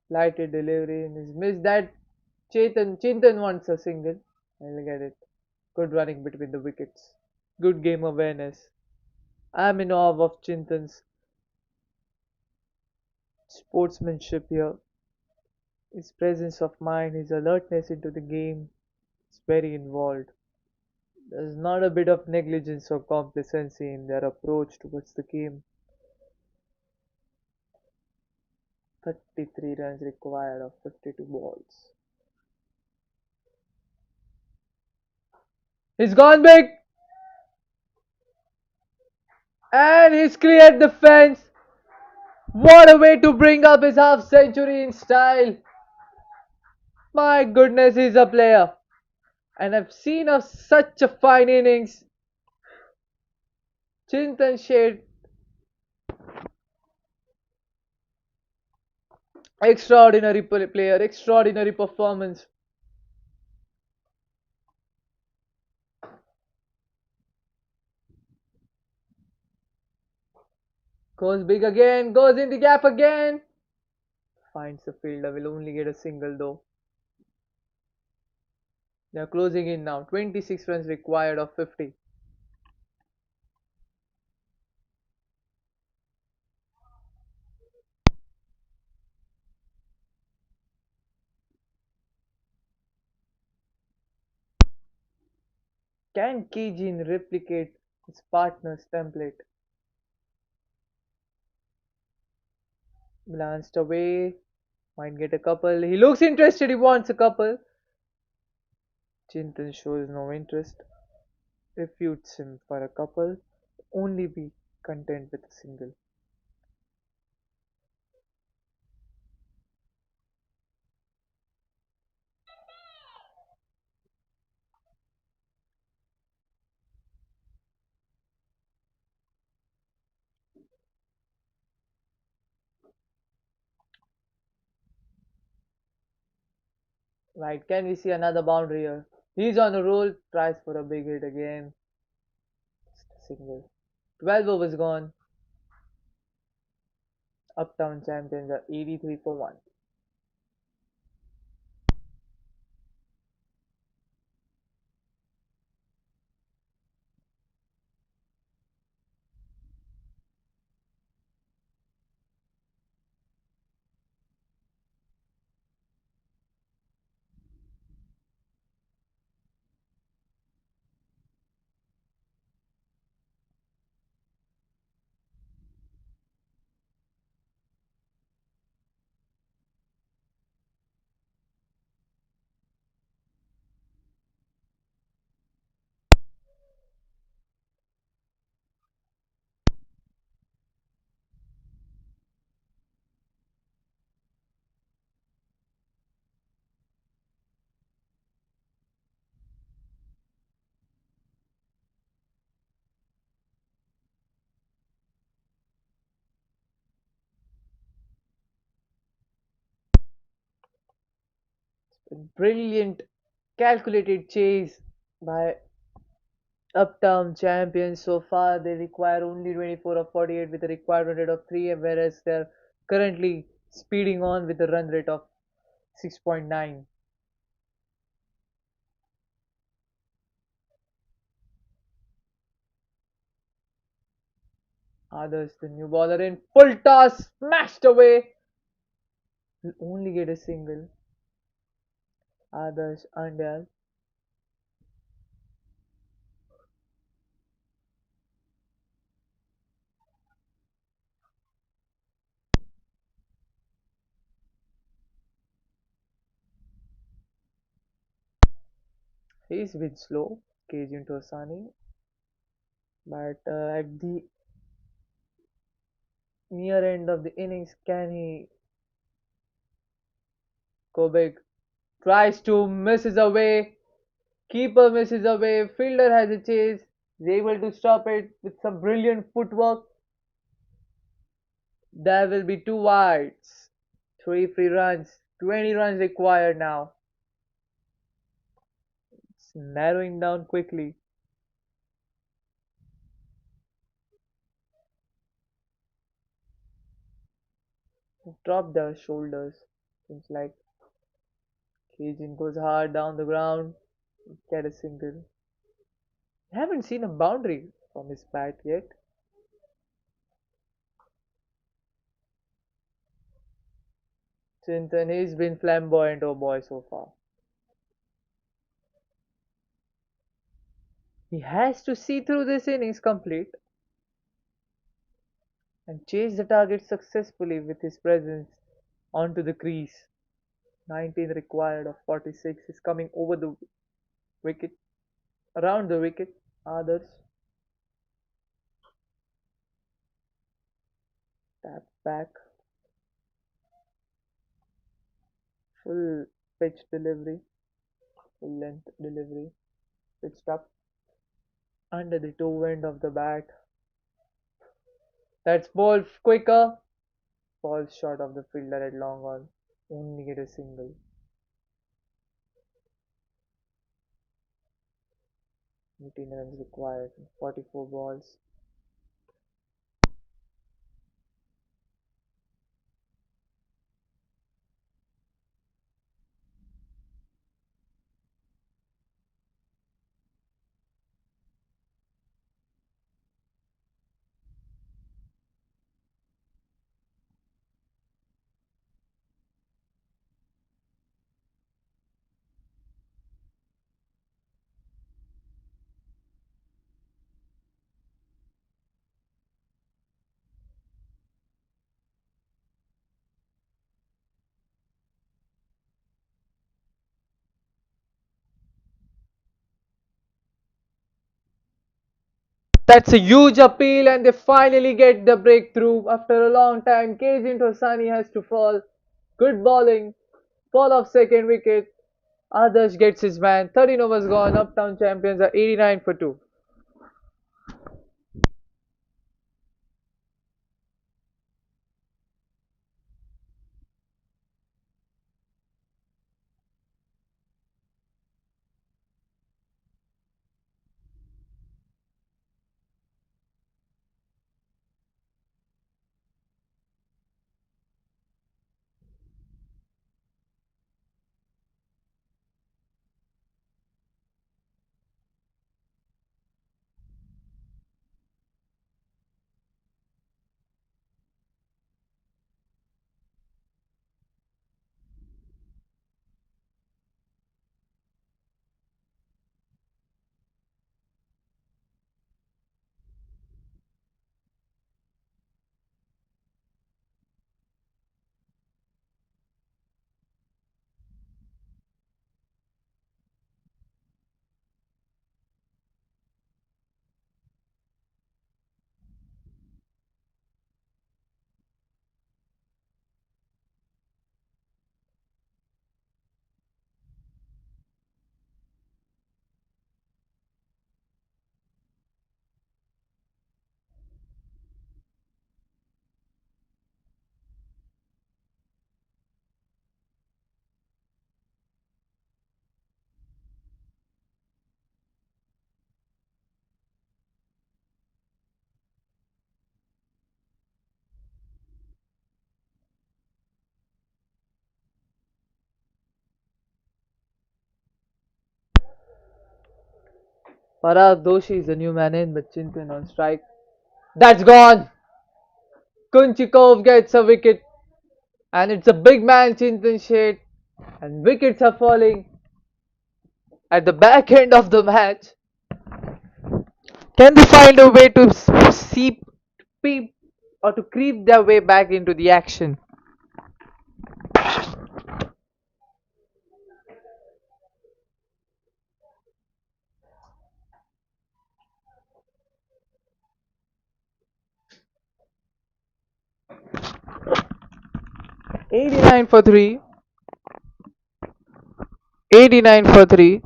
Lighted delivery and is missed that. Chintan wants a single. I'll get it. Good running between the wickets. Good game awareness. I'm in awe of Chintan's sportsmanship here. His presence of mind, his alertness into the game is very involved. There's not a bit of negligence or complacency in their approach towards the game. 33 runs required of 52 balls. He's gone big and he's cleared the fence. What a way to bring up his half century in style. My goodness, he's a player. And I've seen such a fine innings. Chintan shared extraordinary player, extraordinary performance. Goes big again, goes in the gap again. Finds the fielder, will only get a single though. They are closing in now. 26 runs required of 50. Can Kijin replicate his partner's template? Glanced away. Might get a couple. He looks interested. He wants a couple. Chintan shows no interest. Refutes him for a couple. Only be content with a single. Right, can we see another boundary here? He's on a roll, tries for a big hit again. Just a single. 12 overs gone. Uptown champions are 83 for 1. Brilliant, calculated chase by Uptown champions. So far, they require only 24 of 48 with a required run rate of 3, whereas they're currently speeding on with a run rate of 6.9. Others, the new bowler in full toss, smashed away. Will only get a single. Others, Andal. He's been slow, cage into Asani, but at the Near end of the innings, can he go big? Tries to, misses away. Keeper misses away. Fielder has a chase. Is able to stop it with some brilliant footwork. There will be two wides. Three free runs. 20 runs required now. It's narrowing down quickly. Drop their shoulders. Seems like Cajun goes hard down the ground. Get a single. Haven't seen a boundary from his bat yet. Chintan, he's been flamboyant, oh boy, so far. He has to see through this innings complete and chase the target successfully with his presence onto the crease. 19 required of 46 is coming over the wicket, around the wicket. Others tap back, full pitch delivery, full length delivery, pitched up under the toe end of the bat. That's ball quicker, falls short of the fielder at long on. Only get a single. 18 runs required, 44 balls. That's a huge appeal, and they finally get the breakthrough. After a long time, Kejin Tosani has to fall. Good bowling. Fall off second wicket. Adarsh gets his man. 13 overs gone. Uptown champions are 89 for 2. Parag Doshi is the new man in, but Chintan on strike. That's gone! Kunchikov gets a wicket, and it's a big man Chintan shade, and wickets are falling at the back end of the match. Can they find a way to seep, peep, or to creep their way back into the action? 89 for 3. 89 for 3.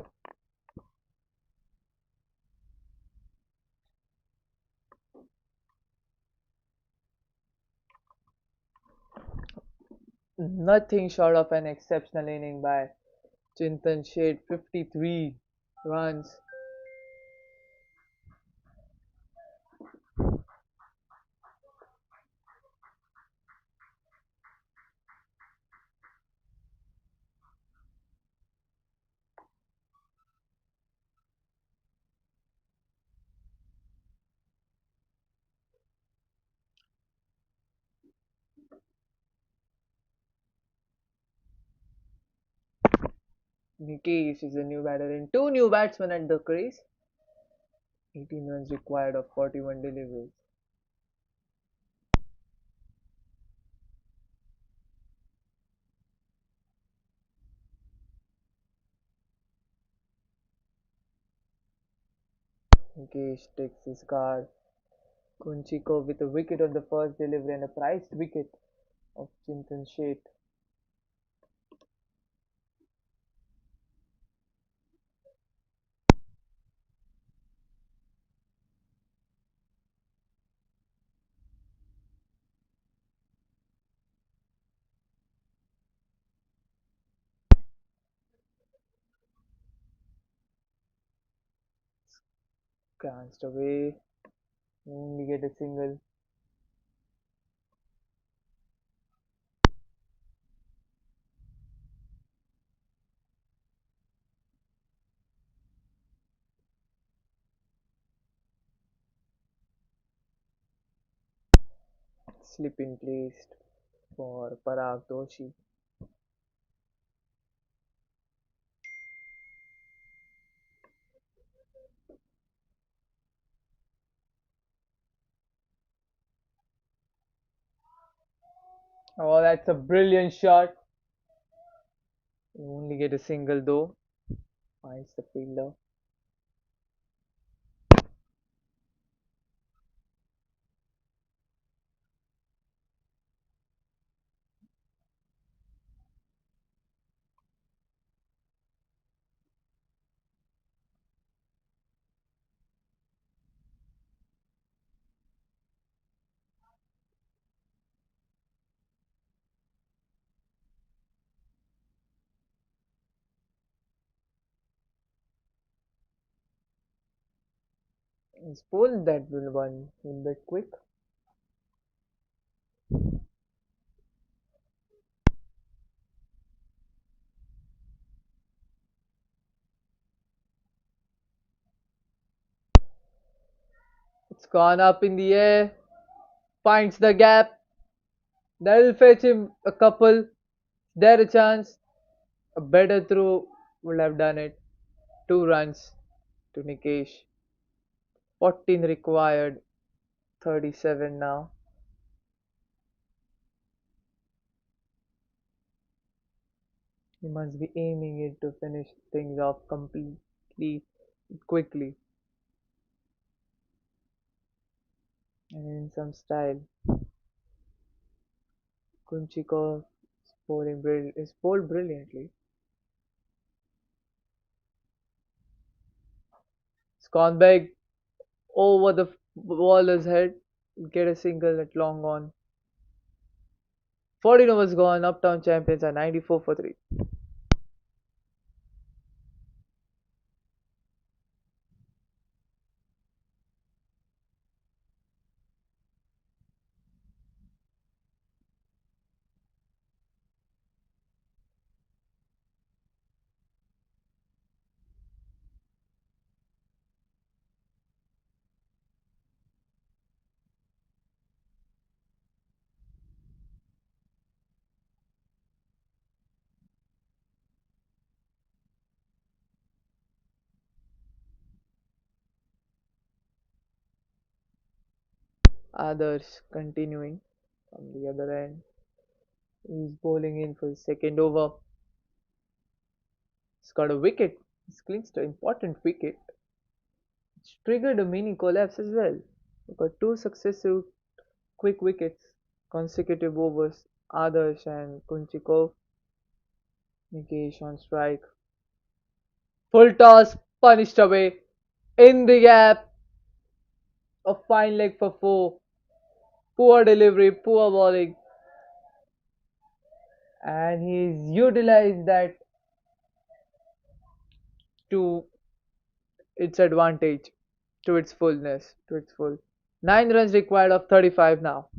Nothing short of an exceptional inning by Chintan Shade, 53 runs. Nikesh is a new batter and two new batsmen at the crease. 18 runs required of 41 deliveries. Nikesh takes his card. Kunchiko with a wicket on the first delivery and a priced wicket of Chintan Sheth. Glanced away. Only get a single. Slip in placed for Parag Doshi. Oh, that's a brilliant shot. You only get a single though. Finds the fielder. He's pulled that one a bit quick. It's gone up in the air. Finds the gap. That'll fetch him a couple. There a chance. A better throw would have done it. 2 runs to Nikesh. 14 required. 37 now. He must be aiming it to finish things off completely quickly and in some style. Kunchikov is bowled brilliantly. It's gone back over the bowler's head. Get a single at long on. 14 overs gone. Uptown champions are 94 for 3. Others continuing from the other end. He's bowling in for his second over. He's got a wicket. He's clinched an important wicket. It's triggered a mini collapse as well. We've got two successive quick wickets, consecutive overs Adarsh and Kunchikov. Nikesh on strike. Full toss, punished away. In the gap, a fine leg for four. Poor delivery, poor bowling. And he's utilized that to its advantage, to its fullness, to its full. 9 runs required of 35 now.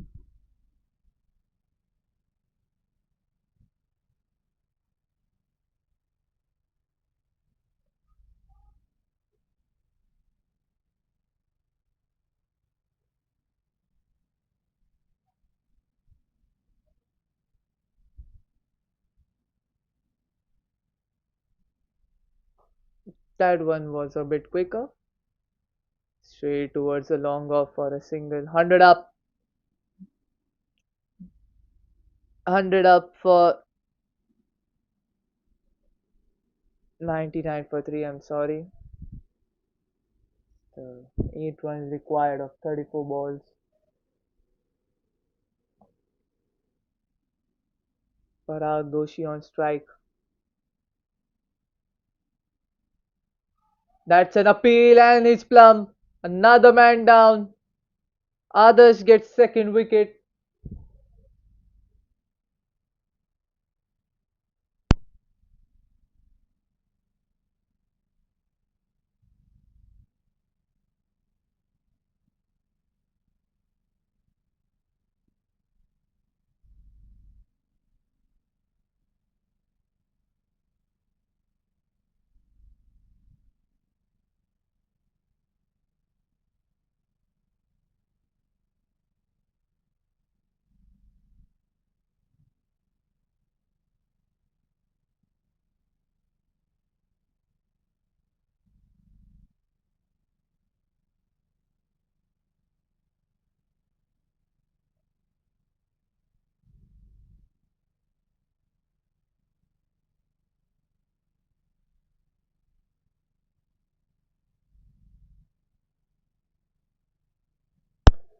That one was a bit quicker. Straight towards the long off for a single. 100 up. 100 up for 99 for 3. I'm sorry. 8 runs required of 34 balls. Parag Doshi on strike. That's an appeal and it's plumb. Another man down. Others get second wicket.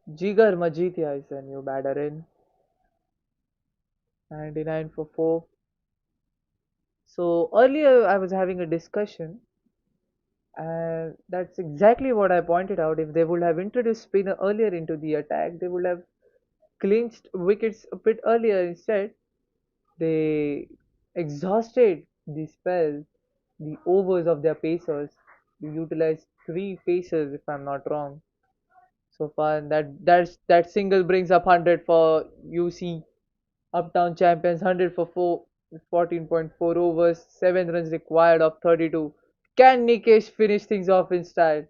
Jigar Majithia is the new batter in. 99 for 4. So earlier I was having a discussion, and that's exactly what I pointed out. If they would have introduced spinner earlier into the attack, they would have clinched wickets a bit earlier. Instead, they exhausted the spell, the overs of their pacers. They utilized three pacers, if I'm not wrong. So far, that single brings up 100 for UC. Uptown champions 100 for 4, 14.4 overs, 7 runs required of 32. Can Nikesh finish things off in style?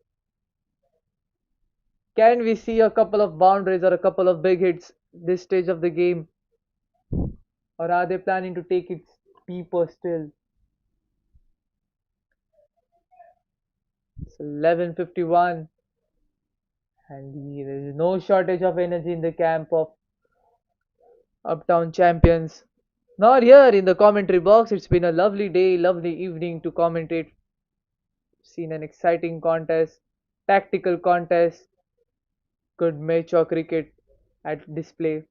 Can we see a couple of boundaries or a couple of big hits this stage of the game? Or are they planning to take it deeper still? It's 11:51 and there is no shortage of energy in the camp of Uptown champions. Not here in the commentary box. It's been a lovely day, lovely evening to commentate. Seen an exciting contest, tactical contest, good mature cricket at display.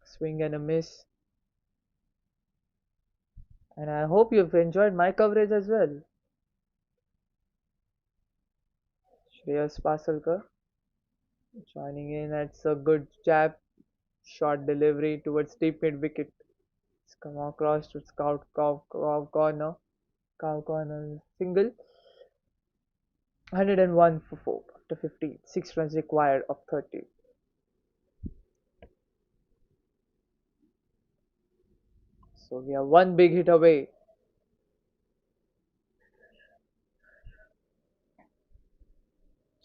Swing and a miss. And I hope you've enjoyed my coverage as well. Shreyas Pasalkar joining in. That's a good jab. Short delivery towards deep mid wicket. It's come across to scout cow corner. Cow corner single. 101 for 4 after 15. 6 runs required of 30. So we are one big hit away.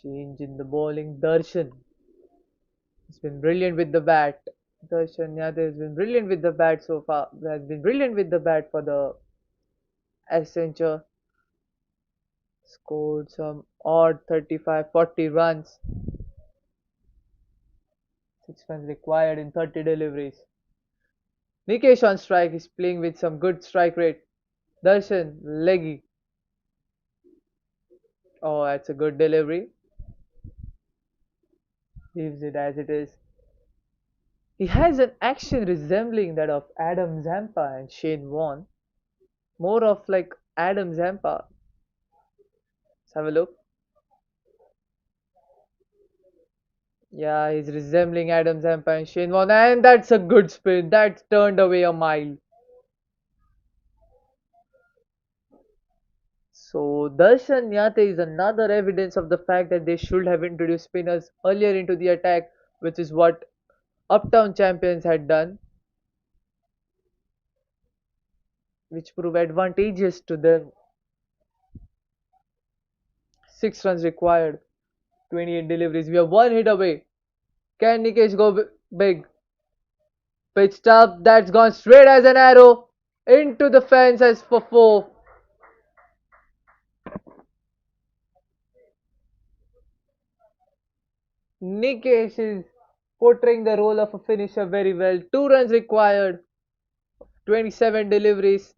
Change in the bowling. Darshan has been brilliant with the bat. Darshan Yadav has been brilliant with the bat so far. Has been brilliant with the bat for the Accenture. Scored some odd 35-40 runs. 6 runs required in 30 deliveries. Nikesh on strike is playing with some good strike rate. Darshan, leggy. Oh, that's a good delivery. Leaves it as it is. He has an action resembling that of Adam Zampa and Shane Warne, more of like Adam Zampa. Let's have a look. Yeah, he's resembling Adam Zampa and Shane Warne, and that's a good spin. That's turned away a mile. So Darshan Nyate is another evidence of the fact that they should have introduced spinners earlier into the attack, which is what Uptown champions had done, which proved advantageous to them. 6 runs required, 28 deliveries. We are one hit away. Can Nikesh go big? Pitched up, that's gone straight as an arrow into the fence as for 4. Nikesh is portraying the role of a finisher very well. 2 runs required, 27 deliveries.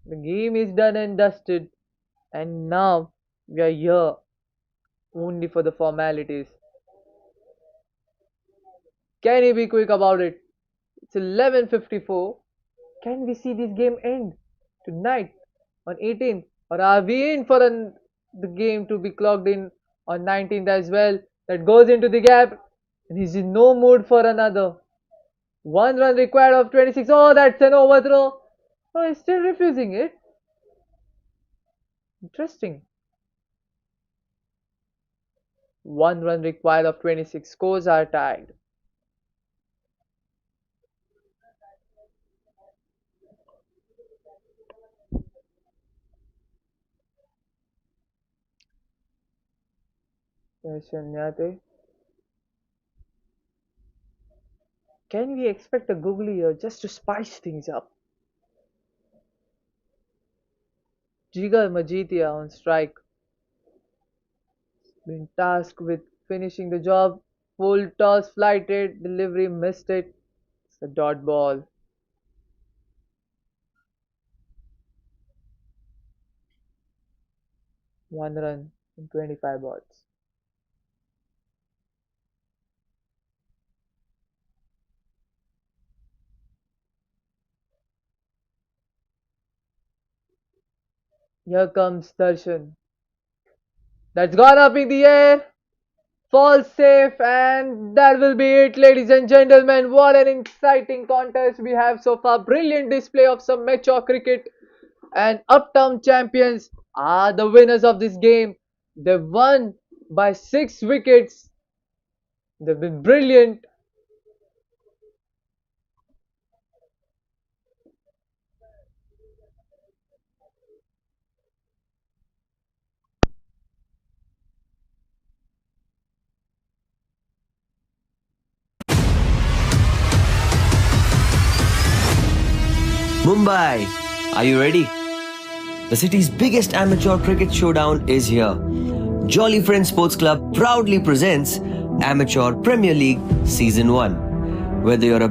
The game is done and dusted, and now we are here only for the formalities. Can he be quick about it? It's 11:54. Can we see this game end tonight on 18th, or are we in for the game to be clocked in on 19th as well? That goes into the gap, and he's in no mood for another. 1 run required of 26. Oh, that's an overthrow. Oh, he's still refusing it. Interesting. 1 run required of 26. Scores are tied. Shanyate. Can we expect a googly here just to spice things up? Jigar Majitia on strike. Been tasked with finishing the job. Full toss flighted, delivery missed it. It's a dot ball. One run in 25 balls. Here comes Darshan. That's gone up in the air. Falls safe, and that will be it, ladies and gentlemen. What an exciting contest we have so far. Brilliant display of some mature cricket, and Uptown champions are the winners of this game. They won by 6 wickets. They've been brilliant. Mumbai, are you ready? The city's biggest amateur cricket showdown is here. Jolly Friends Sports Club proudly presents Amateur Premier League Season 1. Whether you're a